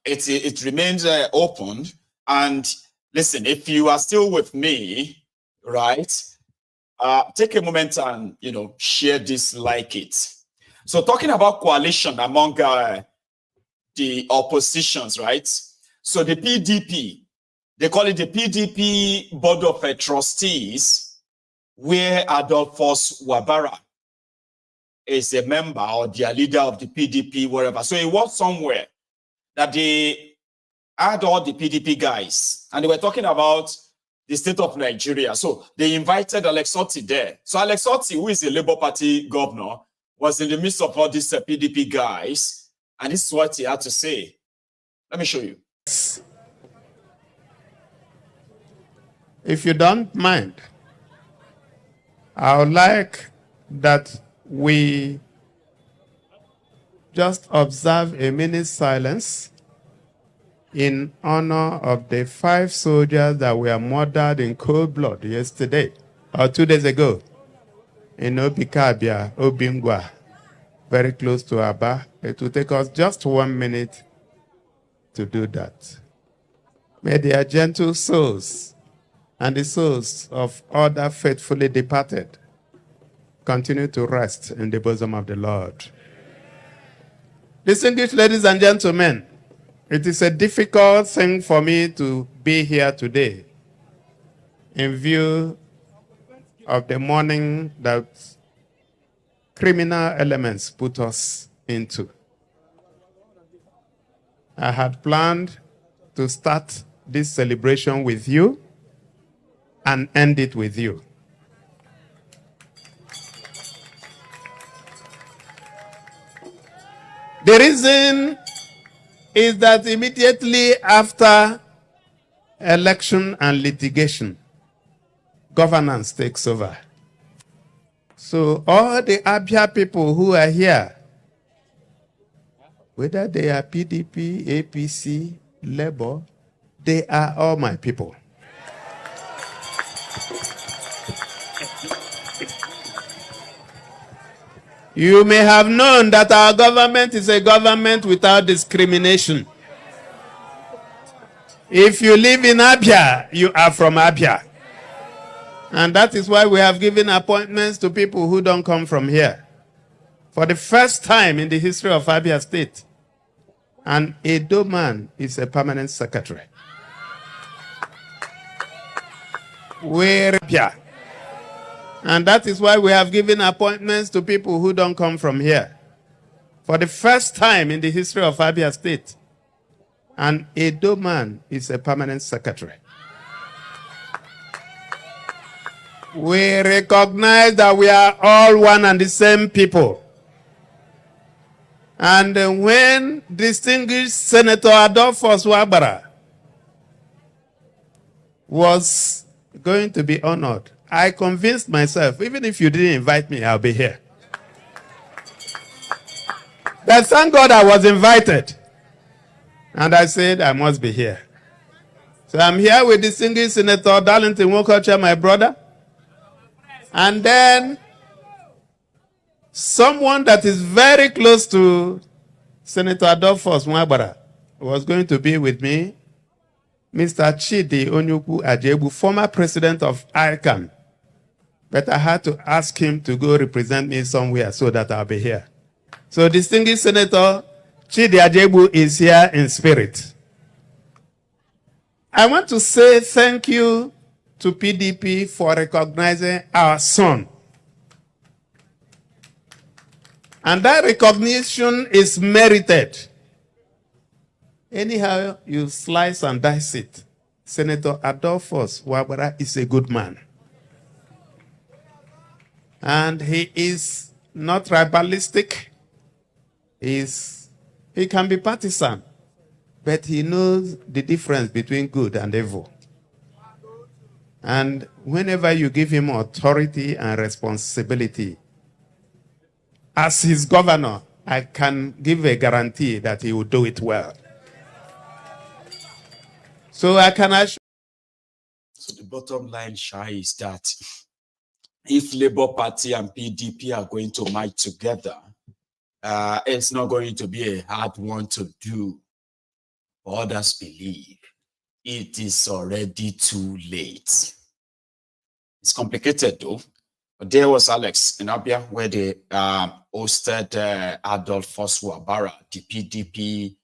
it remains opened. And listen, if you are still with me, right, take a moment and share this, like it. So talking about coalition among the oppositions, right? So the PDP, they call it the PDP Board of Trustees, where Adolphus Wabara is a member or the leader of the PDP, wherever. So it was somewhere that they had all the PDP guys, and they were talking about the state of Nigeria. So they invited Alex Otti there. So Alex Otti, who is a Labour Party governor, was in the midst of all these PDP guys, and this is what he had to say. Let me show you. If you don't mind, I would like that we just observe a minute's silence in honor of the 5 soldiers that were murdered in cold blood yesterday or 2 days ago in Abia, Obingwa, very close to Abia. It will take us just 1 minute to do that. May their gentle souls and the souls of other faithfully departed continue to rest in the bosom of the Lord. Distinguished ladies and gentlemen, it is a difficult thing for me to be here today in view of the mourning that criminal elements put us into. I had planned to start this celebration with you and end it with you. The reason is that immediately after election and litigation, governance takes over. So all the Abia people who are here, whether they are PDP, APC, Labour, they are all my people. You may have known that our government is a government without discrimination. If you live in Abia, you are from Abia. And that is why we have given appointments to people who don't come from here. For the first time in the history of Abia State, an Edo man is a permanent secretary. We're Abia. And that is why we have given appointments to people who don't come from here. For the first time in the history of Abia State, an Edo man is a permanent secretary. We recognize that we are all one and the same people. And when distinguished Senator Adolphus Wabara was going to be honored, I convinced myself, even if you didn't invite me, I'll be here. But thank God I was invited. And I said, I must be here. So I'm here with distinguished Senator Darlington Wokocha, my brother. And then someone that is very close to Senator Adolphus Wabara was going to be with me, Mr. Chidi Onyukwu Ajebu, former president of ICAN. But I had to ask him to go represent me somewhere so that I'll be here. So distinguished Senator Chidi Ajebu is here in spirit. I want to say thank you to PDP for recognizing our son. And that recognition is merited. Anyhow you slice and dice it, Senator Adolphus Wabara is a good man. And he is not tribalistic. He can be partisan, but he knows the difference between good and evil. And whenever you give him authority and responsibility, as his governor, I can give a guarantee that he will do it well. So I can assure. So the bottom line, Shai, is that if Labour Party and PDP are going to march together, it's not going to be a hard one to do. Others believe it is already too late. It's complicated though. But there was Alex in Abia where they hosted Adolphus Wabara, the PDP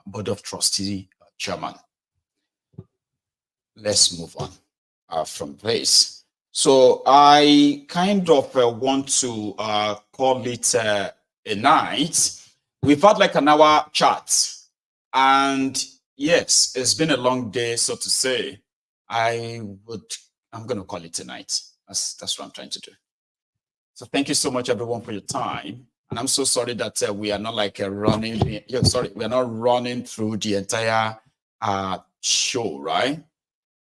Board of Trustee chairman. Let's move on from this. So I kind of want to call it a night. We've had like an hour chat. And yes, it's been a long day, so to say. I'm going to call it a night. That's what I'm trying to do. So thank you so much, everyone, for your time. And I'm so sorry that we are not like running. We are not running through the entire show, right?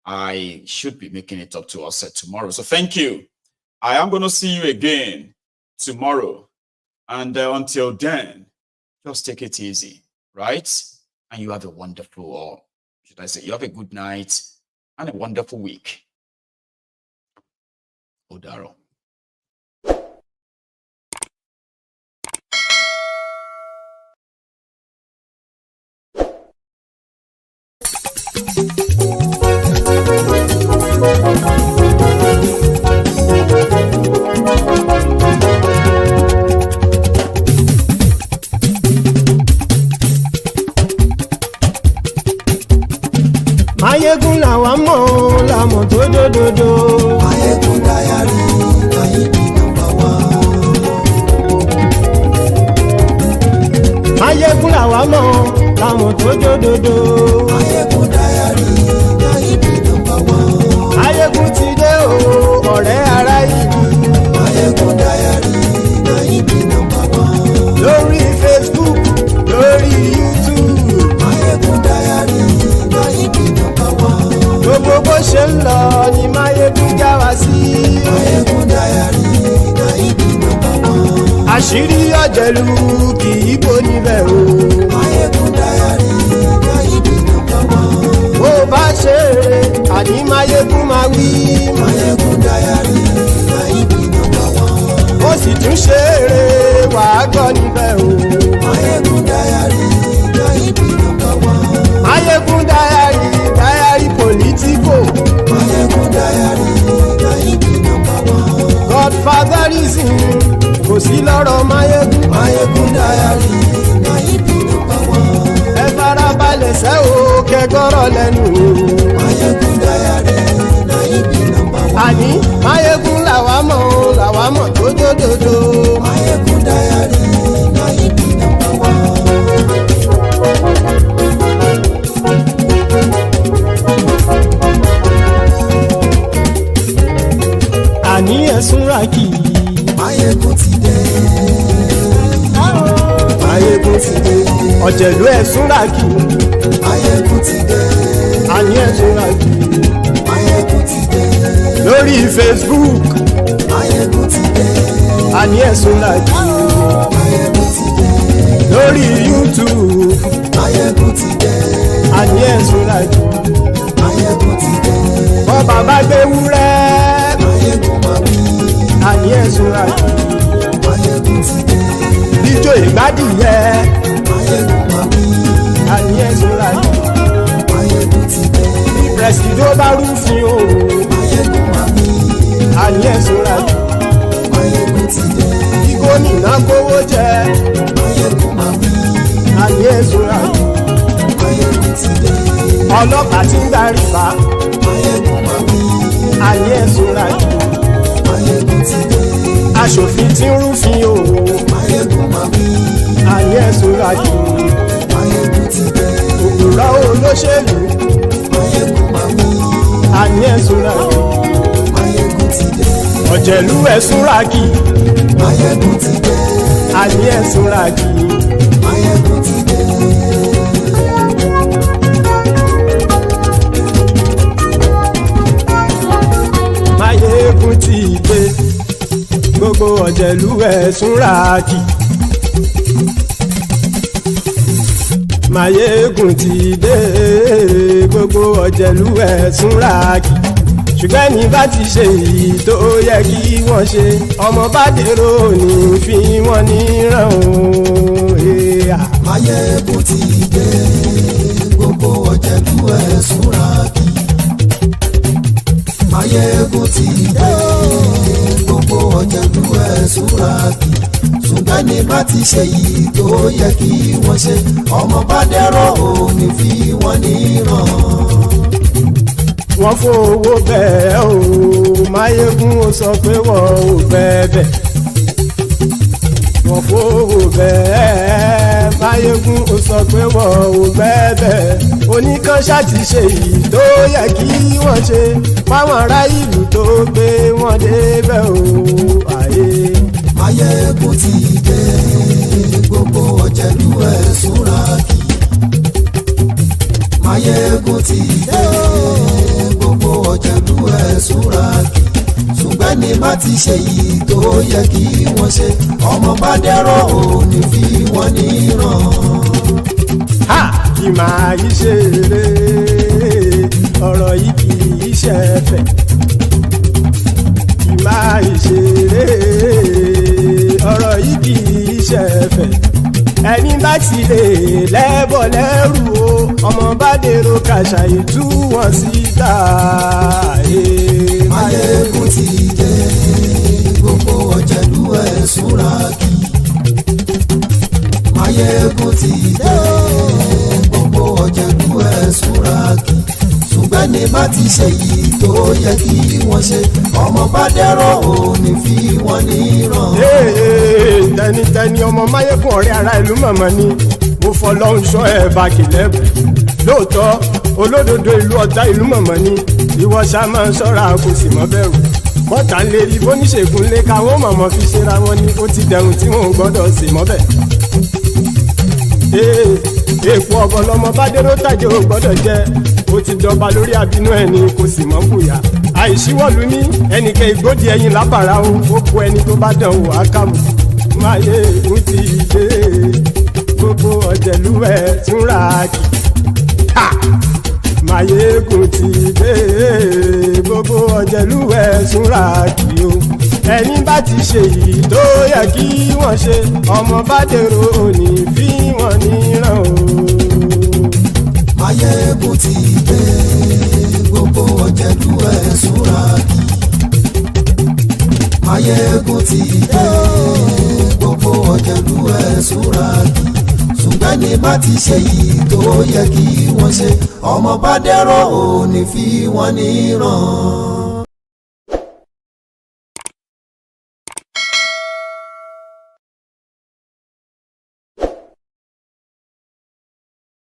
I should be making it up to us tomorrow. So thank you. I am going to see you again tomorrow. And until then, just take it easy, right? And you have a wonderful, or should I say, you have a good night and a wonderful week. Odaro. Mayegun làwa mọ̀ la mọ̀ tó dòdòdò. Mayegun dayari Ayíbi nàmbà 1. Mayegun làwa mọ̀ káwọn tó jódodo. Máyégún dáyàrí náírà nọ́mbà wán. Máyégún ti dé o ọ̀rẹ́ ará ìlú. Máyégún dáyàrí náírà nọ́mbà wán. Lórí Facebook lórí YouTube. Máyégún dáyàrí náírà nọ́mbà wán. Gbogbo bó ṣe ń lọ ni Máyégún já wa sí. Máyégún dáyàrí náírà nọ́mbà wán. Àṣírí ọ̀jẹ̀lú kì í bò níbẹ̀ o. Máyégún dáyàrí náírà nọ́mbà wán. Bó bá ṣe eré àní Máyégún máa wí. Máyégún dáyàrí náírà nọ́mbà wán. Ó sì tún ṣe eré wàá gbọ́ níbẹ̀ o. Máyégún dáyàrí náírà nọ́mbà wán. Máyégún dáyàrí pòlítíkò. Máyégún dáyàrí náírà nọ́mbà wán. Godfatherism kò sí lọ́rọ̀ Máyégún. Máyégún dáyàrí náírà nọ́mbà wán. Ẹ farabalẹ̀ sẹ́ o kẹgọ́rọ̀ lẹ́nu o. Máyégún dáyàrí náírà nọ́mbà wán. Àní Máyégún làwa mọ̀ tó dódòdó. Máyégún dáyàrí náírà nọ́mbà wán. Àní ẹ̀sùn ràkì. Máyégún ti dé. Máyégún ti dé. Ọ̀jẹ̀lú ẹ̀sùn ràkì. Máyégún ti dé. Àní ẹ̀sùn ràkì. Máyégún ti dé. Lórí Facebook. Máyégún ti dé. Àní ẹ̀sùn ràkì. Máyégún ti dé. Lórí YouTube. Máyégún ti dé. Àní ẹ̀sùn ràkì. Máyégún ti dé. Bọ́ bàbá gbé wúrẹ́. Máyégún máa wí. Àní ẹ̀sùn ràkì. Máyégún ti dé. Ijó ìgbádìyẹ. Máyégún máa wí. Àní ẹ̀sùn ràkì. Máyégún ti dé. Pẹ̀sìdó bá rúfin o. Máyégún máa wí. Àní ẹ̀sùn ràkì. Máyégún ti dé. Kí gómìnà kówó jẹ. Máyégún máa wí. Àní ẹ̀sùn ràkì. Máyégún ti dé. Ọlọ́pàá tí ń darí bá. Máyégún máa wí. Àní ẹ̀sùn ràkì. Máyégún ti dé. Aṣòfin tí ń rúfin o. Máyégún máa wí. Àní ẹ̀sùn ràkì. Máyégún ti dé. Òpùrọ́ olóṣèlú. Máyégún máa wí. Àní ẹ̀sùn ràkì. Máyégún ti dé. Ọ̀jẹ̀lú ẹ̀sùn ràkì. Máyégún ti dé. Àní ẹ̀sùn ràkì. Máyégún ti dé. Máyégún ti dé. Gbogbo ọ̀jẹ̀lú ẹ̀sùn ràkì. Máyégún ti dé. Gbogbo ọ̀jẹ̀lú ẹ̀sùn ràkì. Ṣùgbọ́n ní bá ti ṣe èyí tó yẹ kí wọ́n ṣe, ọmọ bá dèrò ní fi wọ́n níran o. Máyégún ti dé. Gbogbo ọ̀jẹ̀lú ẹ̀sùn ràkì. Máyégún ti dé. Gbogbo ọ̀jẹ̀lú ẹ̀sùn ràkì. Ṣùgbọ́n ní bá ti ṣe èyí tó yẹ kí wọ́n ṣe, ọmọ bá dèrò ní fi wọ́n níran. Wọ́n fowó bẹ́ẹ̀ o. Máyégún ó sọ pé wọ́n ò fẹ́ bẹ̀. Wọ́n fowó bẹ́ẹ̀. Máyégún ó sọ pé wọ́n ò fẹ́ bẹ̀. Oníkan ṣáàtì ṣe èyí tó yẹ kí wọ́n ṣe fáwọn ará ìlú tó gbé wọn débẹ̀ o. Máyégún ti dé. Gbogbo ọ̀jẹ̀lú ẹ̀sùn ràkì. Máyégún ti dé. Gbogbo ọ̀jẹ̀lú ẹ̀sùn ràkì. Ṣùgbọ́n ní bá ti ṣe yìí tó yẹ kí wọ́n ṣe, ọmọ bá dẹ́rọ̀ ò ní fi wọ́n níran. Kì máa yí ṣe eré, ọ̀rọ̀ yìí kì í ṣe ẹ̀fẹ̀. Kì máa yí ṣe eré, ọ̀rọ̀ yìí kì í ṣe ẹ̀fẹ̀. Ẹni bá ti lè lẹ́bọ̀ lẹ́rù o, ọmọ bá dèrò kàṣà ìtú wọn síta. Máyégún ti dé. Gbogbo ọ̀jẹ̀lú ẹ̀sùn ràkì. Máyégún ti dé. Gbogbo ọ̀jẹ̀lú ẹ̀sùn ràkì. Ṣùgbọ́n ní bá ti ṣe yìí tó yẹ kí wọ́n ṣe, ọmọ bá dẹ́rọ̀ ò ní fi wọ́n níran. Tẹnitẹni ọmọ Máyégún ọ̀rẹ́ ara ìlú mọ̀mọ́ ni. ó fọlọ́run ṣọ́ ẹ̀ bá kìlẹ́bù lóòótọ́ olódodo ìlú ọ̀tá ìlú mọ̀mọ́ ni ìwọ ṣá máa ń ṣọ́ra kò sì mọ́ bẹ̀rù bọ́tà ń lè rí bóníṣègùn lé káwọn mọ̀mọ́ fi ṣera wọn ni ó ti dẹrùn tí wọn ò gbọ́dọ̀ sì mọ́ bẹ̀. èèpo ọ̀bọ lọmọ bá dérò tàjẹ́ ò gbọ́dọ̀ jẹ́ ó ti dọba lórí àbínú ẹni kò sì mọ́ bùyà àìsíwọ́lu ní ẹnìkẹ́ ìgbódì ẹyin lábàrá o ó kó ẹni tó bá dán wò á kàmù máyé ń ti dé gbogbo ọ̀jẹ̀lúwẹ̀ túnra kì Mayegun ti dé gbogbo ọ̀jẹ̀lúwẹ̀ túnra kì o ẹni bá ti ṣe yìí tó yẹ kí wọ́n ṣe ọmọ bá dèrò òní fi wọ́n níran o. Mayegun ti dé gbogbo ọ̀jẹ̀lúwẹ̀ túnra kì Mayegun ti dé gbogbo ọ̀jẹ̀lúwẹ̀ túnra kì ṣùgbọ́n ní bá ti ṣe yìí tó yẹ kí wọ́n ṣe ọmọ bá dẹ́rọ̀ ò ní fi wọ́n níran.